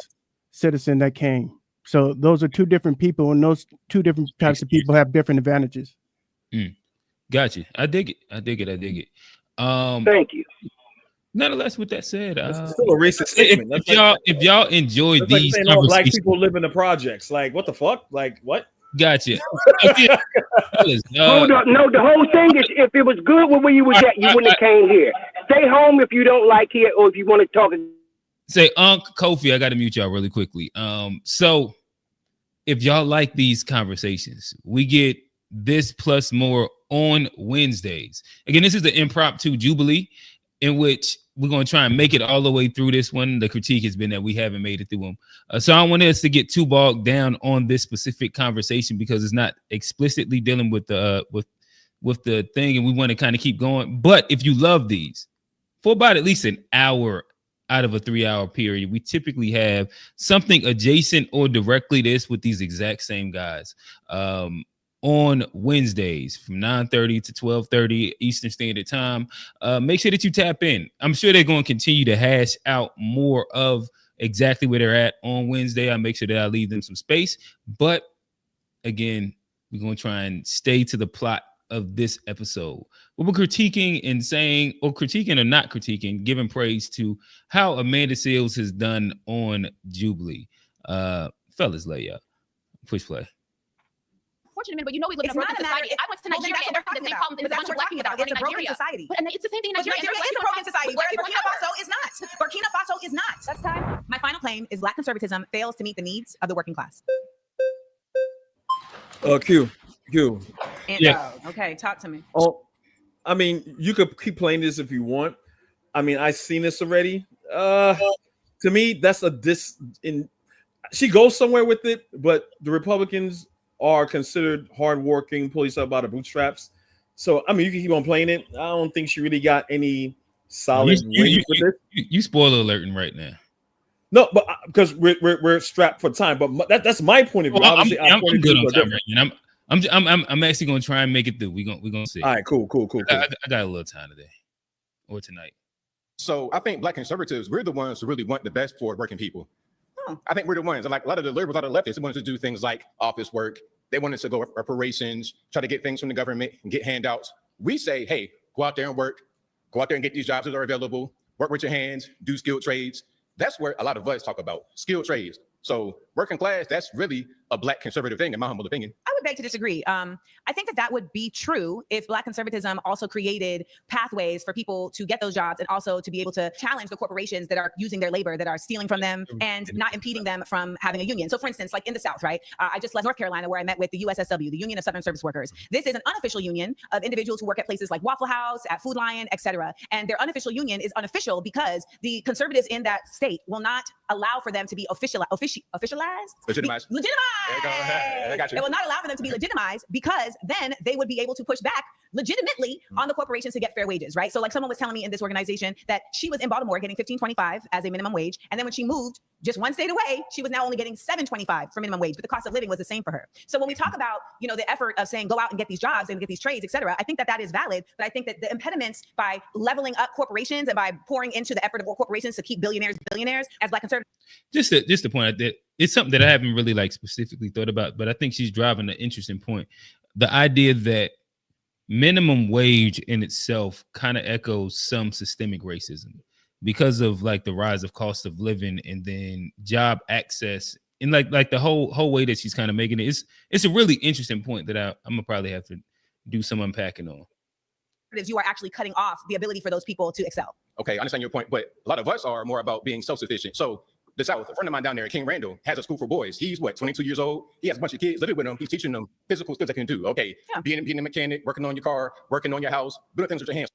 I: citizen that came. So those are two different people, and those two different types of people have different advantages.
A: Gotcha. I dig it.
P: Thank you.
A: Nonetheless, with that said,
E: it's still a racist statement.
A: If y'all enjoy these
E: conversations, Black people live in the projects. Like, what the fuck? Like, what?
A: Gotcha.
P: Hold up. No, the whole thing is, if it was good where you was at, you wouldn't have came here. Stay home if you don't like here, or if you want to talk.
A: Say, Kofi, I got to mute y'all really quickly. So if y'all like these conversations, we get this plus more on Wednesdays. Again, this is the impromptu Jubilee in which we're going to try and make it all the way through this one. The critique has been that we haven't made it through them. So I don't want us to get too bogged down on this specific conversation because it's not explicitly dealing with the thing, and we want to kind of keep going. But if you love these, for about at least an hour out of a 3-hour period, we typically have something adjacent or directly this with these exact same guys. On Wednesdays from 9:30 to 12:30 Eastern Standard Time. Make sure that you tap in. I'm sure they're going to continue to hash out more of exactly where they're at on Wednesday. I'll make sure that I leave them some space. But again, we're going to try and stay to the plot of this episode. We're critiquing and saying, or critiquing or not critiquing, giving praise to how Amanda Seales has done on Jubilee. Fellas, lay up. Push play.
M: But you know we live in a broken society. I went to Nigeria and they're having the same problems as a bunch of black people that are in Nigeria. But it's the same thing in Nigeria.
C: Nigeria is a broken society, whereas Burkina Faso is not. Burkina Faso is not.
M: That's time.
C: My final claim is Black conservatism fails to meet the needs of the working class.
E: Q.
C: Yeah. Okay, talk to me.
E: Oh, I mean, you could keep playing this if you want. I mean, I've seen this already. To me, that's a she goes somewhere with it, but the Republicans are considered hardworking, pull yourself out of bootstraps. So, I mean, you can keep on playing it. I don't think she really got any solid weight with it.
A: You spoiler alerting right now.
E: No, but because we're strapped for time. But that's my point of view.
A: Well, I'm good on time right now. I'm actually gonna try and make it through. We're gonna see.
E: All right, cool.
A: I got a little time today or tonight.
D: So I think Black conservatives, we're the ones who really want the best for working people. I think we're the ones, like a lot of the liberals, a lot of the leftists, they wanted to do things like office work. They wanted to go reparations, try to get things from the government and get handouts. We say, hey, go out there and work. Go out there and get these jobs that are available. Work with your hands, do skilled trades. That's where a lot of us talk about skilled trades. So working class, that's really a Black conservative thing, in my humble opinion.
C: I would beg to disagree. I think that would be true if Black conservatism also created pathways for people to get those jobs and also to be able to challenge the corporations that are using their labor, that are stealing from them and not impeding them from having a union. So for instance, like in the South, right? I just left North Carolina where I met with the USSW, the Union of Southern Service Workers. This is an unofficial union of individuals who work at places like Waffle House, at Food Lion, etc. And their unofficial union is unofficial because the conservatives in that state will not allow for them to be officialized.
D: Legitimized. I got you.
C: It will not allow for them to be legitimized because then they would be able to push back legitimately on the corporations to get fair wages, right? So like someone was telling me in this organization that she was in Baltimore getting $15.25 as a minimum wage. And then when she moved just one state away, she was now only getting $7.25 for minimum wage, but the cost of living was the same for her. So when we talk about, the effort of saying, go out and get these jobs and get these trades, et cetera, I think that is valid. But I think that the impediments by leveling up corporations and by pouring into the effort of corporations to keep billionaires, as Black conservatives. Just
A: to point out that it's something that I haven't really specifically thought about, but I think she's driving an interesting point. The idea that minimum wage in itself kind of echoes some systemic racism because of the rise of cost of living and then job access and like the whole way that she's kind of making it. It's a really interesting point that I'm gonna probably have to do some unpacking on.
C: You are actually cutting off the ability for those people to excel.
D: Okay, I understand your point, but a lot of us are more about being self-sufficient. So the South, a friend of mine down there, King Randall, has a school for boys. He's 22 years old. He has a bunch of kids living with him. He's teaching them physical skills they can do. Okay, being a mechanic, working on your car, working on your house, doing things with your hands.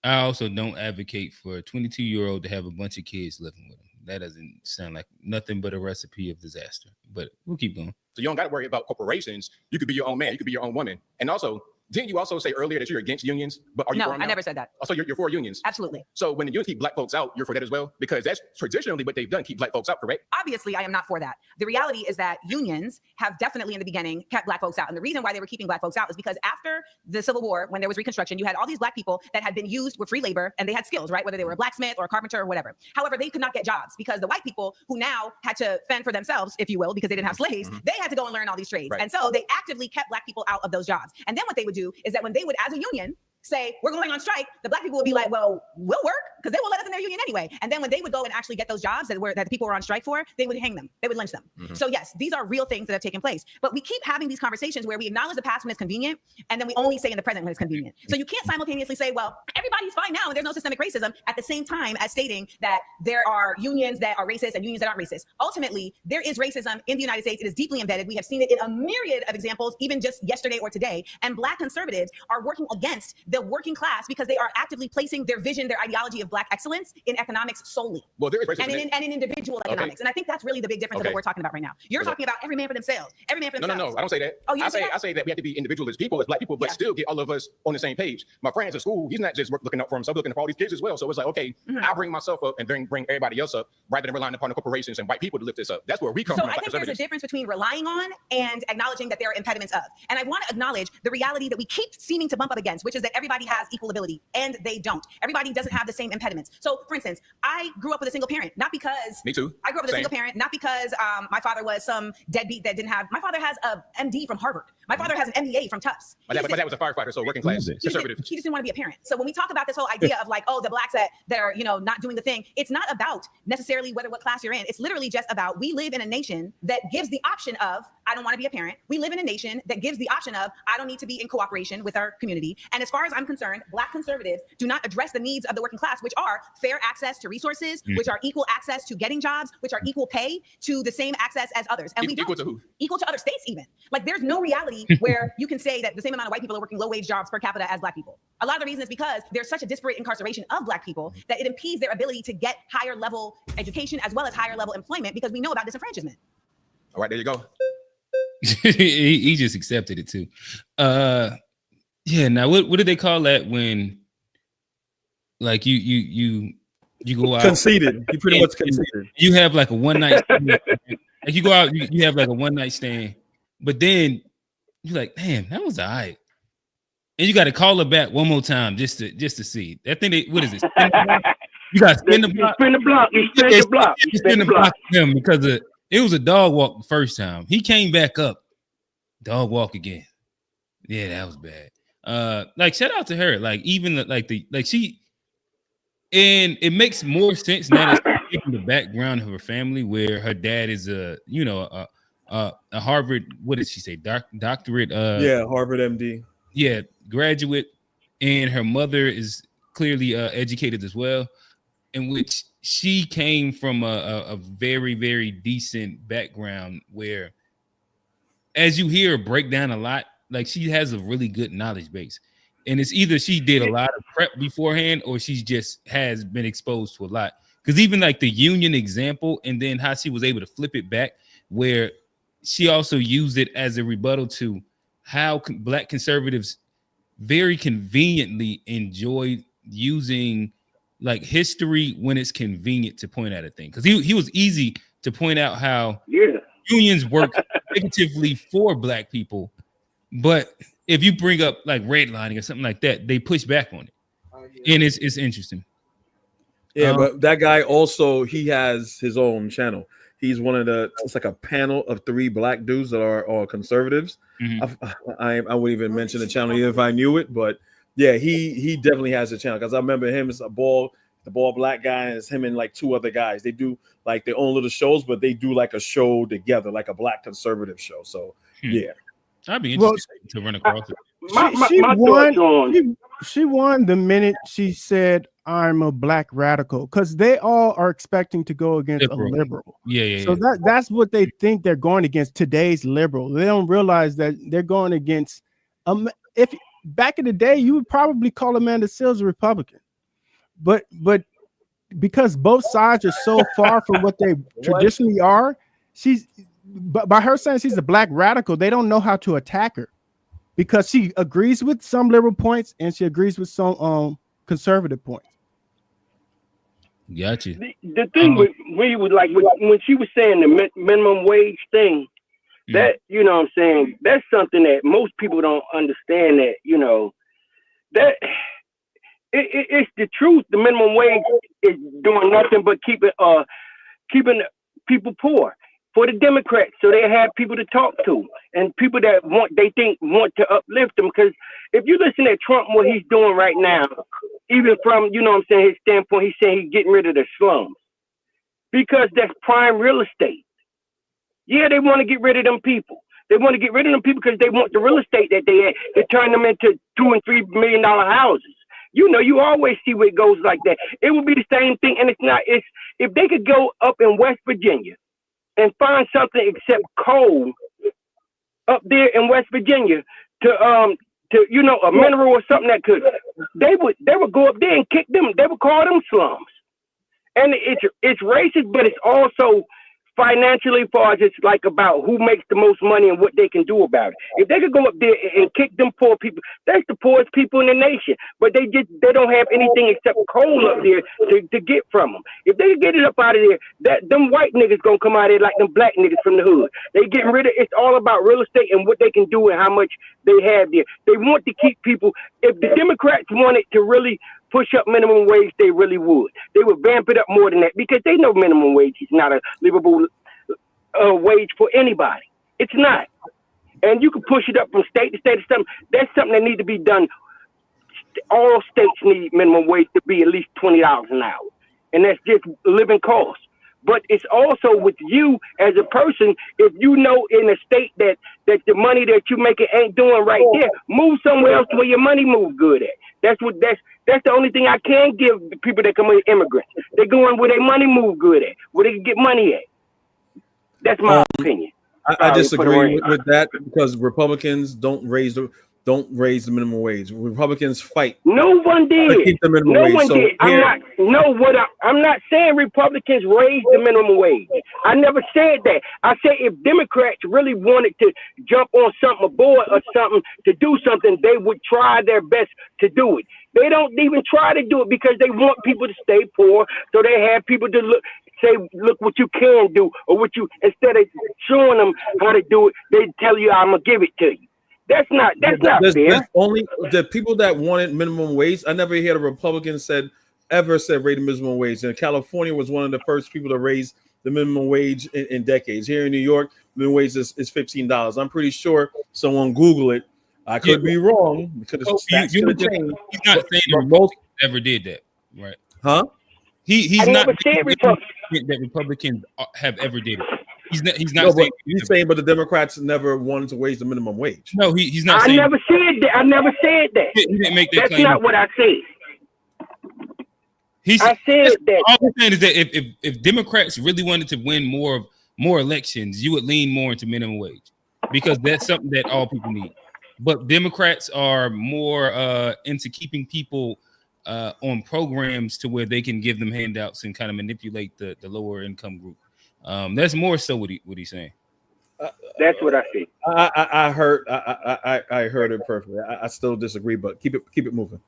A: I also don't advocate for a 22-year-old to have a bunch of kids living with him. That doesn't sound like nothing but a recipe of disaster. But we'll keep going.
D: So you don't got to worry about corporations. You could be your own man. You could be your own woman. And also, didn't you also say earlier that you're against unions? But are you
C: no,
D: for them now?
C: I never said that.
D: Also, you're for unions.
C: Absolutely.
D: So when the unions keep Black folks out, you're for that as well? Because that's traditionally what they've done, keep Black folks out, correct?
C: Obviously, I am not for that. The reality is that unions have definitely in the beginning kept Black folks out. And the reason why they were keeping Black folks out is because after the Civil War, when there was Reconstruction, you had all these Black people that had been used with free labor and they had skills, right? Whether they were a blacksmith or a carpenter or whatever. However, they could not get jobs because the white people who now had to fend for themselves, if you will, because they didn't have slaves, they had to go and learn all these trades. Right. And so they actively kept Black people out of those jobs. And then what they would do is that when they would, as a union, say we're going on strike, the black people would be like, well, we'll work because they will let us in their union anyway. And then when they would go and actually get those jobs that the people were on strike for, they would hang them, they would lynch them. So yes, these are real things that have taken place. But we keep having these conversations where we acknowledge the past when it's convenient, and then we only say in the present when it's convenient. So you can't simultaneously say, well, everybody's fine now and there's no systemic racism at the same time as stating that there are unions that are racist and unions that aren't racist. Ultimately, there is racism in the United States. It is deeply embedded. We have seen it in a myriad of examples, even just yesterday or today. And black conservatives are working against the working class because they are actively placing their vision, their ideology of black excellence in economics solely.
D: Well, there is racism
C: and in individual economics. And I think that's really the big difference of what we're talking about right now. You're talking about every man for themselves. Every man for themselves.
D: No, I don't say that.
C: Oh, you
D: I say that we have to be individual as people, as black people, but still get all of us on the same page. My friends at school, he's not just looking out for himself, looking for all these kids as well. So it's like, okay, I'll bring myself up and then bring everybody else up rather than relying upon the corporations and white people to lift this up. That's where we come from.
C: So I think there's a difference between relying on and acknowledging that there are impediments of. And I want to acknowledge the reality that we keep seeming to bump up against, which is that everybody has equal ability, and they don't. Everybody doesn't have the same impediments. So, for instance, I grew up with a single parent, not because
D: me too.
C: I grew up with a single parent, not because my father was some deadbeat that didn't have. My father has a MD from Harvard. My father has an MBA from Tufts.
D: But that was a firefighter, so working class, conservative.
C: He just didn't want to be a parent. So when we talk about this whole idea of like, oh, the blacks that are, not doing the thing, it's not about necessarily what class you're in. It's literally just about, we live in a nation that gives the option of, I don't want to be a parent. We live in a nation that gives the option of, I don't need to be in cooperation with our community. And as far as I'm concerned, black conservatives do not address the needs of the working class, which are fair access to resources, which are equal access to getting jobs, which are equal pay to the same access as others. And we don't.
D: Equal to who?
C: Equal to other states even. Like there's no reality where you can say that the same amount of white people are working low wage jobs per capita as black people. A lot of the reason is because there's such a disparate incarceration of black people that it impedes their ability to get higher level education as well as higher level employment because we know about disenfranchisement.
D: All right, there you go.
A: he just accepted it too. Yeah. Now, what did they call that when, like you go out
E: conceded? You pretty much conceded.
A: You have like a one night. Like you go out, you have like a one night stand, but then you're like, damn, that was all right. And you got to call her back one more time just to see. That thing, what is it? You got to spin the block.
P: Spin the block. You spin the block.
A: You spin the block for him because it was a dog walk the first time. He came back up, dog walk again. Yeah, that was bad. Like shout out to her. Like even she, and it makes more sense now that in the background of her family, where her dad is a Harvard. What did she say? Doctorate.
E: Harvard MD.
A: Yeah, graduate, and her mother is clearly educated as well, in which she came from a very, very decent background where, as you hear her break down a lot, like she has a really good knowledge base. And it's either she did a lot of prep beforehand or she just has been exposed to a lot. Because even like the union example and then how she was able to flip it back, where she also used it as a rebuttal to how black conservatives very conveniently enjoy using like history when it's convenient to point out a thing. Because he was easy to point out how unions work negatively for black people. But if you bring up like redlining or something like that, they push back on it. And it's interesting.
E: Yeah, but that guy also, he has his own channel. He's one of it's like a panel of 3 black dudes that are all conservatives. I wouldn't even mention the channel even if I knew it, but yeah, he definitely has a channel because I remember him as the bald black guy, and it's him and like 2 other guys. They do like their own little shows, but they do like a show together, like a black conservative show. So yeah.
A: I'd be interested to run across it.
I: She won the minute she said, I'm a black radical, because they all are expecting to go against a liberal.
A: Yeah.
I: So that's what they think they're going against, today's liberal. They don't realize that they're going against if back in the day, you would probably call Amanda Seales a Republican. But because both sides are so far from what they traditionally are, but by her saying she's a black radical, they don't know how to attack her because she agrees with some liberal points and she agrees with some conservative points.
A: Gotcha.
P: The thing with me was like when she was saying the minimum wage thing, that you know what I'm saying, that's something that most people don't understand, that that it's the truth. The minimum wage is doing nothing but keeping people poor. for the Democrats, so they have people to talk to and people that want to uplift them. Because if you listen to Trump, what he's doing right now, even from, you know what I'm saying, his standpoint, he's saying he's getting rid of the slums because that's prime real estate. Yeah, they want to get rid of them people. They want to get rid of them people because they want the real estate that they had to turn them into $2 and $3 million houses. You know, you always see where it goes like that. It would be the same thing, and it's not. It's if they could go up in West Virginia and find something except coal up there in West Virginia to you know, a mineral or something that could, they would go up there and kick them. They would call them slums, and it's racist, but it's also financially, far as it's like about who makes the most money and what they can do about it. If they could go up there and kick them poor people, that's the poorest people in the nation. But they don't have anything except coal up there to get from them. If they could get it up out of there, them white niggas gonna come out of there like them black niggas from the hood. They getting rid of it's all about real estate and what they can do and how much they have there. They want to keep people. If the Democrats wanted to really push up minimum wage, they really would. They would vamp it up more than that because they know minimum wage is not a livable wage for anybody. It's not. And you can push it up from state to state to something. That's something that needs to be done. All states need minimum wage to be at least $20 an hour. And that's just living costs. But it's also with you as a person, if you know in a state that the money that you making ain't doing right there, move somewhere else where your money move good at. That's the only thing I can give the people that come in, immigrants. They're going where their money move good at, where they can get money at. That's my opinion.
E: I disagree with that because Republicans don't raise the minimum wage. Republicans fight.
P: No one did.
E: To keep the minimum
P: no
E: wage.
P: one
E: So
P: did. I'm not saying Republicans raised the minimum wage. I never said that. I said if Democrats really wanted to jump on something, a board or something to do something, they would try their best to do it. They don't even try to do it because they want people to stay poor. So they have people to look what you can do, or what you, instead of showing them how to do it, they tell you, I'm gonna give it to you. That's not fair.
E: There's only the people that wanted minimum wage. I never heard a Republican ever said raise the minimum wage. And California was one of the first people to raise the minimum wage in decades. Here in New York, minimum wage is $15. I'm pretty sure someone Google it. I could be wrong because
A: he's not saying that most ever did that, right?
E: Huh?
A: He's not saying that Republicans have ever did it. He's not saying.
E: He's saying, but the Democrats never wanted to raise the minimum wage.
A: No, he's not.
P: I never said that. I never said that.
A: He didn't make that
P: That's
A: claim.
P: not what I said.
A: I
P: said that.
A: All I'm saying is that if Democrats really wanted to win more elections, you would lean more into minimum wage because that's something that all people need. But Democrats are more into keeping people on programs to where they can give them handouts and kind of manipulate the lower income group. That's more so what he's saying.
P: That's what I see.
E: I heard it perfectly. I still disagree, but keep it moving.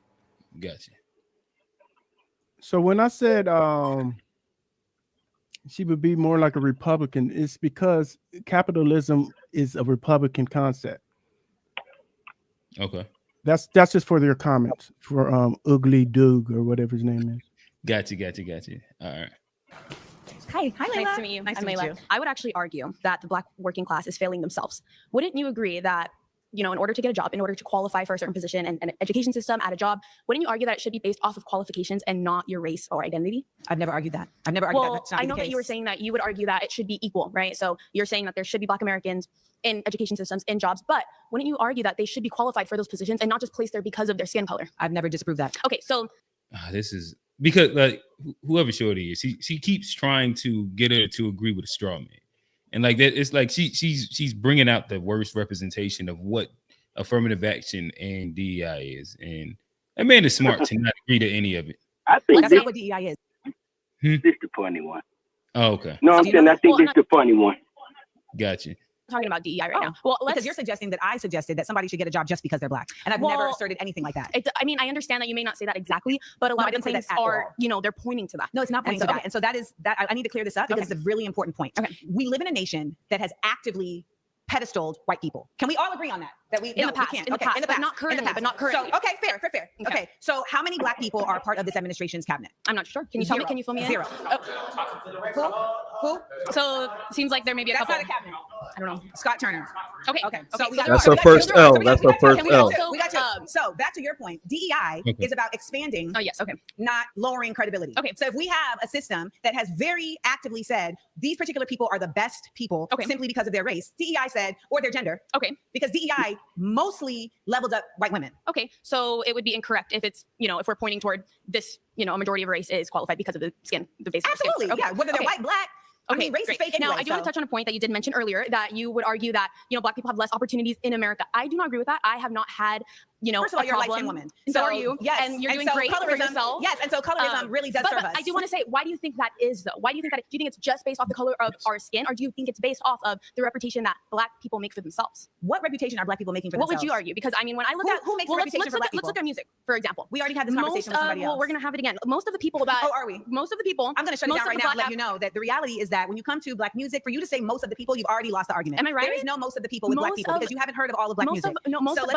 A: Gotcha.
I: So when I said she would be more like a Republican, it's because capitalism is a Republican concept.
A: Okay.
I: That's just for their comments for Ugly Doug or whatever his name is.
A: Gotcha. All right.
U: Hi, Layla.
G: Nice to meet you.
U: Nice
G: I'm
U: to meet
G: Layla.
U: you. I would actually argue that the Black working class is failing themselves. Wouldn't you agree that, in order to get a job, in order to qualify for a certain position and an education system at a job, wouldn't you argue that it should be based off of qualifications and not your race or identity?
C: I've never argued that. I've never argued that. That's not
U: I know
C: the
U: that you were
C: case.
U: saying that you would argue that it should be equal, right? So you're saying that there should be Black Americans in education systems, in jobs, but wouldn't you argue that they should be qualified for those positions and not just placed there because of their skin color?
C: I've never disproved that.
U: Okay, so
A: This is because like whoever Shorty is, she keeps trying to get her to agree with a straw man, and like that, it's like she's bringing out the worst representation of what affirmative action and DEI is, and that man is smart to not agree to any of it.
P: I think
C: that's not what DEI is.
P: This the funny one.
A: Oh, okay.
P: No, I'm saying I think this the funny one.
A: Gotcha.
U: talking about DEI right now. Well,
C: because you're suggesting that I suggested that somebody should get a job just because they're Black, and I've never asserted anything like that.
U: I mean, I understand that you may not say that exactly, but a lot of things are, they're pointing to that.
C: No, it's not pointing to that. And so that is that. I need to clear this up because it's a really important point. Okay. We live in a nation that has actively pedestaled white people. Can we all agree on that? That we
U: in the past, but not currently. So, okay, fair. Okay, so how many Black people are part of this administration's cabinet? I'm not sure. Can you tell me? Can you fill me in?
C: Zero.
U: Who? So it seems like there may be a couple.
C: That's not a cabinet.
U: I don't know.
C: Scott Turner.
U: Okay.
C: So
E: that's our first L. That's our first L.
C: We got you. So back to your point, DEI is about expanding.
U: Oh yes. Okay.
C: Not lowering credibility.
U: Okay.
C: So if we have a system that has very actively said these particular people are the best people simply because of their race, DEI said, or their gender.
U: Okay.
C: Because DEI mostly leveled up white women.
U: Okay. So it would be incorrect if it's, if we're pointing toward this, a majority of race is qualified because of the skin, the basic
C: Absolutely.
U: skin.
C: Okay. Yeah. Whether they're white, Black. I mean, race is fake anyway.
U: Now, I do want to touch on a point that you did mention earlier, that you would argue that, Black people have less opportunities in America. I do not agree with that. I have not had,
C: First of all, you're a light-skinned woman.
U: So are you.
C: Yes.
U: And you're doing great for yourself.
C: Yes, and so colorism really does serve us.
U: I do want to say, why do you think that is, though? Why do you think that? Do you think it's just based off the color of our skin, or do you think it's based off of the reputation that Black people make for themselves?
C: What reputation are Black people making for themselves?
U: What would you argue? Because, I mean, when I look at...
C: Who makes a reputation for Black people?
U: Let's look at music, for example.
C: We already had this conversation with somebody else.
U: Well, we're going to have it again. Most of the people that...
C: Oh, are we?
U: Most of the people...
C: I'm going to shut it down right now and let you know that the reality is that when you come to Black music, for you to say most of the people, you've already lost the argument.
U: Am I right?
C: There is no most of the people with Black people because you haven't heard of all of Black music.
U: Most of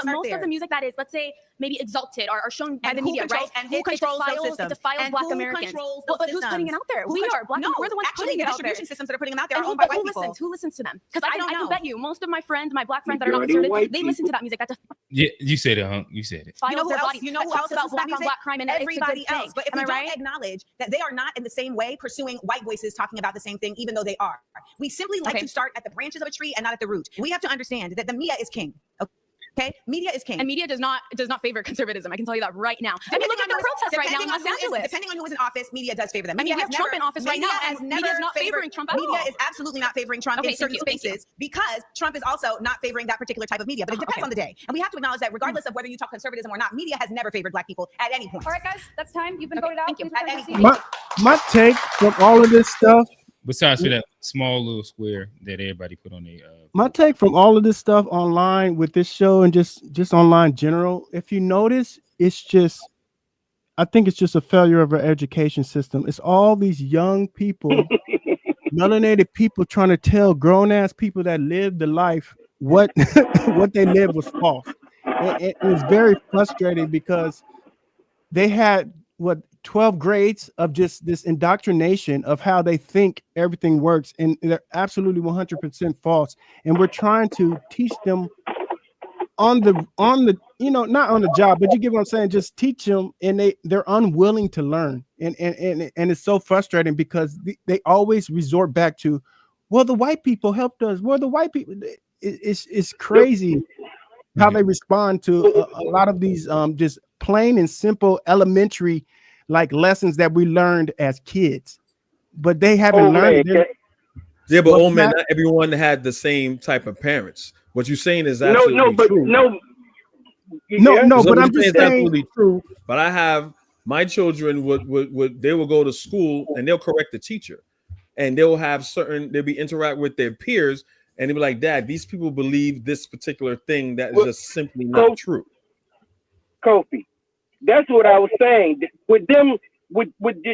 U: the music that is, let's say, maybe exalted or shown by the media, right?
C: And who controls those systems?
U: It defiles Black Americans. But who's putting it out there? We are. Black people. We're the ones putting it out there.
C: Distribution systems that are putting them out there are owned by white people.
U: Who listens to them? Because I can bet you most of my friends, my Black friends that are not conservative, they listen to that music.
A: Yeah, you said it, huh? You said it.
C: You know who else? You know who else
U: about Black on Black crime and
C: everybody else. But if we don't acknowledge that they are not in the same way pursuing white voices talking about the same thing, even though they are, we simply like to start at the branches of a tree and not at the root. We have to understand that the media is king. Okay, media is king,
U: and media does not favor conservatism. I can tell you that right now. I mean, look at the protests right now in Los Angeles.
C: Depending on who is in office, media does favor them.
U: I mean, we have Trump in office right now, and media is not favoring Trump at all.
C: Media is absolutely not favoring Trump in certain spaces because Trump is also not favoring that particular type of media. But it depends on the day, and we have to acknowledge that regardless of whether you talk conservatism or not, media has never favored Black people at any point.
G: All right, guys, that's time. You've been voted out.
C: Thank you. At any point.
I: My take from all of this stuff.
A: Besides for that small little square that everybody put on their
I: my take from all of this stuff online with this show and just online general, if you notice, I think it's just a failure of our education system. It's all these young people, melanated people trying to tell grown-ass people that live the life what they lived was false. It was very frustrating because they had 12 grades of just this indoctrination of how they think everything works, and they're absolutely 100% false. And we're trying to teach them on the not on the job, but you get what I'm saying, just teach them, and they're unwilling to learn. And it's so frustrating because they always resort back to, well, the white people helped us. Well, the white people, it's crazy how they respond to a lot of these just plain and simple elementary lessons that we learned as kids, but they haven't learned it.
E: Yeah, but man, not everyone had the same type of parents. What you're saying is absolutely true.
I: But I'm just saying
E: absolutely true. But I have my children will go to school and they'll correct the teacher, and they'll be interact with their peers, and they'll be like, Dad, these people believe this particular thing that is just simply not true.
P: Kofi. That's what I was saying. With them, with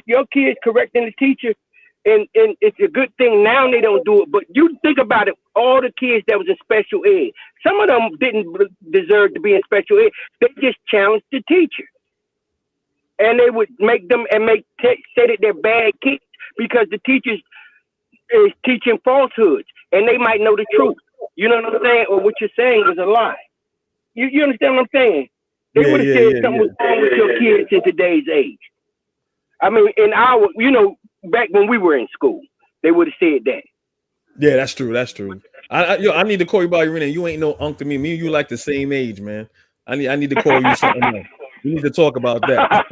P: your kids correcting the teacher, and it's a good thing now they don't do it. But you think about it, all the kids that was in special ed, some of them didn't deserve to be in special ed. They just challenged the teacher, and they would make them say that they're bad kids because the teachers is teaching falsehoods, and they might know the truth. You know what I'm saying? Or what you're saying is a lie. You understand what I'm saying? They would have said something was wrong with your kids in today's age. I mean, back when we were in school, they would have said that.
E: Yeah, that's true. That's true. I need to call you by your name. You ain't no unk to me. Me and you like the same age, man. I need to call you something else. We need to talk about that.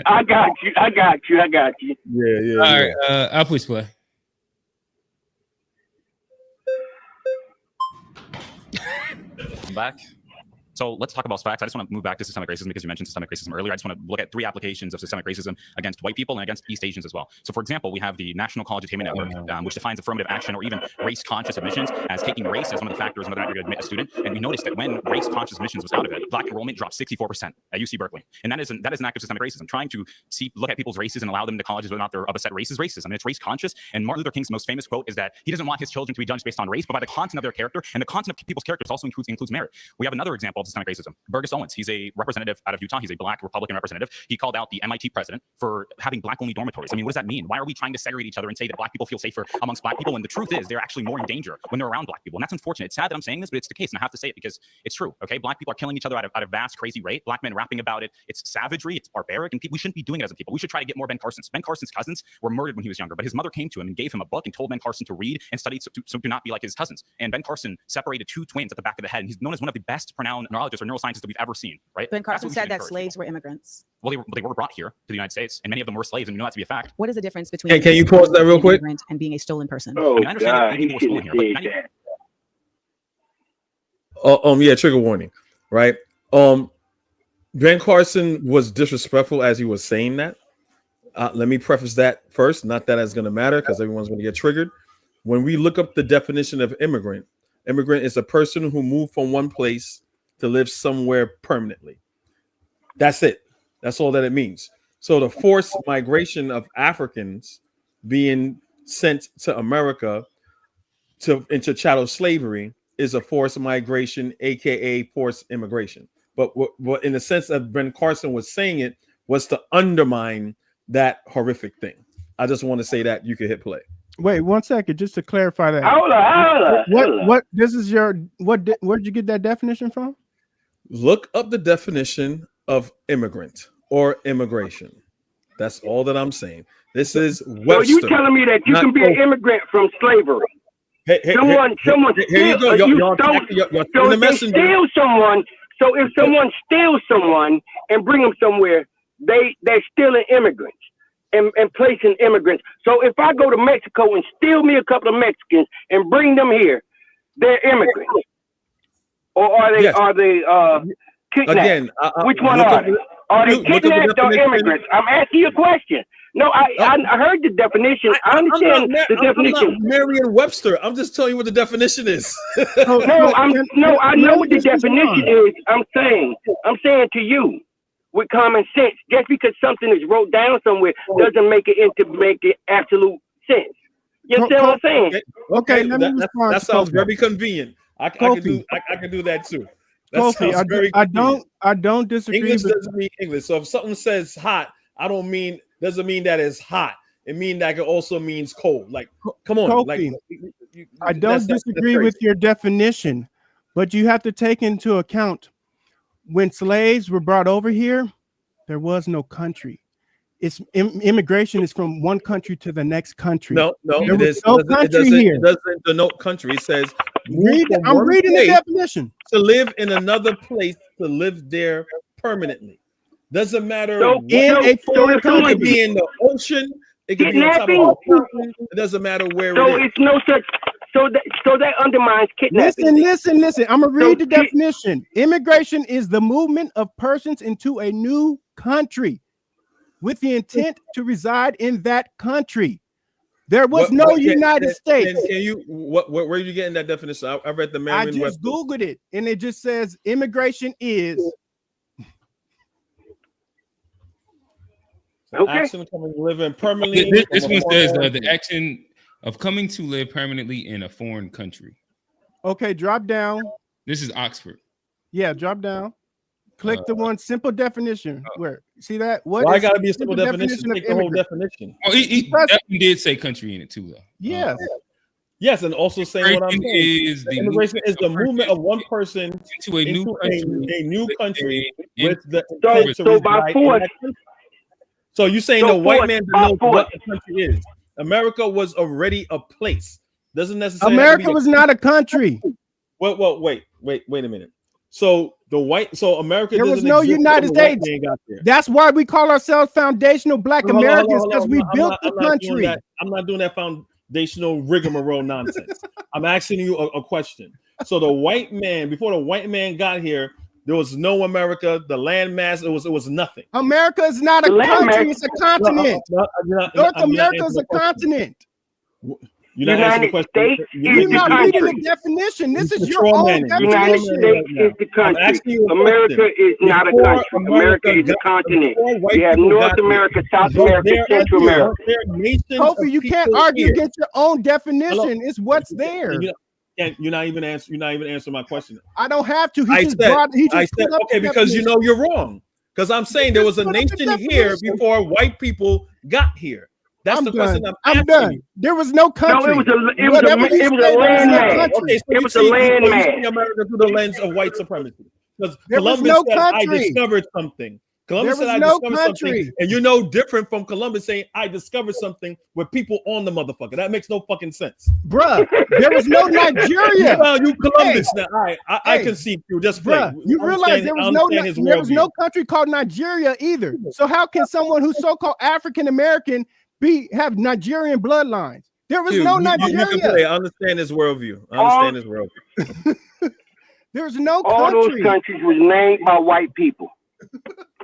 P: I got you.
E: Yeah.
A: All right, I'll push play.
S: Back.
H: So let's talk about facts. I just want to move back to systemic racism because you mentioned systemic racism earlier. I just want to look at 3 applications of systemic racism against white people and against East Asians as well. So for example, we have the National College Attainment Network, which defines affirmative action or even race-conscious admissions as taking race as one of the factors whether or not you're going to admit a student. And we noticed that when race-conscious admissions was out of it, Black enrollment dropped 64% at UC Berkeley. And that is an act of systemic racism, trying to look at people's races and allow them to colleges whether or not they're of a set race is racism. And it's race-conscious. And Martin Luther King's most famous quote is that he doesn't want his children to be judged based on race, but by the content of their character. And the content of people's characters also includes merit. We have another example of systemic racism. Burgess Owens, he's a representative out of Utah. He's a Black Republican representative. He called out the MIT president for having Black-only dormitories. I mean, what does that mean? Why are we trying to segregate each other and say that Black people feel safer amongst Black people when the truth is they're actually more in danger when they're around Black people? And that's unfortunate. It's sad that I'm saying this, but it's the case, and I have to say it because it's true. Okay, Black people are killing each other at a vast, crazy rate. Black men rapping about it. It's savagery. It's barbaric, and we shouldn't be doing it as a people. We should try to get more Ben Carson's. Ben Carson's cousins were murdered when he was younger, but his mother came to him and gave him a book and told Ben Carson to read and study so to not be like his cousins. And Ben Carson separated 2 twins at the back of the head, and he's known as one of the best pronounced neurologists or neuroscientists that we've ever seen. Right?
C: Ben Carson said that slaves were immigrants.
H: Well, they were brought here to the United States, and many of them were slaves, and you know that to be a fact.
C: What is the difference between
E: can you pause that real quick?
C: And being a stolen person?
H: I mean, I understand that many people were stolen here, but
E: Yeah, trigger warning, right? Ben Carson was disrespectful as he was saying that. Let me preface that first. Not that it's going to matter because everyone's going to get triggered. When we look up the definition of immigrant is a person who moved from one place to live somewhere permanently. That's it. That's all that it means. So the forced migration of Africans being sent to America into chattel slavery is a forced migration, aka forced immigration. But what in the sense that Ben Carson was saying it was to undermine that horrific thing. I just want to say that you could hit play.
I: Wait 1 second, just to clarify that.
P: Hold on.
I: What? This is your what? Where'd you get that definition from?
E: Look up the definition of immigrant or immigration. That's all that I'm saying. This is Webster.
P: So you telling me that you can be an immigrant from slavery? Someone
E: here you go. You're the messenger.
P: Steal someone. So if someone steals someone and bring them somewhere, they're stealing immigrants and placing immigrants. So if I go to Mexico and steal me a couple of Mexicans and bring them here, they're immigrants. Or are they kidnapped?
E: Again,
P: which one are they? Are they kidnapped or immigrants? I'm asking you a question. No, I heard the definition. I understand the definition.
E: I'm not Merriam-Webster. I'm just telling you what the definition is.
P: I know what the definition is. I'm saying to you, with common sense, just because something is wrote down somewhere doesn't make it absolute sense. You understand what I'm saying?
I: Okay, that
E: sounds very convenient. I can do that too.
I: I don't disagree.
E: English doesn't mean English. So if something says hot, doesn't mean that it's hot. It means that it also means cold. Like, come on.
I: Kofi, I don't disagree with your definition, but you have to take into account when slaves were brought over here, there was no country. Immigration is from one country to the next country.
E: No,
I: there was no country here.
E: It doesn't denote country. It says
I: I'm reading the definition.
E: To live in another place, to live there permanently. Doesn't matter.
I: A foreign country.
E: It could be in the ocean. It could be on top of a mountain. It doesn't matter where it is.
P: So it's no such. So that undermines kidnapping.
I: Listen. I'm gonna read the definition. Immigration is the movement of persons into a new country with the intent to reside in that country. There was no United States.
E: Can you where are you getting that definition? I read the Merriam-Webster.
I: I just Googled it, and it just says immigration is
E: action of coming to live in permanently.
A: This one says the action of coming to live permanently in a foreign country.
I: Okay, drop down.
A: This is Oxford.
I: Yeah, drop down. Click the one simple definition. Where see that?
E: Why I gotta be a simple definition? Take the whole definition.
A: Oh, he definitely did say country in it too, though.
I: Yes.
E: Yes, and also saying what I'm saying. Immigration is the movement of one person
A: into a new country,
E: with the
P: so by force.
E: So you're saying the white man knows what the country is? America was already a place. Doesn't necessarily.
I: America was not a country.
E: Well, wait a minute. So America.
I: There was no United States. That's why we call ourselves foundational Black Americans, because we built the country.
E: I'm not doing that foundational rigmarole nonsense. I'm asking you a question. So the white man, before the white man got here, There was no America. The landmass, it was nothing.
I: America is not a country; it's a continent. North America is a continent.
E: You're not answering the question.
I: You're not reading the definition. This is your own definition.
P: United States is the country. America is not a country. America is a continent. We have North America, South America, Central America.
I: Kofi, you can't argue against your own definition. It's what's there.
E: You're not even answering my question.
I: I don't have to.
E: I said okay, because you know you're wrong. Because I'm saying there was a nation here before white people got here. That's the question I'm
I: done. You. There was no country.
P: No, it was a landmass.
E: Okay, so
P: it was a landmass.
E: You see America through the lens of white supremacy. Because
I: there
E: Columbus
I: was no
E: said,
I: country.
E: I discovered something. Columbus said, I
I: no
E: discovered
I: country.
E: something. And you're no different from Columbus saying, I discovered something with people on the motherfucker. That makes no fucking sense.
I: Bruh, there was no Nigeria.
E: Well, you Columbus now. All right, I concede you. Just play.
I: Bruh, you realize there was no country called Nigeria either. So how can someone who's so-called African American have Nigerian bloodlines? There was no Nigeria.
E: I understand his worldview.
I: There's no country.
P: All those countries was named by white people.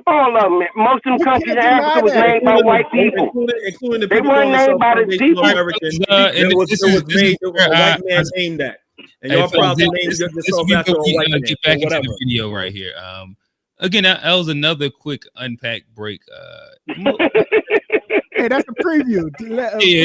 P: All of them. Most of them countries in Africa was named by white people.
E: Including the
P: they
E: people
P: weren't named by the people.
E: It was made a white man named that. And you're proud to name yourself after a white man.
A: Get back into the video right here. Again, that was another quick unpack break.
I: Hey, that's a preview.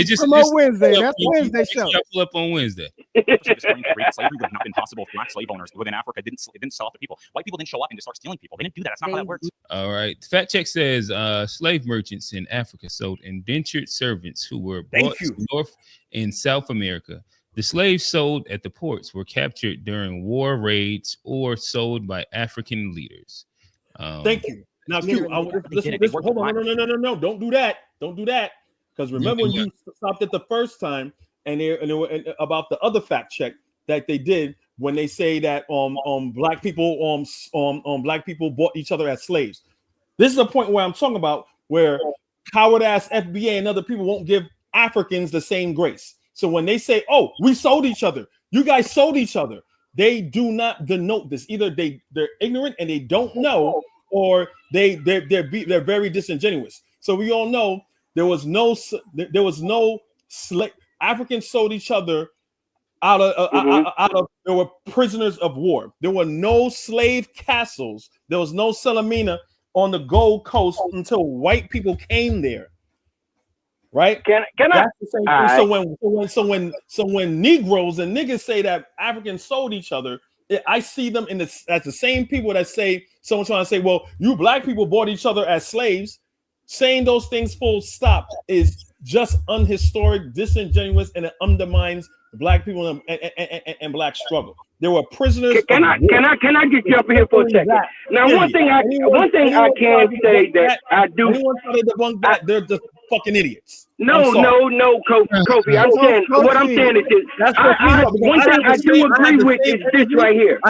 A: Just
I: Wednesday. That's Wednesday show.
A: Pull up on Wednesday.
H: Slavery would have not been possible if black slave owners within Africa didn't sell off the people. White people didn't show up and just start stealing people. They didn't do that. That's not how that works.
A: All right. Fact check says slave merchants in Africa sold indentured servants who were brought to North and South America. The slaves sold at the ports were captured during war raids or sold by African leaders.
E: Thank you. Now, Q, hold on. No. Don't do that. Don't do that. Because remember when you stopped it the first time and about the other fact check that they did when they say that black people black people bought each other as slaves. This is a point where I'm talking about where coward ass FBA and other people won't give Africans the same grace. So when they say, "Oh, we sold each other," you guys sold each other. They do not denote this. Either they're ignorant and they don't know, or they're very disingenuous. So we all know there was no slave. Africans sold each other out of there were prisoners of war. There were no slave castles. There was no Salamina on the Gold Coast until white people came there. Right?
P: Can I?
E: So when Negroes and niggas say that Africans sold each other, I see them as the same people that say someone trying to say, well, you black people bought each other as slaves. Saying those things full stop is just unhistoric, disingenuous, and it undermines black people and black struggle. There were prisoners.
P: Can I just jump in here for a second? Now, one thing I can say that I do.
E: Anyone try to debunk that, they're just fucking idiots.
P: No, Kofi. I'm saying what I'm saying is this. One thing I do agree with is this right here.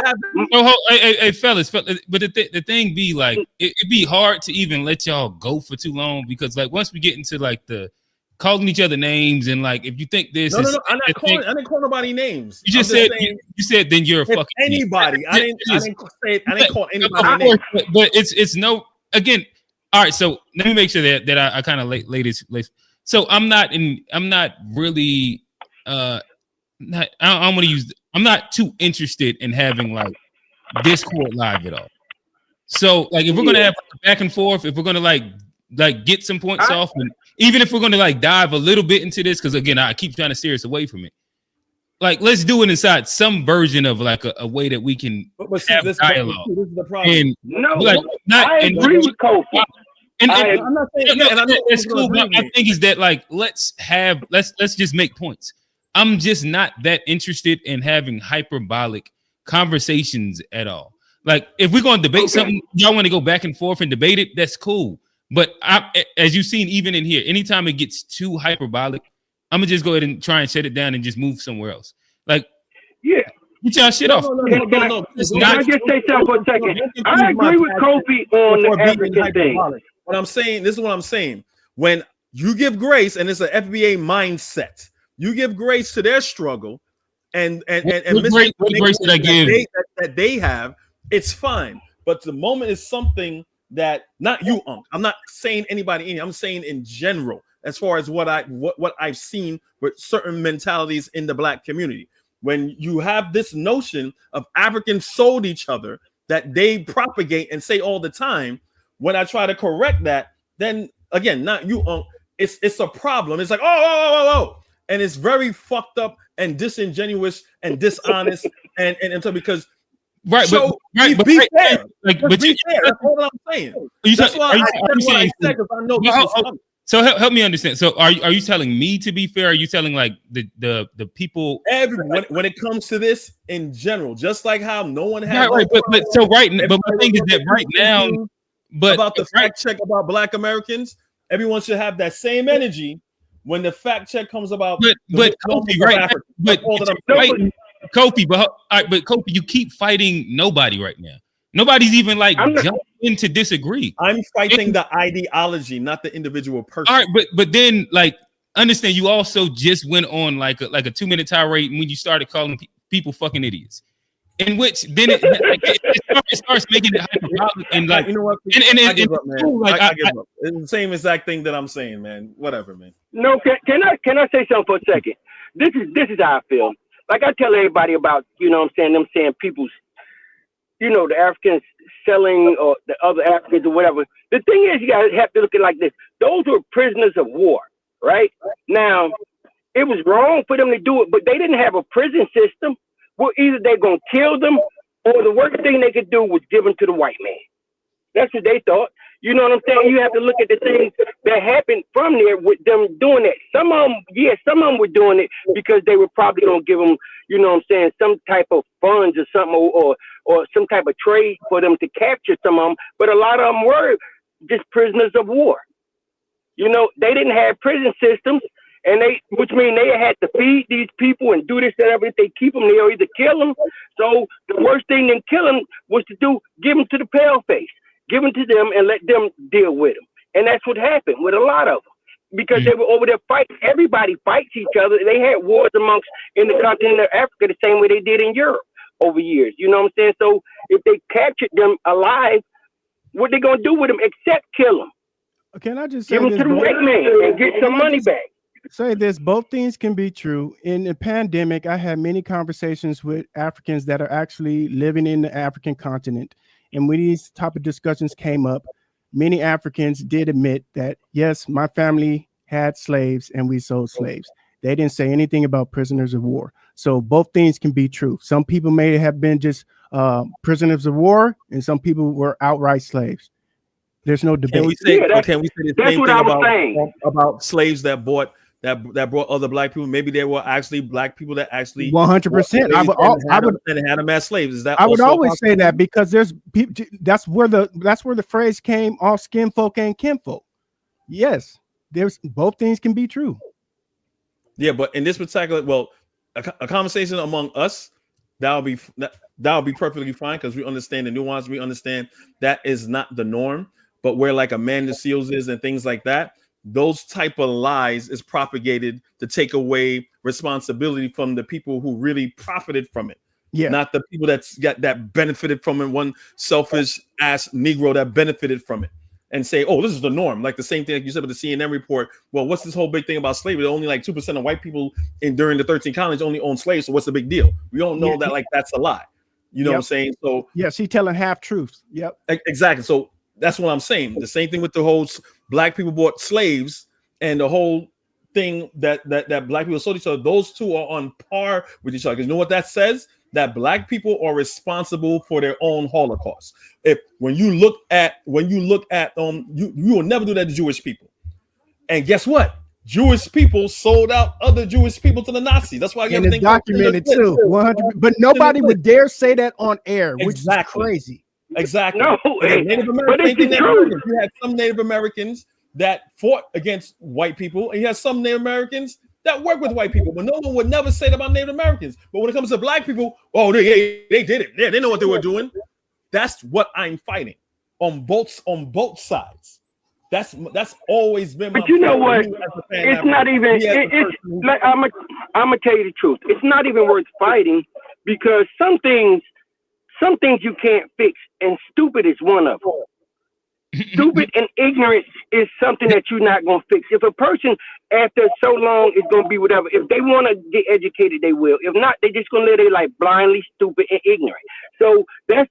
A: Hey, fellas, but the thing be like, it'd be hard to even let y'all go for too long because like once we get into like the calling each other names and like if you think this
E: I didn't call nobody names.
A: You just said you said then you're a fucking
E: anybody. I didn't call anybody names.
A: But it's no again. All right, so let me make sure that I kind of lay this. So I'm not really I don't want to use. I'm not too interested in having like Discord live at all. So like if we're gonna have back and forth, if we're gonna like get some points off, and even if we're gonna like dive a little bit into this, because again I keep trying to steer us away from it. Like let's do it inside some version of like a way that we can have dialogue.
E: This is the problem.
A: And
P: I agree with Kofi.
A: And I'm not saying that's cool. But my thing is that like let's just make points. I'm just not that interested in having hyperbolic conversations at all. Like if we're going to debate something, y'all want to go back and forth and debate it, that's cool. But as you've seen, even in here, anytime it gets too hyperbolic, I'm gonna just go ahead and try and shut it down and just move somewhere else. Like, get y'all shit off.
P: Can I just say something for a second? I agree with Kofi on the African thing.
E: This is what I'm saying. When you give grace, and it's an FBA mindset, you give grace to their struggle, and
A: what grace did I give
E: that they have, it's fine. But the moment is something that not you, I'm not saying anybody in. I'm saying in general, as far as what I've seen with certain mentalities in the Black community. When you have this notion of Africans sold each other that they propagate and say all the time, when I try to correct that, then again, not you, it's a problem. It's like, oh, and it's very fucked up and disingenuous and dishonest, and so because
A: right,
E: so
A: but
E: be
A: right,
E: fair,
A: like,
E: but be fair. That's what I'm saying. That's why I said because I know this was coming.
A: So help me understand. So are you telling me to be fair? Are you telling like the people?
E: Everyone, when it comes to this in general, just like how no one has.
A: Right, but my thing is that right now, but
E: about the fact check about Black Americans, everyone should have that same energy when the fact check comes about.
A: But Kofi, right? But Kofi, you keep fighting nobody right now. Nobody's even like jumping in to disagree.
E: I'm fighting the ideology, not the individual person.
A: All right, but then like understand you also just went on like a 2-minute tirade when you started calling people fucking idiots. In which then it starts making it hyperbolic and like
E: you know what? I give up, man. I give up. It's the same exact thing that I'm saying, man. Whatever, man.
P: No, can I say something for a second? This is how I feel. Like I tell everybody about, you know what I'm saying, people's, you know, the Africans selling or the other Africans or whatever. The thing is, you guys have to look at it like this. Those were prisoners of war, right? Now, it was wrong for them to do it, but they didn't have a prison system. Well, either they're going to kill them or the worst thing they could do was give them to the white man. That's what they thought. You know what I'm saying? You have to look at the things that happened from there with them doing that. Some of them were doing it because they were probably going to give them, you know what I'm saying, some type of funds or something or some type of trade for them to capture some of them. But a lot of them were just prisoners of war. You know, they didn't have prison systems, which means they had to feed these people and do this and everything. If they keep them, they'll either kill them. So the worst thing than kill them was to give them to the pale face. Give them to them and let them deal with them. And that's what happened with a lot of them. Because they were over there fighting. Everybody fights each other. They had wars in the continent of Africa the same way they did in Europe over years. You know what I'm saying? So if they captured them alive, what they going to do with them except kill them?
I: Can I just
P: give them to the white man and get some money back?
I: Say this, both things can be true. In the pandemic, I had many conversations with Africans that are actually living in the African continent. And when these type of discussions came up, many Africans did admit that, yes, my family had slaves and we sold slaves. They didn't say anything about prisoners of war. So both things can be true. Some people may have been just prisoners of war and some people were outright slaves. There's no debate.
E: Can we say the same thing about slaves that brought other Black people? Maybe there were actually Black people that actually
I: 100%. I would
E: had them as slaves. Is that
I: I would always say that because there's people. That's where the phrase came off: skin folk and kinfolk. Yes, there's both things can be true.
E: Yeah, but in this particular, a conversation among us that'll be perfectly fine because we understand the nuance. We understand that is not the norm. But where like Amanda Seals is and things like that, those type of lies is propagated to take away responsibility from the people who really profited from it.
I: Yeah,
E: not the people that benefited from it. One selfish ass Negro that benefited from it, and say, "Oh, this is the norm." Like the same thing like you said with the CNN report. Well, what's this whole big thing about slavery? Only like 2% of white people during the 13 colonies only owned slaves. So what's the big deal? We don't know that like that's a lie. You know what I'm saying? So
I: yes, he's telling half truths. Yep,
E: exactly. So that's what I'm saying. The same thing with the whole Black people bought slaves and the whole thing that Black people sold each other. Those two are on par with each other. Because you know what that says? That Black people are responsible for their own Holocaust. When you look at you will never do that to Jewish people. And guess what? Jewish people sold out other Jewish people to the Nazis. That's why
I: it's documented too. 100. But nobody would dare say that on air, which is crazy.
E: Exactly.
P: No,
E: Native Americans, you had some Native Americans that fought against white people, and you had some Native Americans that work with white people, but no one would never say that about Native Americans. But when it comes to Black people, oh, they did it. Yeah, they know what they were doing. That's what I'm fighting on both sides. That's always been.
P: But you know what? It's not even. It's like I'm gonna tell you the truth. It's not even worth fighting because some things some things you can't fix, and stupid is one of them. Stupid and ignorance is something that you're not going to fix. If a person after so long is going to be whatever, if they want to get educated, they will. If not, they're just going to live their life blindly stupid and ignorant. So that's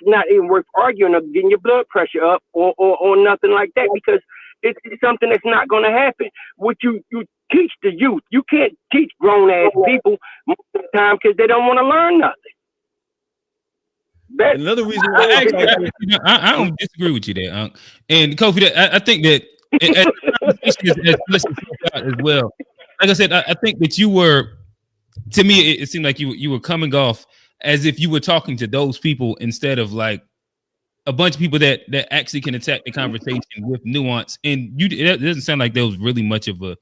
P: not even worth arguing or getting your blood pressure up or nothing like that, because it's something that's not going to happen. What you teach the youth, you can't teach grown ass people most of the time because they don't want to learn nothing.
E: Another reason why
A: I don't disagree with you there, Unc. And Kofi, I think that as well. Like I said, I think that you were, to me, it seemed like you were coming off as if you were talking to those people instead of like a bunch of people that actually can attack the conversation with nuance. And it doesn't sound like there was really much of a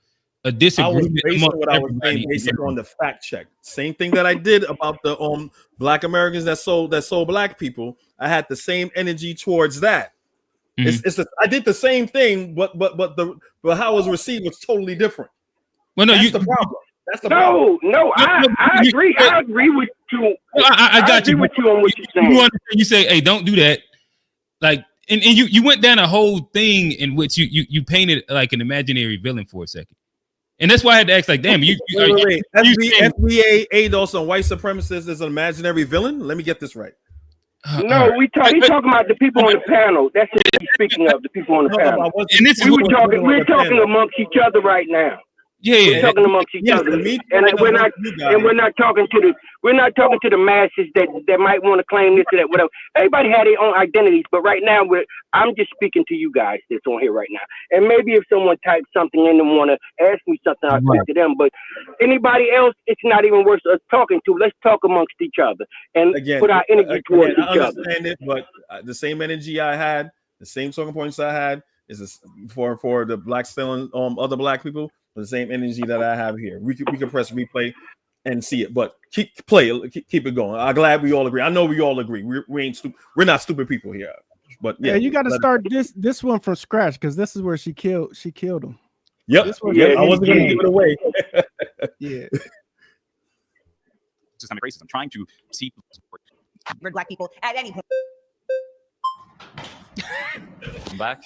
A: disagreement.
E: I was basing what I was saying based on the fact check. Same thing that I did about the Black Americans that sold Black people. I had the same energy towards that. Mm-hmm. I did the same thing, but how it was received was totally different.
A: Well, no,
E: that's the problem. That's the problem.
P: No, I agree. I agree with you.
A: I got you.
P: With you on what you're saying.
A: You say, hey, don't do that. Like, and you went down a whole thing in which you painted like an imaginary villain for a second. And that's why I had to ask, like, damn,
E: FBA ADOS on white supremacists is an imaginary villain? Let me get this right.
P: No, he's talking about the people on the panel. That's what he's speaking of, the people on the panel. We're talking amongst each other right now. We're talking amongst each other, and we're not talking to the masses that might want to claim this or that, whatever. Everybody had their own identities, but right now I'm just speaking to you guys that's on here right now. And maybe if someone types something in and want to ask me something, I'll talk to them. But anybody else, it's not even worth us talking to. Let's talk amongst each other and put our energy towards each other. I understand
E: it, but the same energy I had, the same talking points I had, is for the Black still other Black people. The same energy that I have here. We can press replay and see it, but keep it going. I'm glad we all agree. I know we all agree. We ain't stupid. We're not stupid people here. But yeah,
I: you got to start this one from scratch because this is where she killed him.
E: Yep. I wasn't going to give it away.
I: Yeah.
H: Systemic racism, trying to see
C: Black people at any point.
H: I'm back.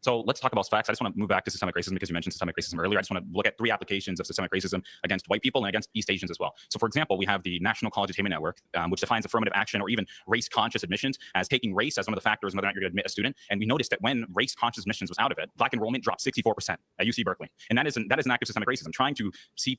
H: So let's talk about facts. I just want to move back to systemic racism because you mentioned systemic racism earlier. I just want to look at 3 applications of systemic racism against white people and against East Asians as well. So for example, we have the National College Attainment Network, which defines affirmative action or even race-conscious admissions as taking race as one of the factors whether or not you're going to admit a student. And we noticed that when race-conscious admissions was out of it, Black enrollment dropped 64% at UC Berkeley. And that is an active systemic racism, trying to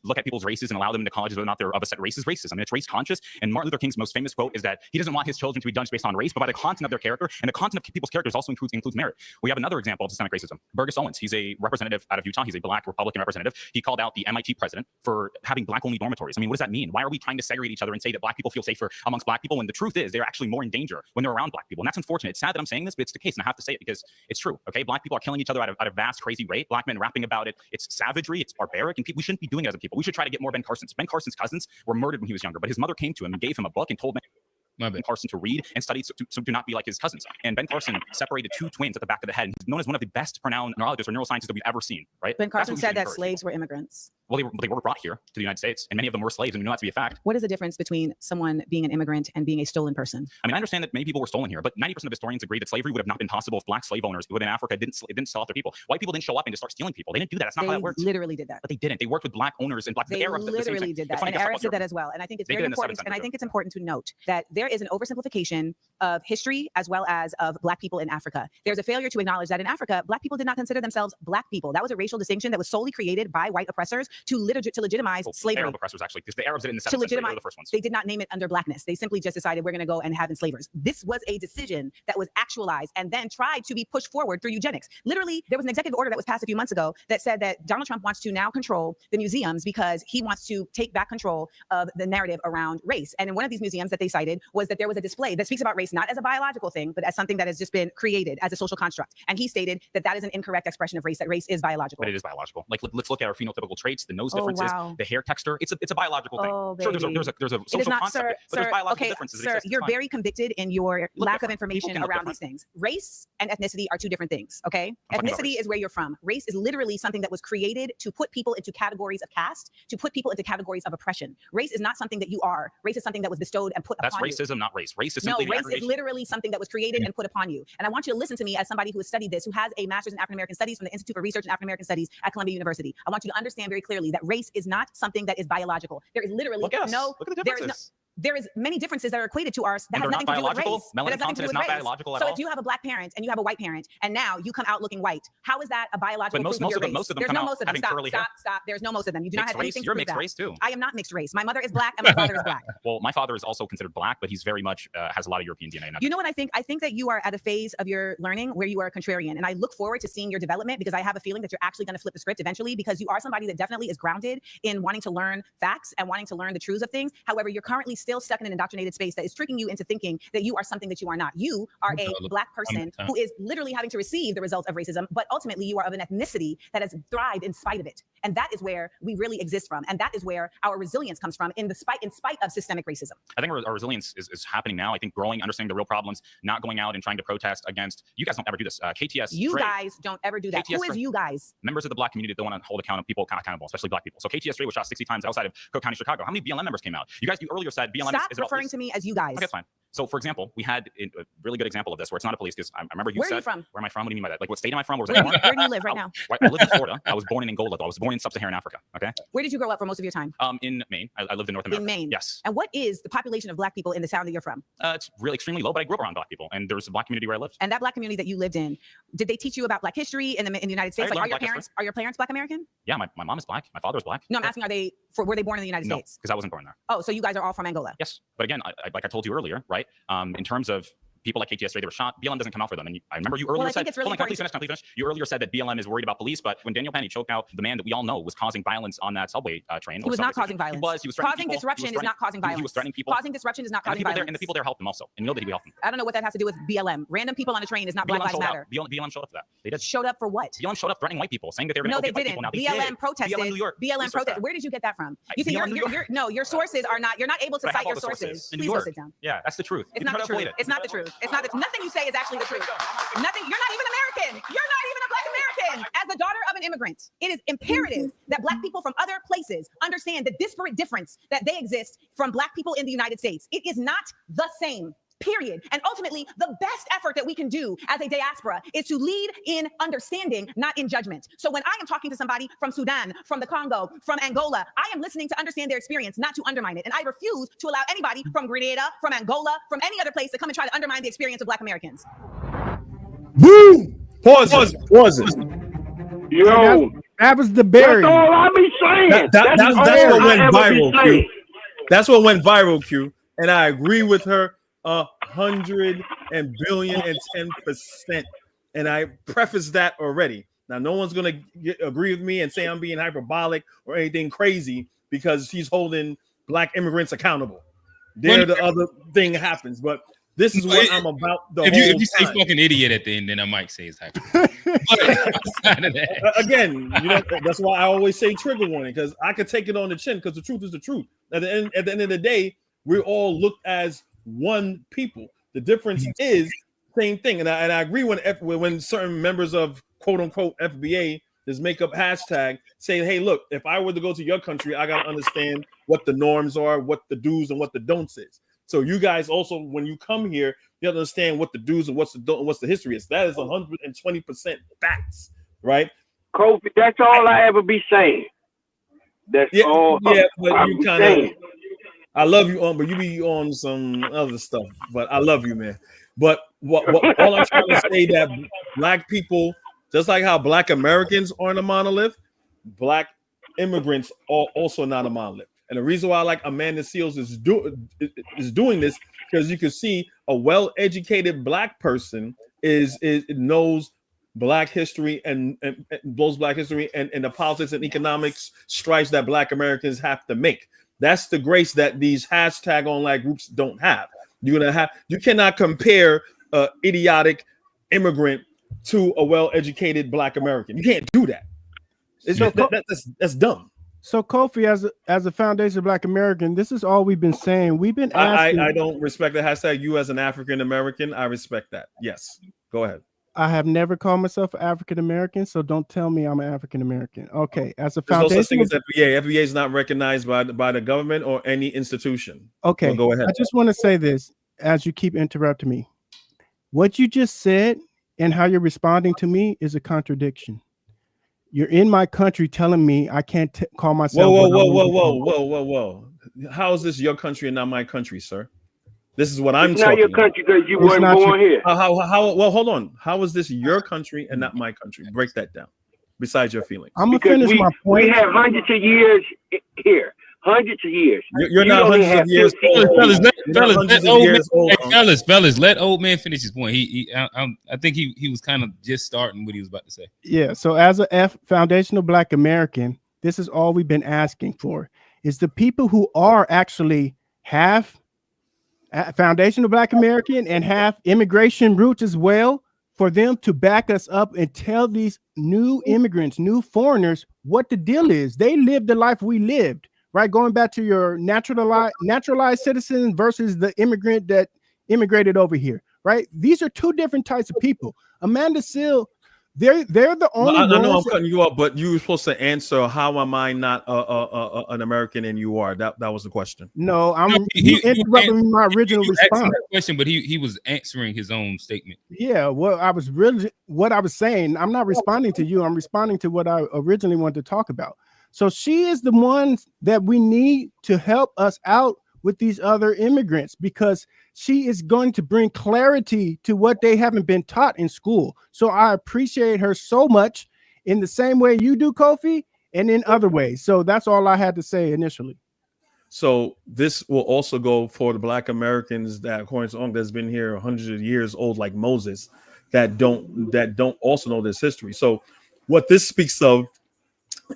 H: look at people's races and allow them into colleges whether or not they're of a set race is racism. And it's race-conscious. And Martin Luther King's most famous quote is that he doesn't want his children to be judged based on race, but by the content of their character. And the content of people's characters also includes merit. We have another example of systemic racism. Burgess Owens, he's a representative out of Utah. He's a Black Republican representative. He called out the MIT president for having Black-only dormitories. I mean, what does that mean? Why are we trying to segregate each other and say that Black people feel safer amongst Black people when the truth is they're actually more in danger when they're around Black people? And that's unfortunate. It's sad that I'm saying this, but it's the case, and I have to say it because it's true. Okay, Black people are killing each other at a vast, crazy rate. Black men rapping about it. It's savagery. It's barbaric, and we shouldn't be doing it as a people. We should try to get more Ben Carson's. Ben Carson's cousins were murdered when he was younger, but his mother came to him and gave him a book and told Ben Carson to read and study so do not be like his cousins. And Ben Carson separated 2 twins at the back of the head, and he's known as one of the best renowned neurologists or neuroscientists that we've ever seen, right?
C: Ben Carson said that slaves were immigrants.
H: Well, they were brought here to the United States, and many of them were slaves, and we know that to be a fact.
C: What is the difference between someone being an immigrant and being a stolen person?
H: I mean, I understand that many people were stolen here, but 90% of historians agree that slavery would have not been possible if Black slave owners within Africa didn't sell off their people. White people didn't show up and just start stealing people. They didn't do that. That's not how it works.
C: They literally did that.
H: But they didn't. They worked with Black owners and Black.
C: They literally did that. And Arabs did that as well. And I think it's very important. And I think it's important to note that there is an oversimplification of history as well as of Black people in Africa. There's a failure to acknowledge that in Africa, Black people did not consider themselves Black people. That was a racial distinction that was solely created by white oppressors to legitimize slavery.
H: Arab oppressors, actually, because the Arabs did it in the 7th century. They were the first ones.
C: They did not name it under Blackness. They simply just decided we're going to go and have enslavers. This was a decision that was actualized and then tried to be pushed forward through eugenics. Literally, there was an executive order that was passed a few months ago that said that Donald Trump wants to now control the museums because he wants to take back control of the narrative around race. And in one of these museums that they cited was that there was a display that speaks about race race not as a biological thing, but as something that has just been created as a social construct. And he stated that that is an incorrect expression of race, that race is biological.
H: But it is biological. Like, let's look at our phenotypical traits, the nose differences, the hair texture. It's a biological thing. Sure, there's a social concept, but there's biological differences.
C: Sir, you're very convicted in your lack of information around these things. Race and ethnicity are two different things, okay? Ethnicity is where you're from. Race is literally something that was created to put people into categories of caste, to put people into categories of oppression. Race is not something that you are. Race is something that was bestowed and put upon you.
H: That's racism, not race. Race is simply
C: race is literally something that was created and put upon you. And I want you to listen to me as somebody who has studied this, who has a master's in African American Studies from the Institute for Research in African American Studies at Columbia University. I want you to understand very clearly that race is not something that is biological. There is literally
H: Look at the differences.
C: There is many differences that are equated to ours that has nothing to do with race.
H: Melanin content is not biological at all.
C: So if you have a black parent and you have a white parent, and now you come out looking white, how is that a biological proof of your race?
H: Most of them
C: There's
H: come
C: no
H: out
C: most of them.
H: having
C: Stop. There's no most of them. You do not have anything to
H: You're
C: prove
H: mixed
C: that.
H: race too.
C: I am not mixed race. My mother is black and my father is black.
H: Well, my father is also considered black, but he's very much has a lot of European DNA.
C: You know what I think? I think that you are at a phase of your learning where you are a contrarian, and I look forward to seeing your development, because I have a feeling that you're actually going to flip the script eventually, because you are somebody that definitely is grounded in wanting to learn facts and wanting to learn the truths of things. However, you're currently still stuck in an indoctrinated space that is tricking you into thinking that you are something that you are not. You are a black person who is literally having to receive the results of racism, but ultimately you are of an ethnicity that has thrived in spite of it. And that is where we really exist from. And that is where our resilience comes from in spite of systemic racism.
H: I think our resilience is happening now. I think growing, understanding the real problems, not going out and trying to protest against. You guys don't ever do this. KTS.
C: You guys don't ever do that. Who is you guys?
H: Members of the black community that don't want to hold people accountable, especially black people. So KTS was shot 60 times outside of Cook County, Chicago. How many BLM members came out? You earlier said BLM
C: Stop
H: is
C: referring to me as you guys.
H: Okay, that's fine. So, for example, we had a really good example of this where it's not a police, because I remember you
C: said,
H: where
C: are you from?
H: Where am I from? What do you mean by that? Like, what state am I from? Where
C: do you live right now?
H: I live in Florida. I was born in Angola, though. I was born in sub-Saharan Africa. Okay.
C: Where did you grow up for most of your time?
H: In Maine. I lived in North America.
C: In Maine.
H: Yes.
C: And what is the population of black people in the town that you're from?
H: It's really extremely low, but I grew up around black people, and there was a black community where I lived.
C: And that black community that you lived in, did they teach you about black history in the United States? Like, are your parents black American?
H: Yeah, my mom is black. My father is black.
C: No, I'm asking, were they born in the United States?
H: No, because I wasn't born there.
C: Oh, so you guys are all from Angola?
H: Yes, but again, like I told you earlier, right? In terms of people like KTS, they were shot. BLM doesn't come out for them. And I remember you earlier said, hold on, can I please finish? You earlier said that BLM is worried about police, but when Daniel Penny choked out the man that we all know was causing violence on that subway train.
C: He was not causing violence.
H: He was
C: causing disruption is not causing violence.
H: He was threatening people.
C: Causing disruption is not causing violence.
H: And the people there helped him also. And you know that he helped them.
C: I don't know what that has to do with BLM. Random people on a train is not Black Lives Matter.
H: BLM showed up for that. They did.
C: Showed up for what?
H: BLM showed up threatening white people, saying that they were going to
C: No, they didn't. BLM protested.
H: BLM New York.
C: BLM protested. Where did you get that from? You see, your sources are not. You're not able to cite your sources. Please go sit down.
H: Yeah, that's the truth.
C: It's not the truth. It's not the truth. It's not. Nothing you say is actually the truth. Nothing. You're not even American. You're not even a black American. As the daughter of an immigrant, it is imperative that black people from other places understand the disparate difference that they exist from black people in the United States. It is not the same. Period. And ultimately, the best effort that we can do as a diaspora is to lead in understanding, not in judgment. So when I am talking to somebody from Sudan, from the Congo, from Angola, I am listening to understand their experience, not to undermine it. And I refuse to allow anybody from Grenada, from Angola, from any other place to come and try to undermine the experience of black Americans.
E: Boom! Pause it.
I: Yo, that was the berry.
P: That's all I be saying.
E: That's what went viral, Q. That's what went viral, Q. And I agree with her 100 and billion and 10%. And I prefaced that already. Now, no one's gonna agree with me and say I'm being hyperbolic or anything crazy because she's holding black immigrants accountable. There, the other thing happens, but this is what I'm about.
A: If you say fucking idiot at the end, then I might say it's hyperbolic.
E: Again, that's why I always say trigger warning, because I could take it on the chin, because the truth is the truth. At the end of the day, we're all looked as one people. The difference is same thing, and I agree when certain members of quote unquote FBA, this makeup hashtag, say, hey, look, if I were to go to your country, I gotta understand what the norms are, what the do's and what the don'ts is. So you guys also, when you come here, you understand what the do's and what's the history is. That is 120% facts, right?
P: Kofi, that's all I ever be saying. That's all.
E: Yeah, but you kind of. I love you but you be on some other stuff. But I love you, man. But what all I'm trying to say that black people, just like how black Americans aren't a monolith, black immigrants are also not a monolith. And the reason why I like Amanda Seales is doing this, because you can see a well-educated black person knows black history and blows black history and the politics and economics strides that black Americans have to make. That's the grace that these hashtag online groups don't have. You cannot compare an idiotic immigrant to a well-educated Black American. You can't do that. That's dumb.
I: So Kofi, as a foundation of Black American, this is all we've been saying. We've been asking.
E: I don't respect the hashtag. You as an African American, I respect that. Yes, go ahead.
I: I have never called myself African American, so don't tell me I'm an African American. Okay, as a foundation,
E: there's no such thing as FBA. FBA is not recognized by the government or any institution.
I: Okay,
E: well, go ahead.
I: I just want to say this as you keep interrupting me. What you just said and how you're responding to me is a contradiction. You're in my country telling me I can't call myself.
E: Whoa. How is this your country and not my country, sir? This is what I'm talking about. It's not your country
P: because you weren't born here.
E: How? Well, hold on. How is this your country and not my country? Break that down. Besides your feelings.
I: I'm gonna finish my point.
P: We have hundreds of years here. Hundreds of years.
E: You're not hundreds of years old.
A: Fellas, let old man finish his point. I think he was kind of just starting what he was about to say.
I: Yeah. So as a foundational Black American, this is all we've been asking for: is the people who are actually half foundational Black American and have immigration roots as well, for them to back us up and tell these new immigrants, new foreigners, what the deal is. They lived the life we lived, right? Going back to your naturalized citizen versus the immigrant that immigrated over here, right? These are two different types of people. Amanda Seale, they're the only
E: I know
I: ones
E: I'm cutting you up, but you were supposed to answer, how am I not an American and you are? That was the question.
I: No, you interrupted my original response.
A: Question, but he was answering his own statement.
I: Yeah, what I was saying, I'm not responding to you. I'm responding to what I originally wanted to talk about. So she is the one that we need to help us out with these other immigrants, because she is going to bring clarity to what they haven't been taught in school. So I appreciate her so much, in the same way you do, Kofi, and in other ways. So that's all I had to say initially.
E: So this will also go for the Black Americans that, according to Ong, that's been here hundreds of years old, like Moses, that don't also know this history. So what this speaks of,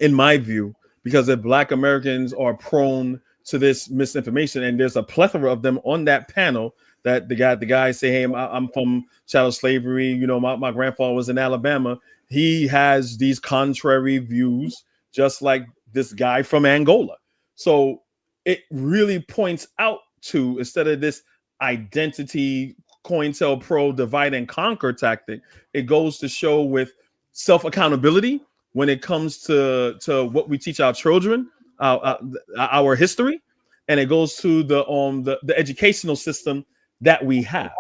E: in my view, because if Black Americans are prone to this misinformation, and there's a plethora of them on that panel, that the guy say, hey, I'm from chattel slavery, you know, my grandfather was in Alabama. He has these contrary views, just like this guy from Angola. So it really points out to, instead of this identity COINTELPRO divide and conquer tactic, it goes to show with self-accountability when it comes to what we teach our children, our history, and it goes to the educational system that we have.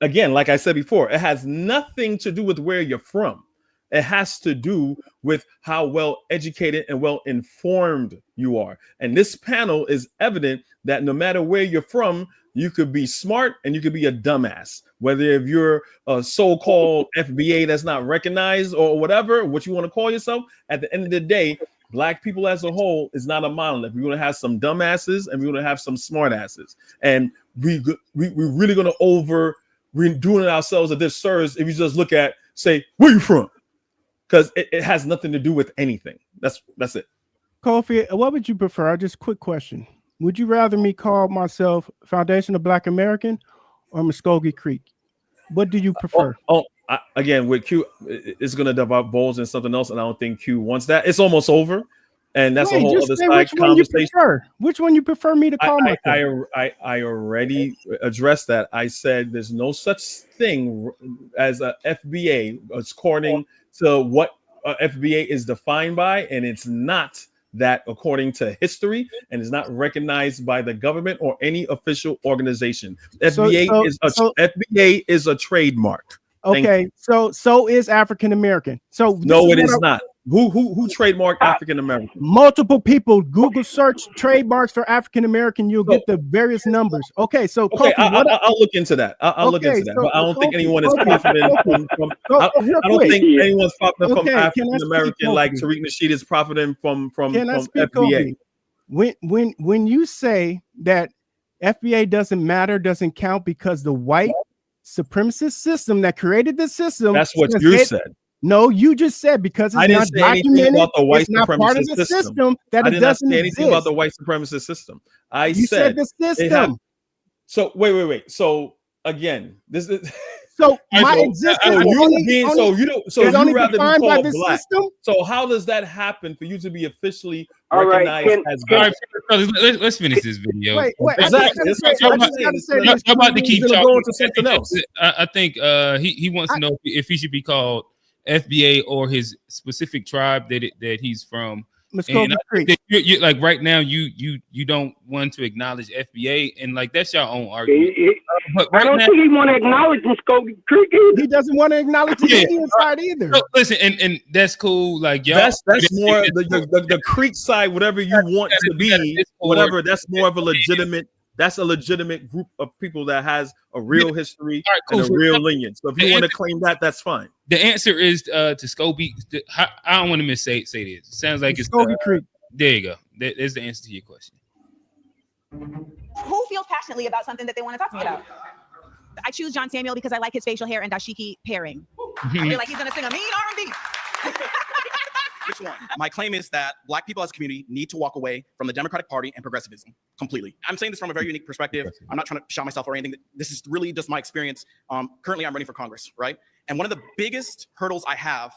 E: Again, like I said before, it has nothing to do with where you're from. It has to do with how well educated and well informed you are. And this panel is evident that no matter where you're from, you could be smart and you could be a dumbass. Whether if you're a so-called FBA that's not recognized or whatever, what you want to call yourself, at the end of the day, Black people as a whole is not a monolith. We're going to have some dumbasses and we're going to have some smartasses. And we're really going to we're doing ourselves a disservice if you just look at, say, where you from? Because it has nothing to do with anything. That's it.
I: Kofi, what would you prefer? Just quick question. Would you rather me call myself Foundation of Black American or Muskogee Creek? What do you prefer?
E: Again, with Q, it's going to develop balls and something else, and I don't think Q wants that. It's almost over, and that's a whole other side conversation.
I: Which one you prefer me to call myself?
E: I already addressed that. I said there's no such thing as a FBA according to what FBA is defined by, and it's not that according to history, and is not recognized by the government or any official organization. FBA is a trademark.
I: Okay, so is African American. So
E: no, it is not. Who trademarked African American?
I: Multiple people. Google search trademarks for African American. You'll get the various numbers. Okay, so
E: okay, I'll look into that. I'll look into that. But I don't think anyone is profiting from. I don't think anyone's profiting from African American like Tariq Nasheed is profiting from FBA.
I: When you say that FBA doesn't matter, doesn't count because the white supremacist system that created the system.
E: That's what you said.
I: No, you just said because it's not documented, about the white it's not part of the system that it doesn't exist.
E: Anything about the white supremacist system. I
I: said the system.
E: So wait. So again, this is
I: so my existence.
E: So you rather be called black.
I: System?
E: So how does that happen for you to be officially
P: all
E: recognized as black?
A: Let's finish this video.
I: Wait.
E: Exactly.
A: I'm about to keep
E: talking.
A: Go
E: into something else.
A: I think he wants to know if he should be called FBA or his specific tribe that he's from. And you're like right now, you don't want to acknowledge FBA, and like that's your own argument.
P: But right I don't think he want to acknowledge Muskogee Creek either.
I: He doesn't want to acknowledge the Indian side either.
A: So, listen, and that's cool. Like y'all,
E: that's more the Creek side, whatever you want to be, whatever. That's more of a legitimate. That's a legitimate group of people that has a real history and a real lineage. So if you want to claim that, that's fine.
A: The answer is to Scobie. I don't want to say this. It sounds like it's
I: Muskogee Creek.
A: There you go. There's the answer to your question.
C: Who feels passionately about something that they want to talk to me about? I choose John Samuel because I like his facial hair and dashiki pairing. I feel like he's gonna sing a mean R&B.
R: Which one? My claim is that Black people as a community need to walk away from the Democratic Party and progressivism completely. I'm saying this from a very unique perspective. I'm not trying to shout myself or anything. This is really just my experience. Currently, I'm running for Congress, right? And one of the biggest hurdles I have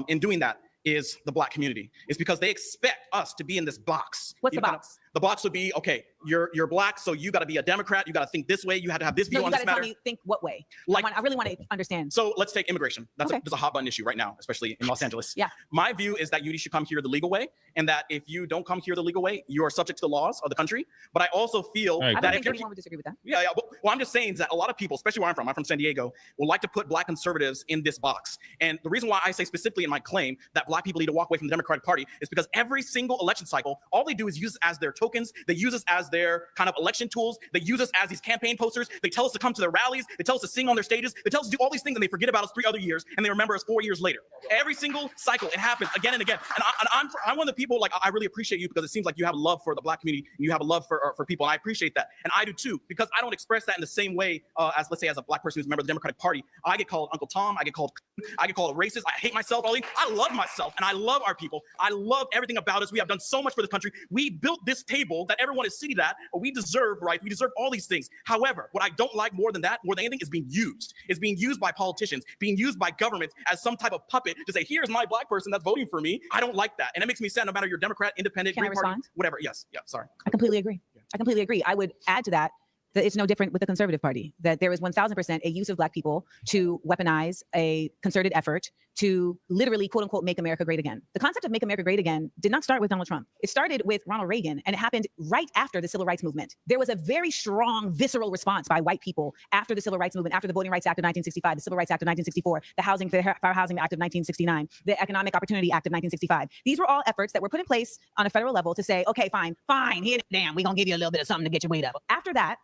R: in doing that is the Black community. It's because they expect us to be in this box.
C: What's the box?
R: The box would be, okay, you're Black, so you got to be a Democrat. You got to think this way. You had to have this view on this matter.
C: Tell me, think what way?
R: Like,
C: I really want to understand.
R: So let's take immigration. That's a hot button issue right now, especially in Los Angeles.
C: Yeah.
R: My view is that you should come here the legal way, and that if you don't come here the legal way, you are subject to the laws of the country. But I also feel
C: I
R: that
C: don't
R: if
C: think anyone would disagree with that.
R: Yeah. Well, I'm just saying that a lot of people, especially where I'm from San Diego, will like to put Black conservatives in this box. And the reason why I say specifically in my claim that Black people need to walk away from the Democratic Party is because every single election cycle, all they do is use us as their tokens. They use us as their kind of election tools. They use us as these campaign posters. They tell us to come to their rallies. They tell us to sing on their stages. They tell us to do all these things, and they forget about us 3 other years, and they remember us 4 years later. Every single cycle, it happens again and again. And I'm one of the people, like, I really appreciate you because it seems like you have love for the Black community and you have a love for people, and I appreciate that. And I do too, because I don't express that in the same way as, let's say, as a Black person who's a member of the Democratic Party. I get called Uncle Tom. I get called a racist. I hate myself. I love myself, and I love our people. I love everything about us. We have done so much for the country. We built this table that everyone is seated at. We deserve, right? We deserve all these things. However, what I don't like more than anything, is being used. It's being used by politicians, being used by governments as some type of puppet to say, here's my Black person that's voting for me. I don't like that. And it makes me sad, no matter you're Democrat, Independent, Green Party, whatever. Yes. Yeah, sorry.
C: I completely agree. I completely agree. I would add to that it's no different with the Conservative Party, that there is 1000% a use of Black people to weaponize a concerted effort to literally, quote unquote, make America great again. The concept of make America great again did not start with Donald Trump. It started with Ronald Reagan, and it happened right after the Civil Rights Movement. There was a very strong, visceral response by white people after the Civil Rights Movement, after the Voting Rights Act of 1965, the Civil Rights Act of 1964, the Fair Housing Act of 1969, the Economic Opportunity Act of 1965. These were all efforts that were put in place on a federal level to say, okay, fine, here, damn, we're gonna give you a little bit of something to get your weight up. After that,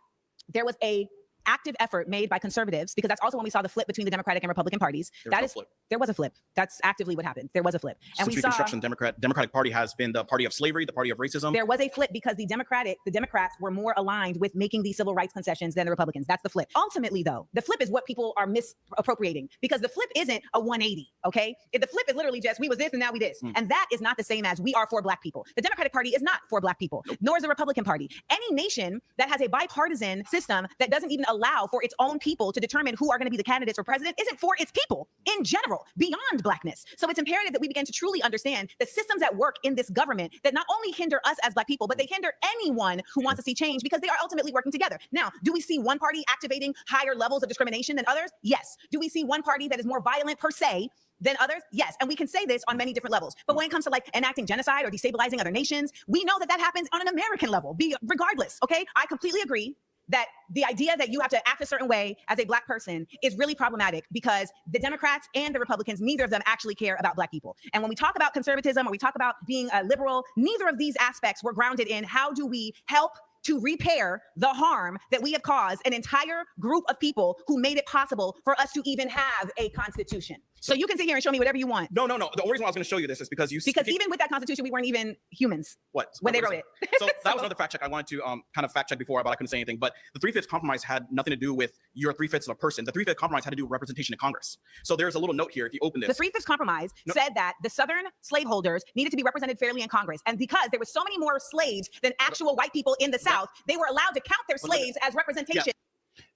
C: there was a active effort made by conservatives, because that's also when we saw the flip between the Democratic and Republican parties. There was a flip. That's actively what happened. There was a flip. And
R: Since Reconstruction, Democratic Party has been the party of slavery, the party of racism.
C: There was a flip because the Democrats were more aligned with making these civil rights concessions than the Republicans. That's the flip. Ultimately, though, the flip is what people are misappropriating, because the flip isn't a 180, okay? The flip is literally just, we was this and now we this. And that is not the same as we are for Black people. The Democratic Party is not for Black people, nor is the Republican Party. Any nation that has a bipartisan system that doesn't even allow for its own people to determine who are going to be the candidates for president isn't for its people in general, beyond Blackness. So it's imperative that we begin to truly understand the systems at work in this government that not only hinder us as Black people, but they hinder anyone who wants to see change, because they are ultimately working together. Now, do we see one party activating higher levels of discrimination than others? Yes. Do we see one party that is more violent per se than others? Yes. And we can say this on many different levels. But when it comes to like enacting genocide or destabilizing other nations, we know that happens on an American level, regardless. Okay. I completely agree that the idea that you have to act a certain way as a Black person is really problematic, because the Democrats and the Republicans, neither of them actually care about Black people. And when we talk about conservatism, or we talk about being a liberal, neither of these aspects were grounded in how do we help to repair the harm that we have caused an entire group of people who made it possible for us to even have a constitution. So you can sit here and show me whatever you want.
R: No. The only reason why I was going to show you this is because
C: even with that Constitution, we weren't even humans. When they wrote it.
R: So that was another fact check I wanted to kind of fact check before, but I couldn't say anything. But the 3/5 compromise had nothing to do with your 3/5 of a person. The 3/5 compromise had to do with representation in Congress. So there's a little note here if you open this.
C: The 3/5 compromise said that the Southern slaveholders needed to be represented fairly in Congress, and because there were so many more slaves than actual white people in the South, they were allowed to count their slaves as representation.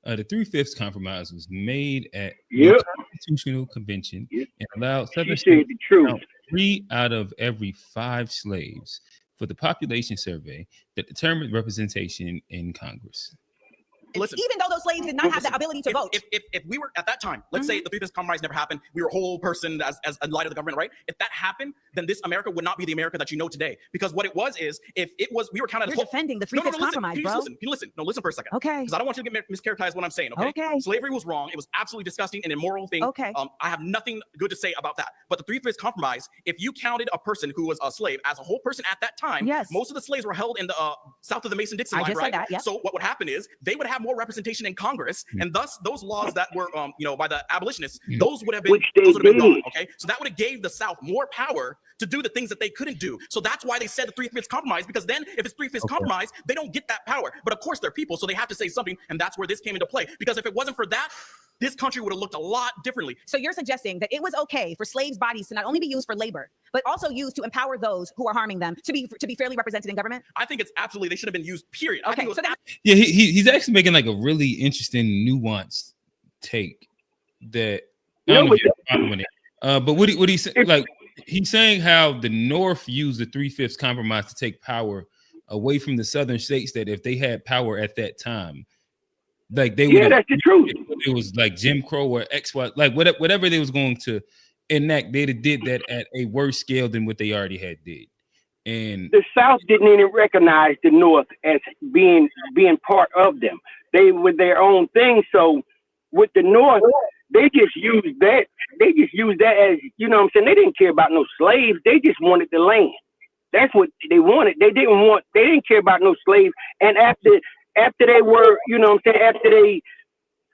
A: The 3/5 compromise was made at the Constitutional Convention and allowed Southern states to count 3 out of every 5 slaves for the population survey that determined representation in Congress.
R: Listen,
C: even though those slaves did not have the ability to vote.
R: If we were at that time, let's say the 3/5 compromise never happened, we were a whole person as in light of the government, right? If that happened, then this America would not be the America that you know today. Because what it was is, if it was, we were counted as
C: defending the 3/5 compromise, bro.
R: Listen for a second.
C: Okay.
R: Because I don't want you to get mischaracterize what I'm saying. Okay. Slavery was wrong. It was absolutely disgusting and immoral thing.
C: Okay.
R: I have nothing good to say about that. But the 3/5 compromise, if you counted a person who was a slave as a whole person at that time, most of the slaves were held in the south of the Mason-Dixon line, right? So what would happen is they would have more representation in Congress, and thus those laws that were by the abolitionists, those would have been gone. Okay, so that would have gave the South more power to do the things that they couldn't do. So that's why they said the 3/5 compromise, because then if it's 3/5 compromise, they don't get that power. But of course they're people, so they have to say something, and that's where this came into play. Because if it wasn't for that, this country would have looked a lot differently.
C: So you're suggesting that it was okay for slaves' bodies to not only be used for labor, but also used to empower those who are harming them to be fairly represented in government?
R: I think it's absolutely, they should have been used, period.
C: Okay,
A: he's actually making like a really interesting, nuanced take that I don't know if you're following it. But what he said, like he's saying how the North used the 3/5 compromise to take power away from the Southern states, that if they had power at that time, like they would,
P: that's the truth.
A: It was like Jim Crow or XY, like whatever they was going to enact, they did that at a worse scale than what they already had did. And
P: the South didn't even recognize the North as being part of them. They were their own thing. So with the North, they just used that. They just used that as, you know what I'm saying? They didn't care about no slaves. They just wanted the land. That's what they wanted. They didn't care about no slaves. And after they were, you know what I'm saying, after they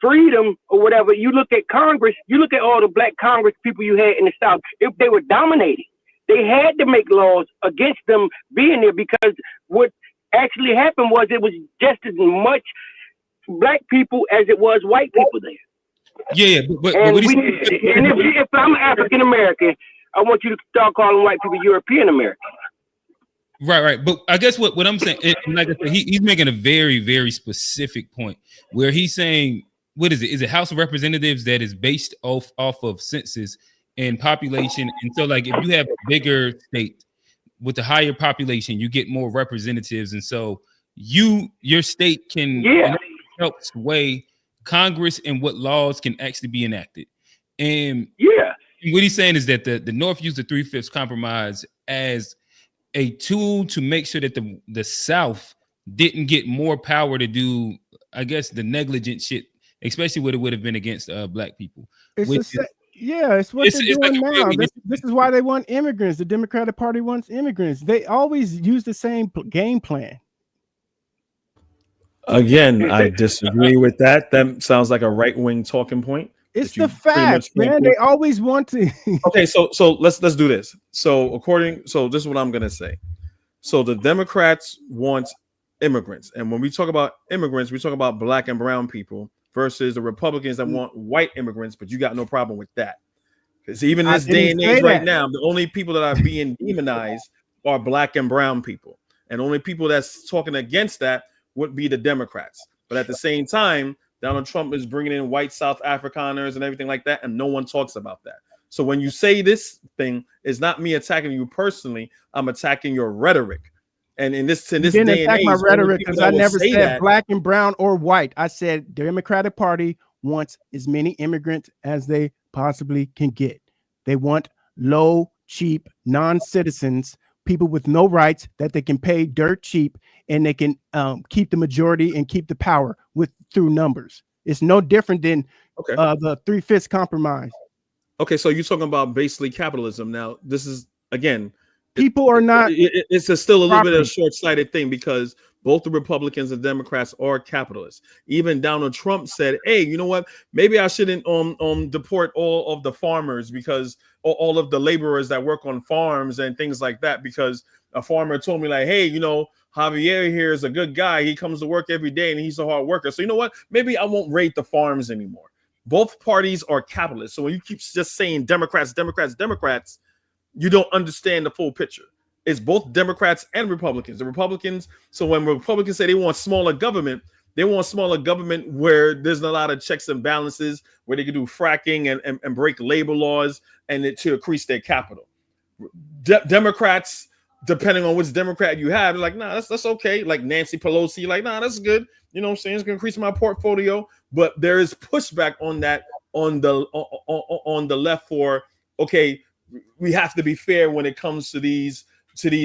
P: freedom or whatever, you look at Congress, you look at all the black Congress people you had in the South, they were dominating. They had to make laws against them being there, because what actually happened was it was just as much black people as it was white people there.
A: Yeah, but
P: if I'm African American, I want you to start calling white people European American.
A: Right. But I guess what I'm saying, like I said, he's making a very, very specific point where he's saying, what is it? Is it House of Representatives that is based off of census and population? And so, like, if you have a bigger state with a higher population, you get more representatives, and so your state can help sway Congress and what laws can actually be enacted. And what he's saying is that the North used the 3/5 compromise as a tool to make sure that the South didn't get more power to do, I guess, the negligent shit, especially what it would have been against black people.
I: It's what they're doing now. This is why they want immigrants. The Democratic Party wants immigrants. They always use the same game plan.
E: Again, I disagree with that. That sounds like a right-wing talking point.
I: It's the fact, man. They always want to.
E: Okay, so let's do this. So this is what I'm gonna say. So the Democrats want immigrants, and when we talk about immigrants, we talk about black and brown people versus the Republicans that want white immigrants. But you got no problem with that, because even in this day and age right now, the only people that are being demonized are black and brown people, and only people that's talking against that would be the Democrats. But at the same time, Donald Trump is bringing in white South Afrikaners and everything like that, and no one talks about that. So when you say this thing, it's not me attacking you personally. I'm attacking your rhetoric. And in this day and age,
I: my rhetoric, because I never said black and brown or white. I said the Democratic Party wants as many immigrants as they possibly can get. They want low, cheap, non-citizens, people with no rights that they can pay dirt cheap, and they can keep the majority and keep the power through numbers. It's no different than the 3/5 compromise.
E: Okay, so you're talking about basically capitalism. Now, this is, again,
I: people are not.
E: It's still a little bit of a short-sighted thing because both the Republicans and Democrats are capitalists. Even Donald Trump said, "Hey, you know what? Maybe I shouldn't deport all of the farmers because all of the laborers that work on farms and things like that because a farmer told me like, hey, you know, Javier here is a good guy. He comes to work every day and he's a hard worker. So you know what? Maybe I won't raid the farms anymore." Both parties are capitalists. So when you keep just saying Democrats, Democrats, Democrats, you don't understand the full picture. It's both Democrats and Republicans. The Republicans, so when Republicans say they want smaller government where there's a lot of checks and balances, where they can do fracking and break labor laws and to increase their capital. Democrats, depending on which Democrat you have, they're like, nah, that's okay. Like Nancy Pelosi, like, nah, that's good. You know what I'm saying? It's gonna increase my portfolio. But there is pushback on that on the left for, okay, we have to be fair when it comes to these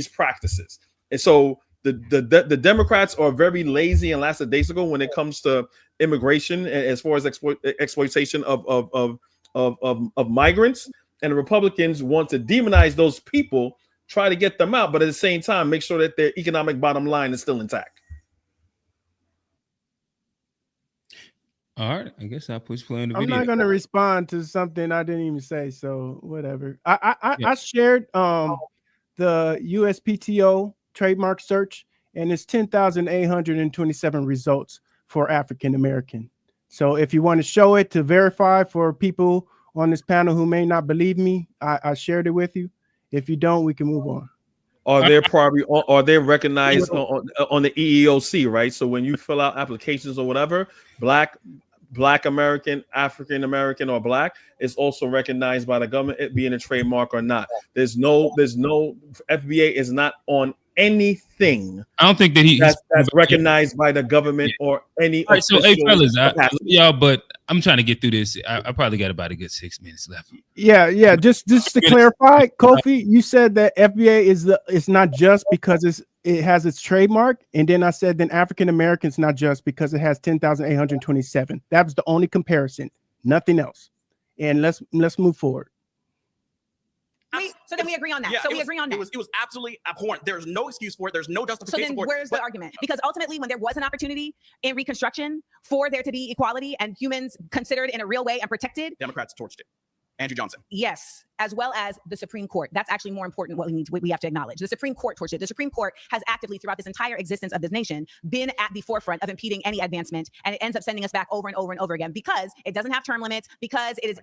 E: practices. And so the Democrats are very lazy and lackadaisical when it comes to immigration as far as exploitation of migrants, and the Republicans want to demonize those people, try to get them out, but at the same time make sure that their economic bottom line is still intact.
A: All right, I guess I'll push play on the
I: I'm
A: video.
I: not going to respond to something I didn't even say, so whatever. I shared the USPTO trademark search, and it's 10,827 results for African American. So if you want to show it to verify for people on this panel who may not believe me, I shared it with you. If you don't, we can move on.
E: Are they recognized on the EEOC, right? So when you fill out applications or whatever, Black American, African American, or Black, is also recognized by the government, it being a trademark or not. There's no FBA is not on anything.
A: I don't think that
E: that's recognized by the government or any.
A: All right, so hey fellas, y'all, but I'm trying to get through this. I probably got about a good 6 minutes left.
I: Yeah. Just to clarify, Kofi, you said that FBA is not just because it has its trademark, and then I said then African Americans not just because it has 10,827. That was the only comparison, nothing else. And let's move forward.
C: So then we agree on that.
R: Yeah,
C: we agree on that.
R: It was absolutely abhorrent. There's no excuse for it. There's no justification
C: so then
R: for it.
C: Where's the argument? Because ultimately, when there was an opportunity in Reconstruction for there to be equality and humans considered in a real way and protected,
R: Democrats torched it. Andrew Johnson.
C: Yes, as well as the Supreme Court. That's actually more important. What we have to acknowledge. The Supreme Court torched it. The Supreme Court has actively, throughout this entire existence of this nation, been at the forefront of impeding any advancement, and it ends up sending us back over and over and over again because it doesn't have term limits. Because it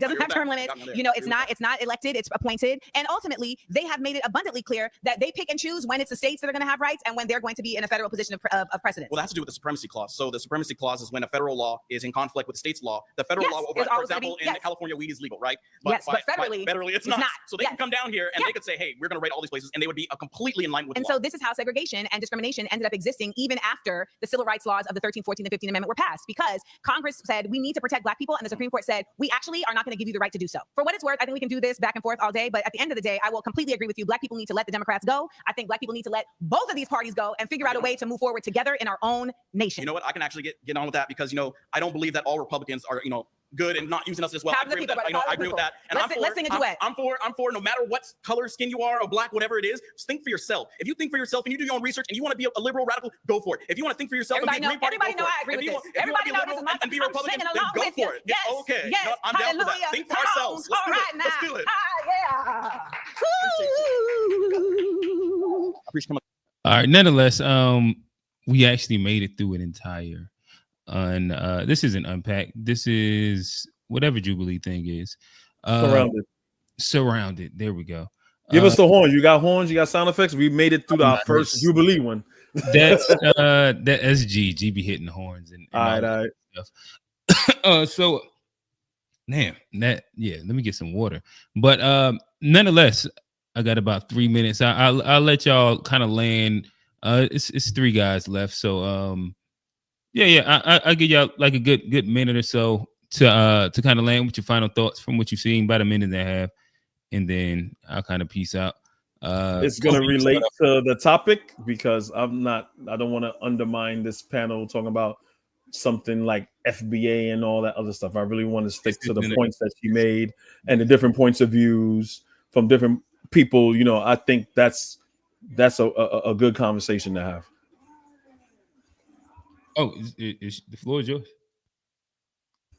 C: doesn't have term limits. You know, it's not elected. It's appointed, and ultimately they have made it abundantly clear that they pick and choose when it's the states that are going to have rights and when they're going to be in a federal position of precedence.
R: Well, that has to do with the supremacy clause. So the supremacy clause is when a federal law is in conflict with the state's law. The federal law, for example, in California, weed is legal, right?
C: But federally
R: it's not. So they can come down here and they could say, hey, we're going to rate all these places, and they would be completely in line with the law.
C: So this is how segregation and discrimination ended up existing even after the civil rights laws of the 13th, 14th, and 15th Amendment were passed, because Congress said we need to protect Black people, and the Supreme Court said we actually are not going to give you the right to do so. For what it's worth, I think we can do this back and forth all day, but at the end of the day, I will completely agree with you. Black people need to let the Democrats go. I think Black people need to let both of these parties go and figure out a way to move forward together in our own nation.
R: You know what? I can actually get on with that because, I don't believe that all Republicans are, good and not using us as well. I agree with that. I agree with that. And
C: let's sing a duet.
R: I'm for no matter what color skin you are or Black, whatever it is, just think for yourself. If you think for yourself and you do your own research and you want to be a liberal radical, go for it. If you want to think for yourself and be a Green Party,
C: everybody know I agree with this. Everybody know this is my
R: and be Republican, then go for it.
C: Yes,
R: it's okay.
C: Yes,
R: I'm down for that. Think for ourselves. Let's do it.
C: Yeah.
A: All right. Nonetheless, we actually made it through an entire. And this isn't unpacked. This is whatever Jubilee thing is. Surrounded. There we go.
E: Give us the horns. You got horns. You got sound effects. We made it through our first Jubilee one.
A: That's that SG. G be hitting the horns and
E: all right.
A: Stuff. So, damn that. Yeah. Let me get some water. But nonetheless, I got about 3 minutes. I'll let y'all kind of land. It's 3 guys left. So I'll give y'all like a good minute or so to kind of land with your final thoughts from what you've seen, about a minute and a half, and then I'll kind of peace out.
E: It's going to relate to the topic because I don't want to undermine this panel talking about something like FBA and all that other stuff. I really want to stick to the points that she made and the different points of views from different people, I think that's a good conversation to have.
A: Oh, is the floor is yours?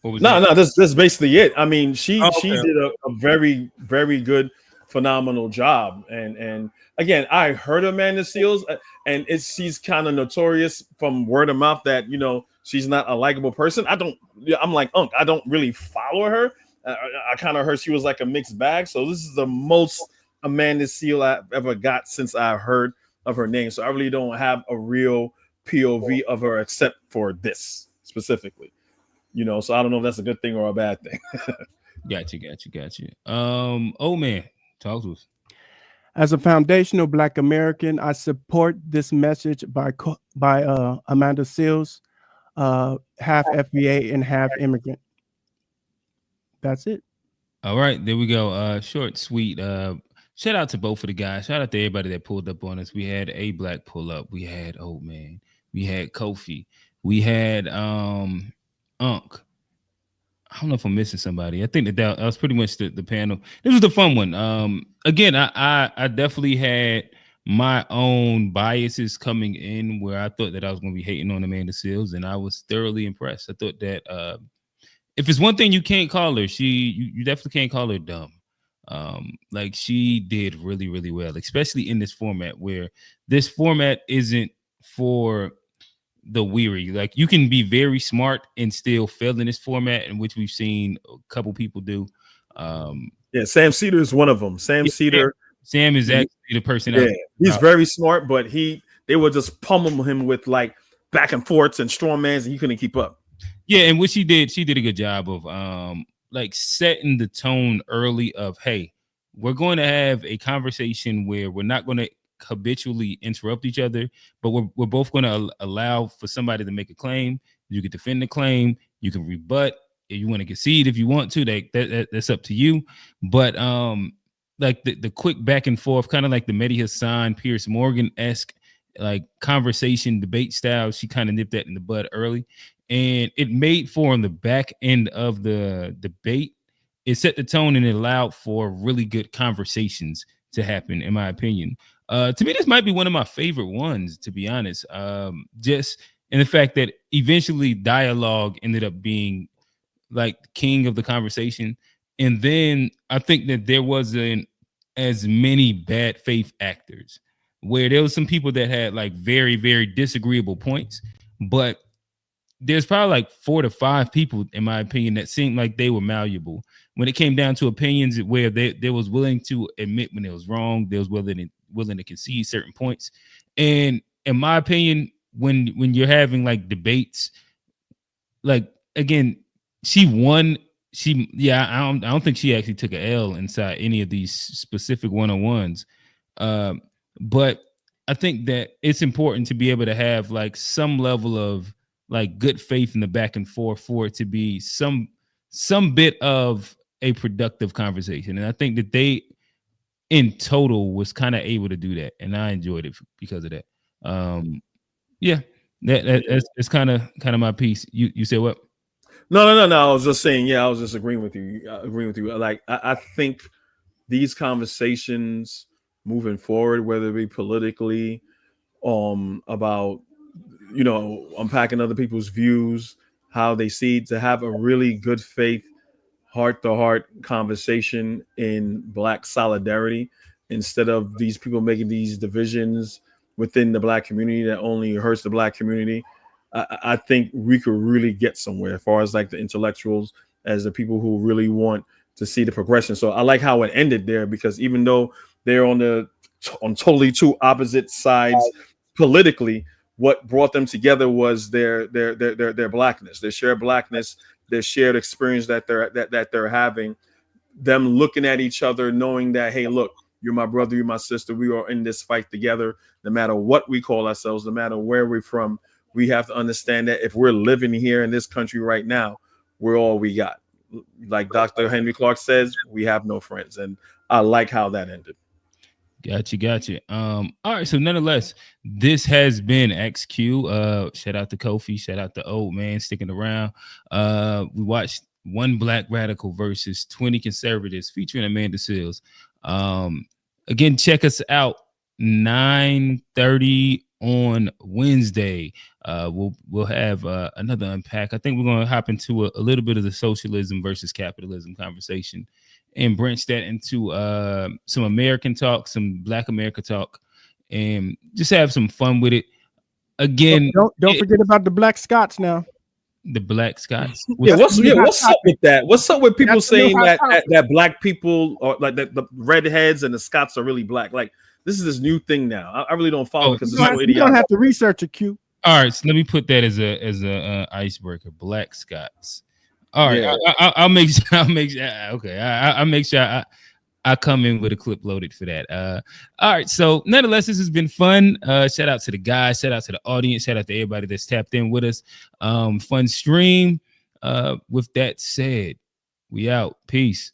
E: No, that's basically it. I mean, she did a very, very good, phenomenal job. And again, I heard Amanda Seales, and she's kind of notorious from word of mouth that she's not a likable person. I'm like, I don't really follow her. I kind of heard she was like a mixed bag. So this is the most Amanda Seales I've ever got since I heard of her name. So I really don't have a real POV of her except for this specifically. So I don't know if that's a good thing or a bad thing.
A: Gotcha. Old man, talk to us.
I: As a foundational Black American, I support this message by Amanda Seales, half FBA and half immigrant. That's it.
A: All right, there we go. Short, sweet. Shout out to both of the guys. Shout out to everybody that pulled up on us. We had A Black pull up. We had Old Man. We had Kofi. We had Unc. I don't know if I'm missing somebody. I think that was pretty much the panel. This was the fun one. Again, I definitely had my own biases coming in where I thought that I was going to be hating on Amanda Seales, and I was thoroughly impressed. I thought that if it's one thing you can't call her, you definitely can't call her dumb. Like she did really, really well, especially in this format where this format isn't for the weary. Like you can be very smart and still fail in this format, in which we've seen a couple people do.
E: Sam Cedar is one of them. Sam is
A: actually the person.
E: He's very smart, but they would just pummel him with like back and forths and strong mans, and he couldn't keep up.
A: Yeah, and what she did a good job of like setting the tone early of, hey, we're going to have a conversation where we're not going to habitually interrupt each other, but we're both going to allow for somebody to make a claim. You can defend the claim, you can rebut. If you want to concede, if you want to, that's up to you. But like the quick back and forth, kind of like the Mehdi Hasan, Piers Morgan-esque like conversation debate style, she kind of nipped that in the bud early, and it made for on the back end of the debate, it set the tone and it allowed for really good conversations to happen, in my opinion. To me, this might be one of my favorite ones, to be honest. Just in the fact that eventually dialogue ended up being like king of the conversation. And then I think that there wasn't as many bad faith actors, where there was some people that had like very, very disagreeable points, but there's probably like 4 to 5 people, in my opinion, that seemed like they were malleable when it came down to opinions, where they was willing to admit when it was wrong. They was willing to concede certain points. And in my opinion, when you're having like debates, like again, she won. I don't think she actually took an L inside any of these specific one-on-ones. But I think that it's important to be able to have like some level of like good faith in the back and forth for it to be some bit of a productive conversation. And I think that they in total was kind of able to do that, and I enjoyed it because of that. That's kind of my piece. You said what?
E: No. I was just saying, I was just agreeing with you. Like I think these conversations moving forward, whether it be politically, about unpacking other people's views, how they see, to have a really good faith, heart-to-heart conversation in Black solidarity, instead of these people making these divisions within the Black community that only hurts the Black community. I think we could really get somewhere as far as like the intellectuals, as the people who really want to see the progression. So I like how it ended there, because even though they're on totally two opposite sides politically, what brought them together was their Blackness, their shared Blackness, their shared experience that they're having, them looking at each other, knowing that, hey, look, you're my brother, you're my sister, we are in this fight together. No matter what we call ourselves, no matter where we're from, we have to understand that if we're living here in this country right now, we're all we got. Like Dr. Henry Clark says, we have no friends. And I like how that ended.
A: Gotcha. All right. So nonetheless, this has been XQ. Shout out to Kofi. Shout out to Old Man sticking around. We watched one Black radical versus 20 conservatives featuring Amanda Seales. Again, check us out 9:30 on Wednesday. We'll have another unpack. I think we're going to hop into a little bit of the socialism versus capitalism conversation and branch that into some American talk, some Black America talk, and just have some fun with it. Again,
I: don't forget about the Black Scots now.
A: The Black Scots.
E: What's up with that? What's up with people saying that Black people are like the redheads and the Scots are really black? Like this is this new thing now. I really don't follow because it's so idiotic.
I: You don't have to research a Q.
A: All right, so let me put that as a icebreaker. Black Scots. All right, yeah. I'll make sure. Okay, I'll make sure I come in with a clip loaded for that. All right, so nonetheless, this has been fun. Shout out to the guys, shout out to the audience, shout out to everybody that's tapped in with us. Fun stream. With that said, we out. Peace.